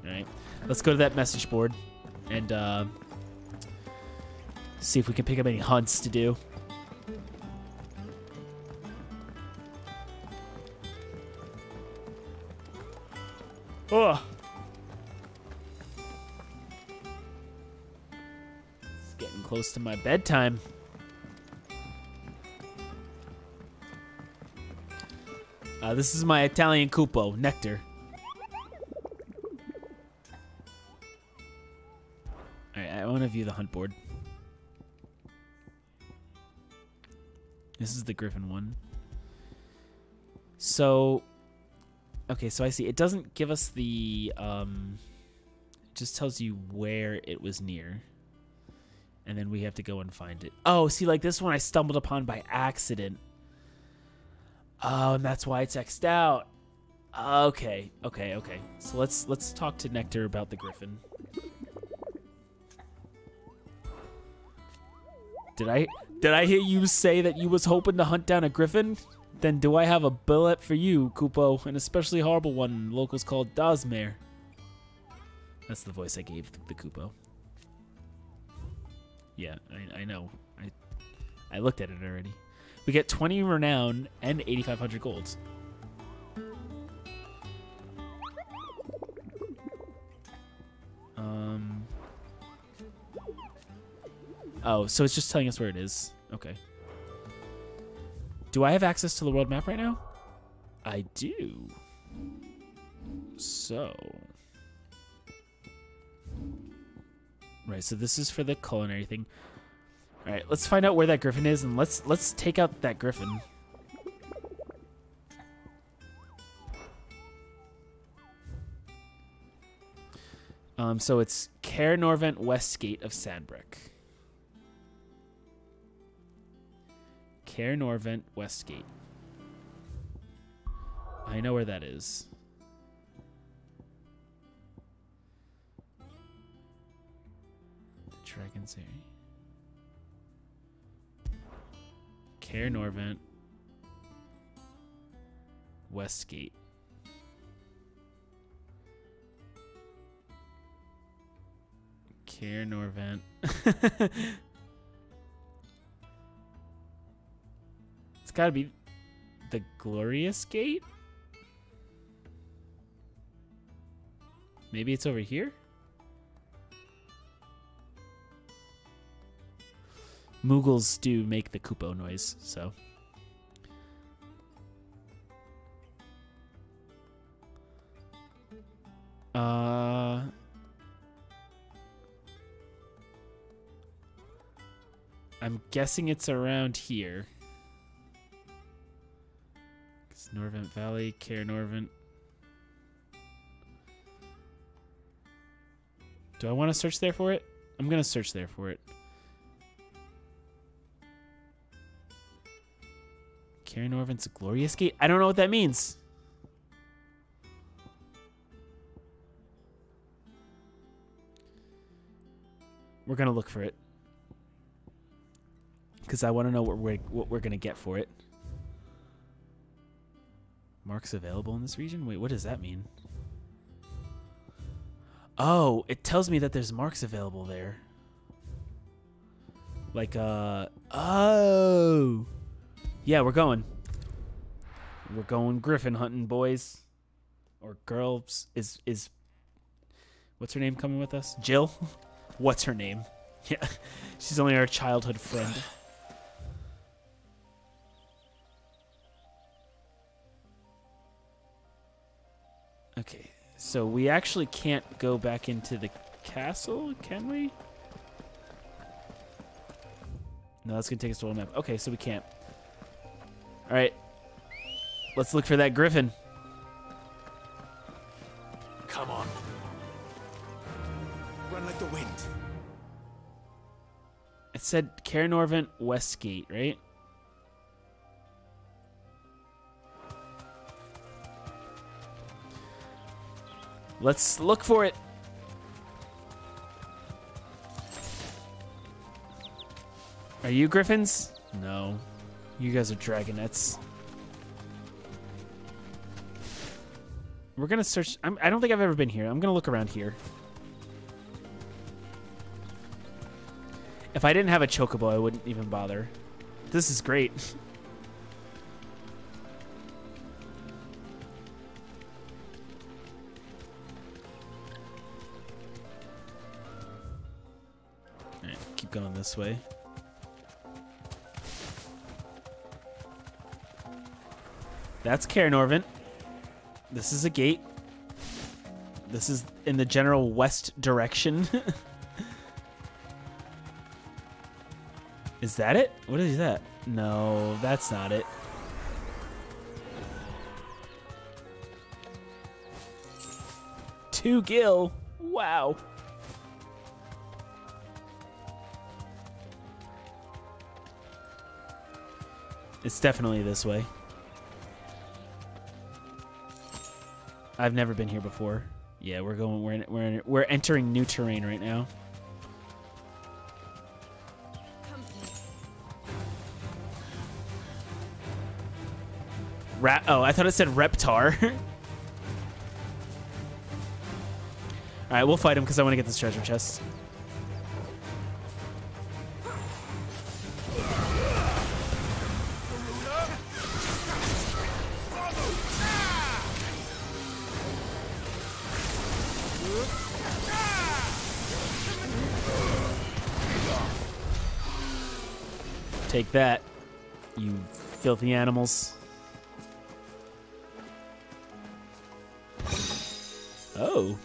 Alright, let's go to that message board and see if we can pick up any hunts to do. Oh! It's getting close to my bedtime. This is my Italian Cupo, Nectar. Alright, I want to view the hunt board. This is the Griffin one. So, okay, so I see. It doesn't give us the, it just tells you where it was near. And then we have to go and find it. Oh, see, like this one I stumbled upon by accident. Oh, and that's why it's X'd out. Okay. So let's talk to Nectar about the Griffin. Did I hear you say that you was hoping to hunt down a Griffin? Then do I have a billet for you, Kupo, an especially horrible one locals call Dosmere. That's the voice I gave the Kupo. Yeah, I know. I looked at it already. We get 20 renown and 8,500 gold. Oh, so it's just telling us where it is. Okay. Do I have access to the world map right now? I do. So. Right, so this is for the culinary thing. All right, let's find out where that Griffin is, and let's take out that Griffin. So it's Caer Norvent Westgate of Sandbreck. Caer Norvent Westgate. I know where that is. The Dragon's Area. Caer Norvent Westgate. Caer Norvent. It's gotta be the Glorious Gate? Maybe it's over here? Moogles do make the Kupo noise, so. I'm guessing it's around here. It's Norvent Valley, Caer Norvent. Do I want to search there for it? I'm going to search there for it. Caer Norvent's Glorious Gate? I don't know what that means. We're going to look for it. Because I want to know what we're going to get for it. Marks available in this region? Wait, what does that mean? Oh, it tells me that there's marks available there. Like, oh. Yeah, we're going. We're going Griffin hunting, boys. Or girls. Is what's her name coming with us? Jill? What's her name? Yeah, she's only our childhood friend. Okay, so we actually can't go back into the castle, can we? No, that's gonna take us to a map. Okay, so we can't. All right, let's look for that Griffin. Come on. Run like the wind. It's said Cairnorvent Westgate, right? Let's look for it. Are you griffins? No. You guys are dragonets. We're gonna search. I don't think I've ever been here. I'm gonna look around here. If I didn't have a chocobo, I wouldn't even bother. This is great. Alright, keep going this way. That's Cairnorvent. This is a gate. This is in the general west direction. Is that it? What is that? No, that's not it. Two Gil. Wow. It's definitely this way. I've never been here before. Yeah, we're entering new terrain right now. Oh, I thought it said Reptar. Alright, we'll fight him because I want to get this treasure chest. Take that, you filthy animals. Oh.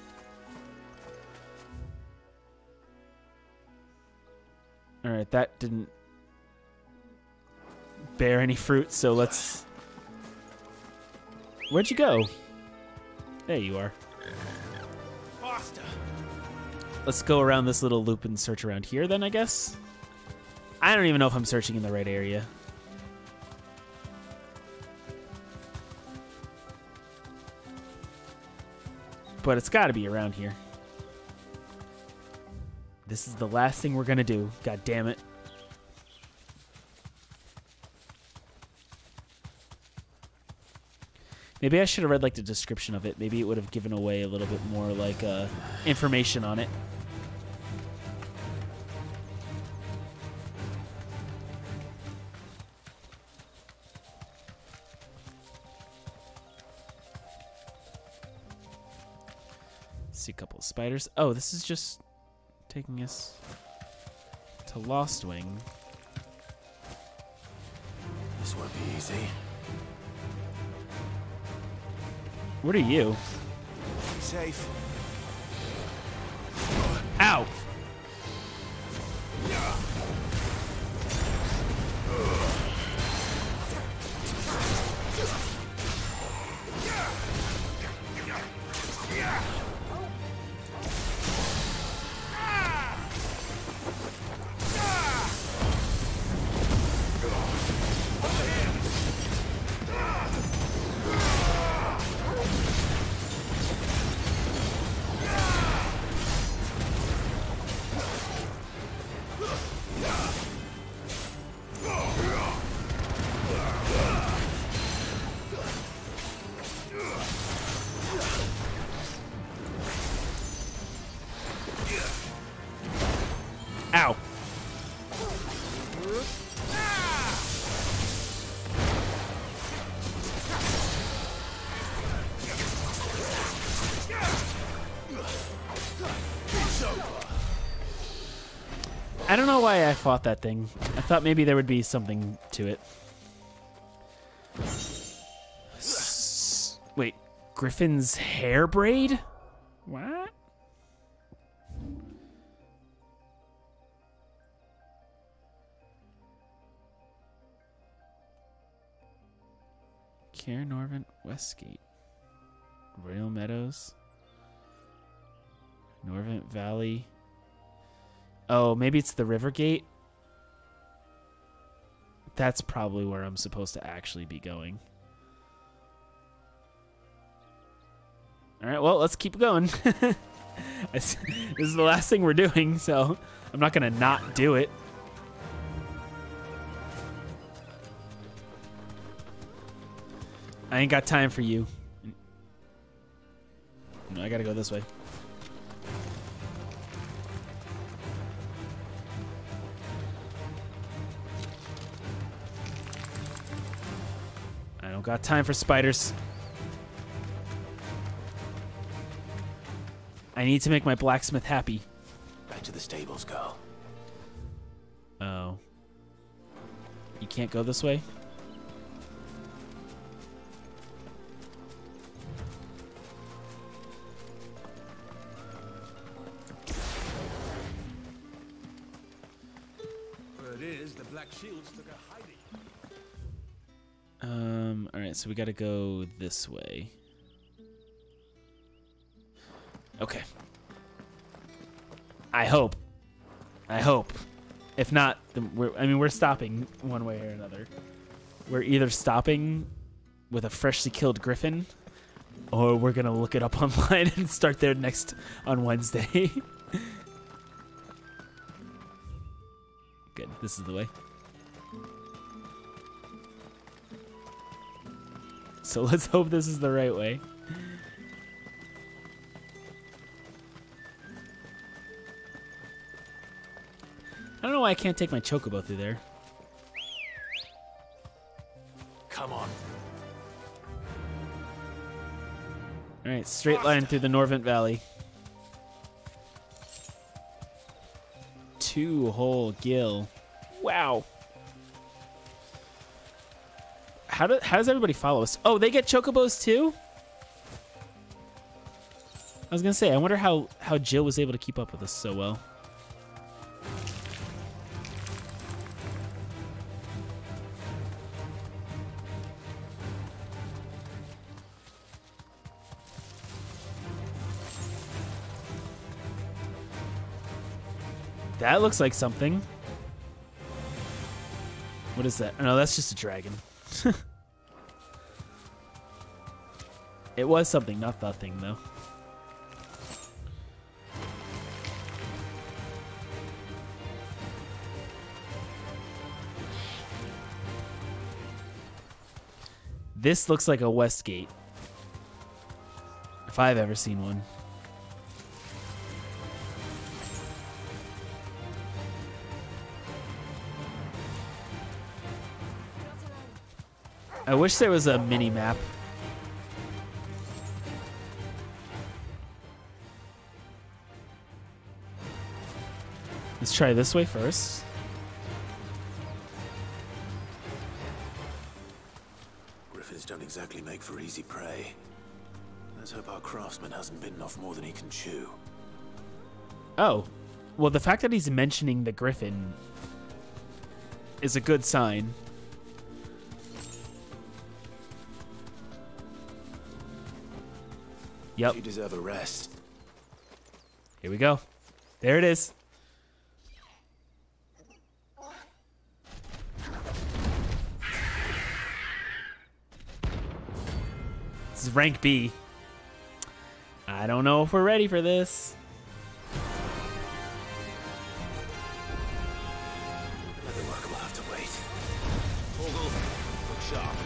Alright, that didn't bear any fruit, so let's... Where'd you go? There you are. Faster. Let's go around this little loop and search around here then, I guess. I don't even know if I'm searching in the right area. But it's got to be around here. This is the last thing we're going to do. God damn it. Maybe I should have read like the description of it. Maybe it would have given away a little bit more like information on it. See a couple of spiders. Oh, this is just taking us to Lostwing. This won't be easy. What are you? Safe. Ow! Ow. I don't know why I fought that thing. I thought maybe there would be something to it. Wait, Griffin's hair braid? What? Cairnorvent Westgate. Royal Meadows. Norvent Valley. Oh, maybe it's the River Gate. that's probably where I'm supposed to actually be going. All right, well, let's keep going. This is the last thing we're doing, so I'm not going to not do it. I ain't got time for you. No, I got to go this way. I don't got time for spiders. I need to make my blacksmith happy. Back to the stables, girl. Oh. You can't go this way? Word is the Black Shields took a hiding. Alright, so we gotta go this way. Okay. I hope. If not, then we're stopping one way or another. We're either stopping with a freshly killed griffin, or we're gonna look it up online and start there next on Wednesday. Good, this is the way. So let's hope this is the right way. I don't know why I can't take my chocobo through there. Come on. All right, straight line through the Norvent Valley. 2-hole gill. Wow. How does everybody follow us? Oh, they get chocobos too? I was gonna say, I wonder how Jill was able to keep up with us so well. That looks like something. What is that? Oh, no, that's just a dragon. It was something, not the thing, though. This looks like a Westgate. If I've ever seen one. I wish there was a mini map. Let's try this way first. Griffins don't exactly make for easy prey. Let's hope our craftsman hasn't bitten off more than he can chew. Oh. Well, the fact that he's mentioning the griffin is a good sign. Yep. You deserve a rest. Here we go. There it is. This is rank B. I don't know if we're ready for this. Another work will have to wait. Vogel, look sharp.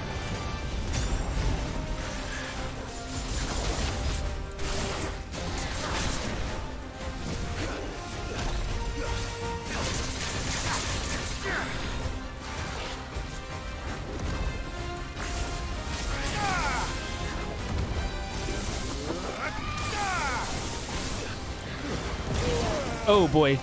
Oh boy.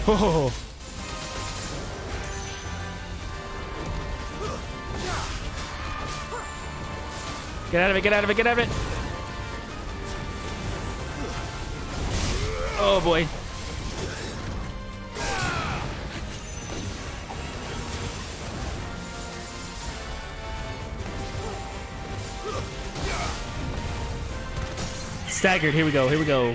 Oh. Get out of it, get out of it, get out of it. Oh boy. Staggered, here we go, here we go.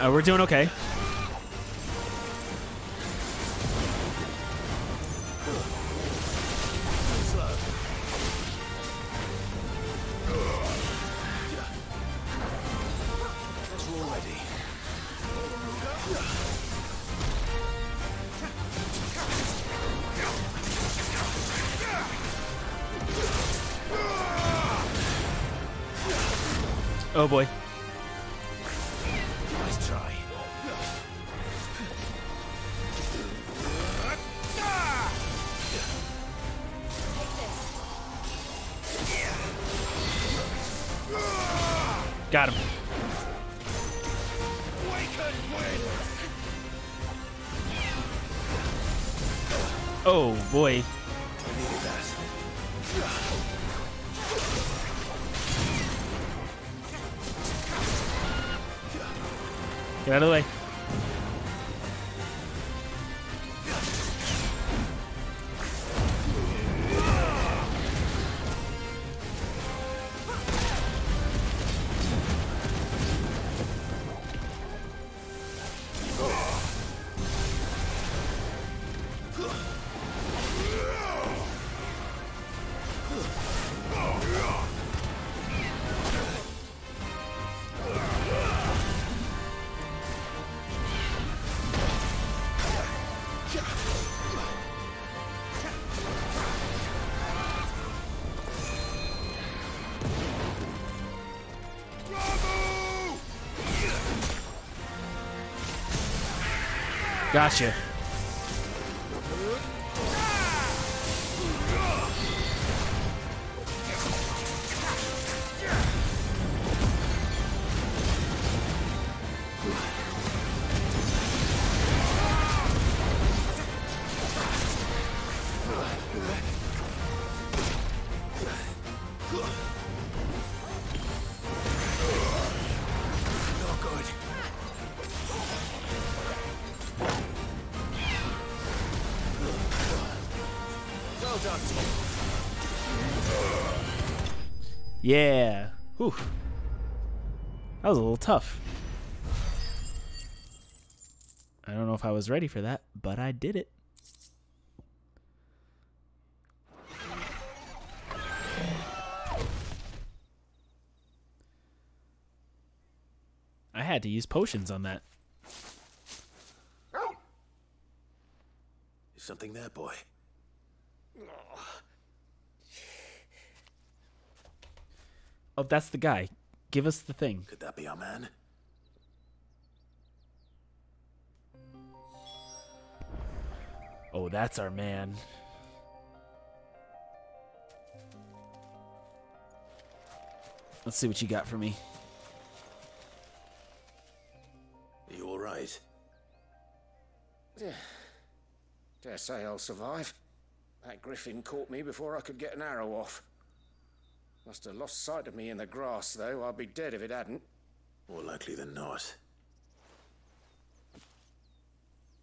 We're doing okay. Oh boy. Nice try. Got him. Oh boy. Get out of the way. Gotcha. Yeah. Whew. That was a little tough. I don't know if I was ready for that, but I did it. I had to use potions on that. Is something there, boy? Oh, that's the guy. Give us the thing. Could that be our man? Oh, that's our man. Let's see what you got for me. Are you all right? Dare say I'll survive. That griffin caught me before I could get an arrow off. Must have lost sight of me in the grass, though. I'd be dead if it hadn't. More likely than not.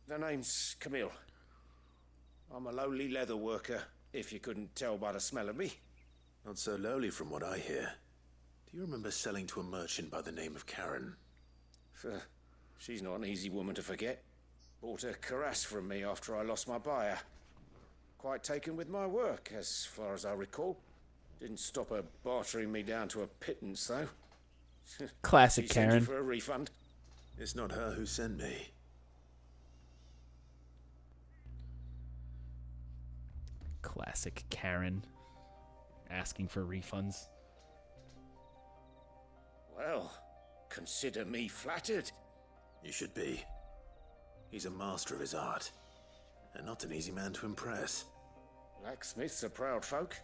The name's Camille. I'm a lowly leather worker, if you couldn't tell by the smell of me. Not so lowly from what I hear. Do you remember selling to a merchant by the name of Karen? She's not an easy woman to forget. Bought a cuirass from me after I lost my buyer. Quite taken with my work, as far as I recall. Didn't stop her bartering me down to a pittance, though. Classic She sent you Karen. for a refund. It's not her who sent me. Classic Karen. Asking for refunds. Well, consider me flattered. You should be. He's a master of his art, and not an easy man to impress. Blacksmiths are proud folk.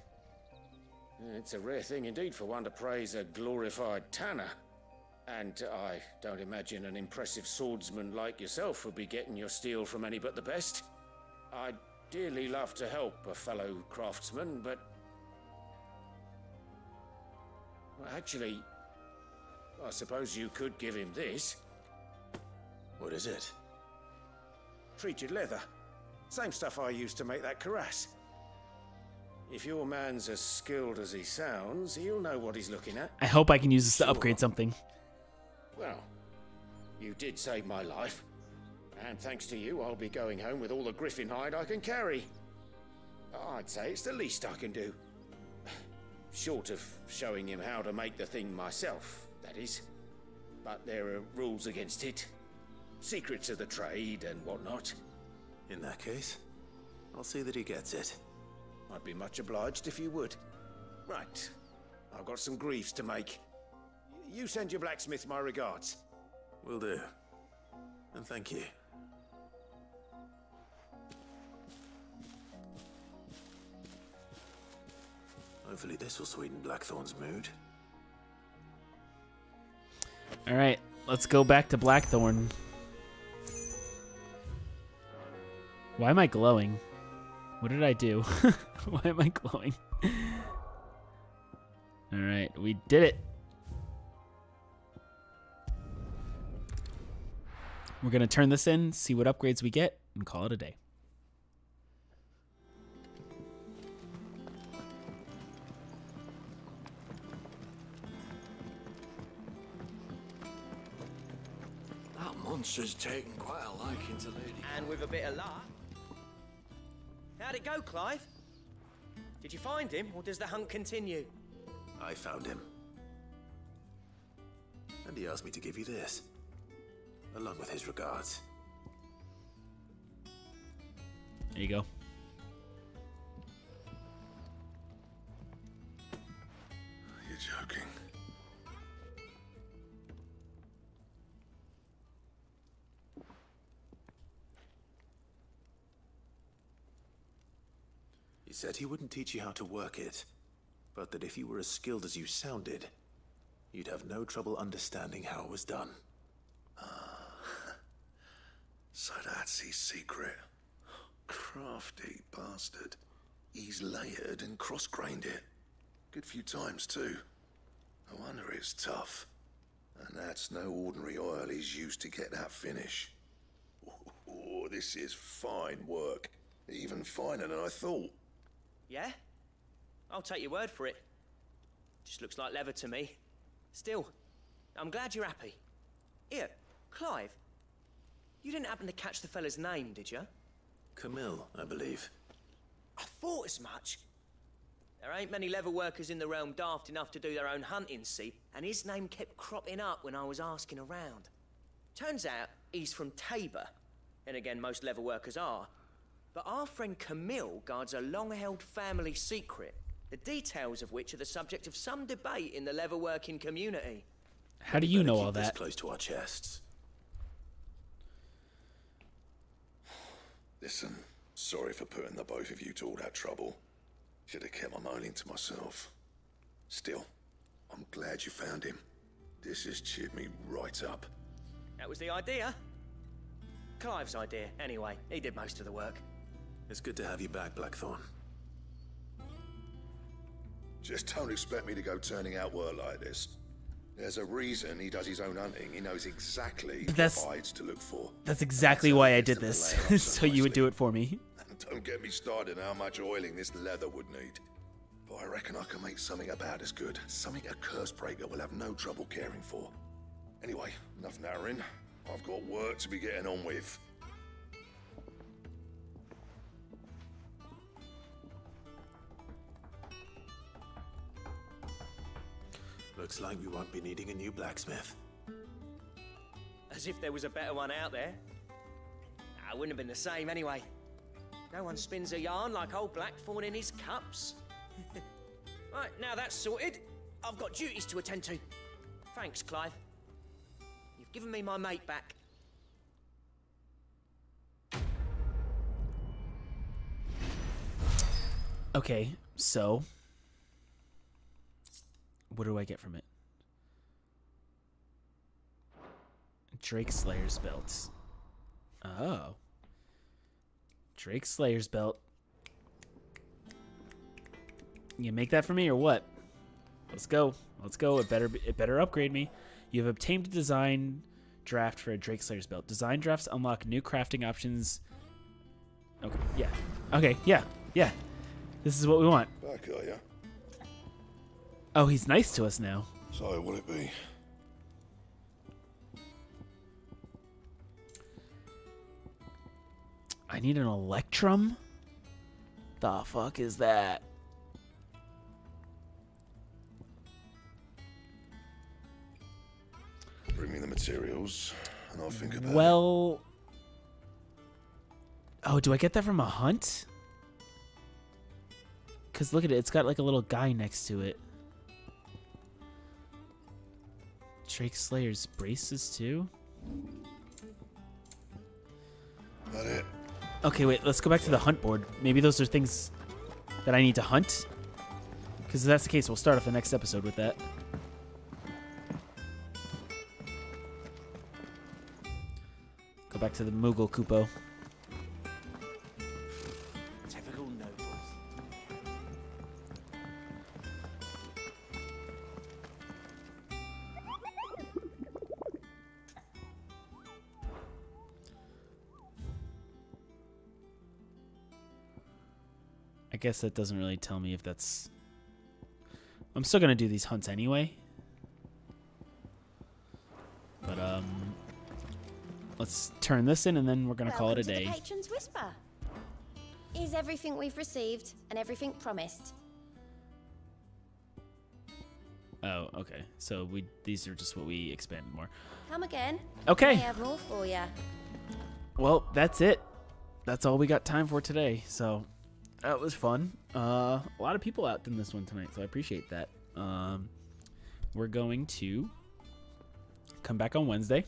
It's a rare thing indeed for one to praise a glorified tanner. And I don't imagine an impressive swordsman like yourself would be getting your steel from any but the best. I'd dearly love to help a fellow craftsman, but... Well, actually, I suppose you could give him this. What is it? Treated leather. Same stuff I used to make that cuirass. If your man's as skilled as he sounds, he'll know what he's looking at. I hope I can use this to upgrade something. Well, you did save my life. And thanks to you, I'll be going home with all the griffin hide I can carry. I'd say it's the least I can do. Short of showing him how to make the thing myself, that is. But there are rules against it. Secrets of the trade and whatnot. In that case, I'll see that he gets it. I'd be much obliged if you would. Right. I've got some greaves to make. You send your blacksmith my regards. Will do. And thank you. Hopefully this will sweeten Blackthorn's mood. Alright, let's go back to Blackthorn. Why am I glowing? What did I do? Why am I glowing? Alright, we did it. We're going to turn this in, see what upgrades we get, and call it a day. That monster's taken quite a liking to Lady. And with a bit of luck. How'd it go, Clive? Did you find him, or does the hunt continue? I found him. And he asked me to give you this, along with his regards. There you go. You're joking. He said he wouldn't teach you how to work it, but that if you were as skilled as you sounded, you'd have no trouble understanding how it was done. So that's his secret. Crafty bastard. He's layered and cross-grained it. Good few times, too. No wonder it's tough. And that's no ordinary oil he's used to get that finish. Oh, this is fine work. Even finer than I thought. Yeah? I'll take your word for it. Just looks like leather to me. Still, I'm glad you're happy. Here, Clive. You didn't happen to catch the fella's name, did you? Camille, I believe. I thought as much. There ain't many leather workers in the realm daft enough to do their own hunting, see? And his name kept cropping up when I was asking around. Turns out he's from Tabor. And again, most leather workers are. But our friend Camille guards a long-held family secret, the details of which are the subject of some debate in the leather-working community. How do you know all Keep this that? close to our chests. Listen, sorry for putting the both of you to all that trouble. Should have kept my moaning to myself. Still, I'm glad you found him. This has cheered me right up. That was the idea. Clive's idea, anyway. He did most of the work. It's good to have you back, Blackthorn. Just don't expect me to go turning out work like this. There's a reason he does his own hunting. He knows exactly But that's- what hides to look for. That's exactly why I did this, so you would do it for me. Don't get me started on how much oiling this leather would need. But I reckon I can make something about as good. Something a Cursebreaker will have no trouble caring for. Anyway, enough narrowing. I've got work to be getting on with. Looks like we won't be needing a new blacksmith. As if there was a better one out there. Nah, it wouldn't have been the same anyway. No one spins a yarn like old Blackthorn in his cups. Right, now that's sorted, I've got duties to attend to. Thanks, Clive. You've given me my mate back, Okay, so what do I get from it? Drake Slayer's belt. Oh. Drake Slayer's belt. You make that for me or what? Let's go. Let's go. It better upgrade me. You have obtained a design draft for a Drake Slayer's belt. Design drafts unlock new crafting options. Okay, yeah. Okay, yeah. Yeah. This is what we want. Back, are ya? Oh, he's nice to us now. So, will it be? I need an Electrum? The fuck is that? Bring me the materials, and I'll think about it. Well... Oh, do I get that from a hunt? Because look at it. It's got like a little guy next to it. Drake Slayer's braces too? That it? Okay, wait. Let's go back to the hunt board. Maybe those are things that I need to hunt? Because if that's the case, we'll start off the next episode with that. Go back to the Moogle Kupo. Typical nobles. I guess that doesn't really tell me if that's... I'm still going to do these hunts anyway. But, let's turn this in and then we're going to call it a day. Welcome to the Patron's Whisper. Is everything we've received and everything promised? Oh, okay. So these are just what we expanded more. Come again. Okay. I have more for you. Well, that's it. That's all we got time for today. So that was fun. A lot of people out in this one tonight, so I appreciate that. We're going to come back on Wednesday,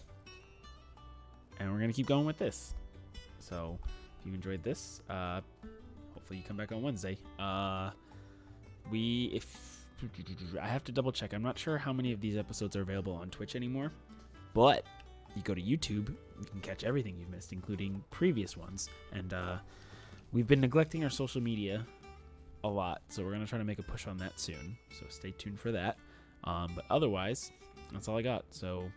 and we're going to keep going with this. So if you enjoyed this, hopefully you come back on Wednesday. I have to double check. I'm not sure how many of these episodes are available on Twitch anymore, but you go to YouTube, you can catch everything you've missed, including previous ones. And we've been neglecting our social media a lot, so we're going to try to make a push on that soon. So stay tuned for that. But otherwise, that's all I got. So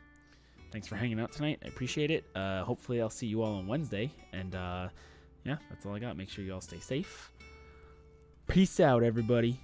thanks for hanging out tonight. I appreciate it. Hopefully I'll see you all on Wednesday. And yeah, that's all I got. Make sure you all stay safe. Peace out, everybody.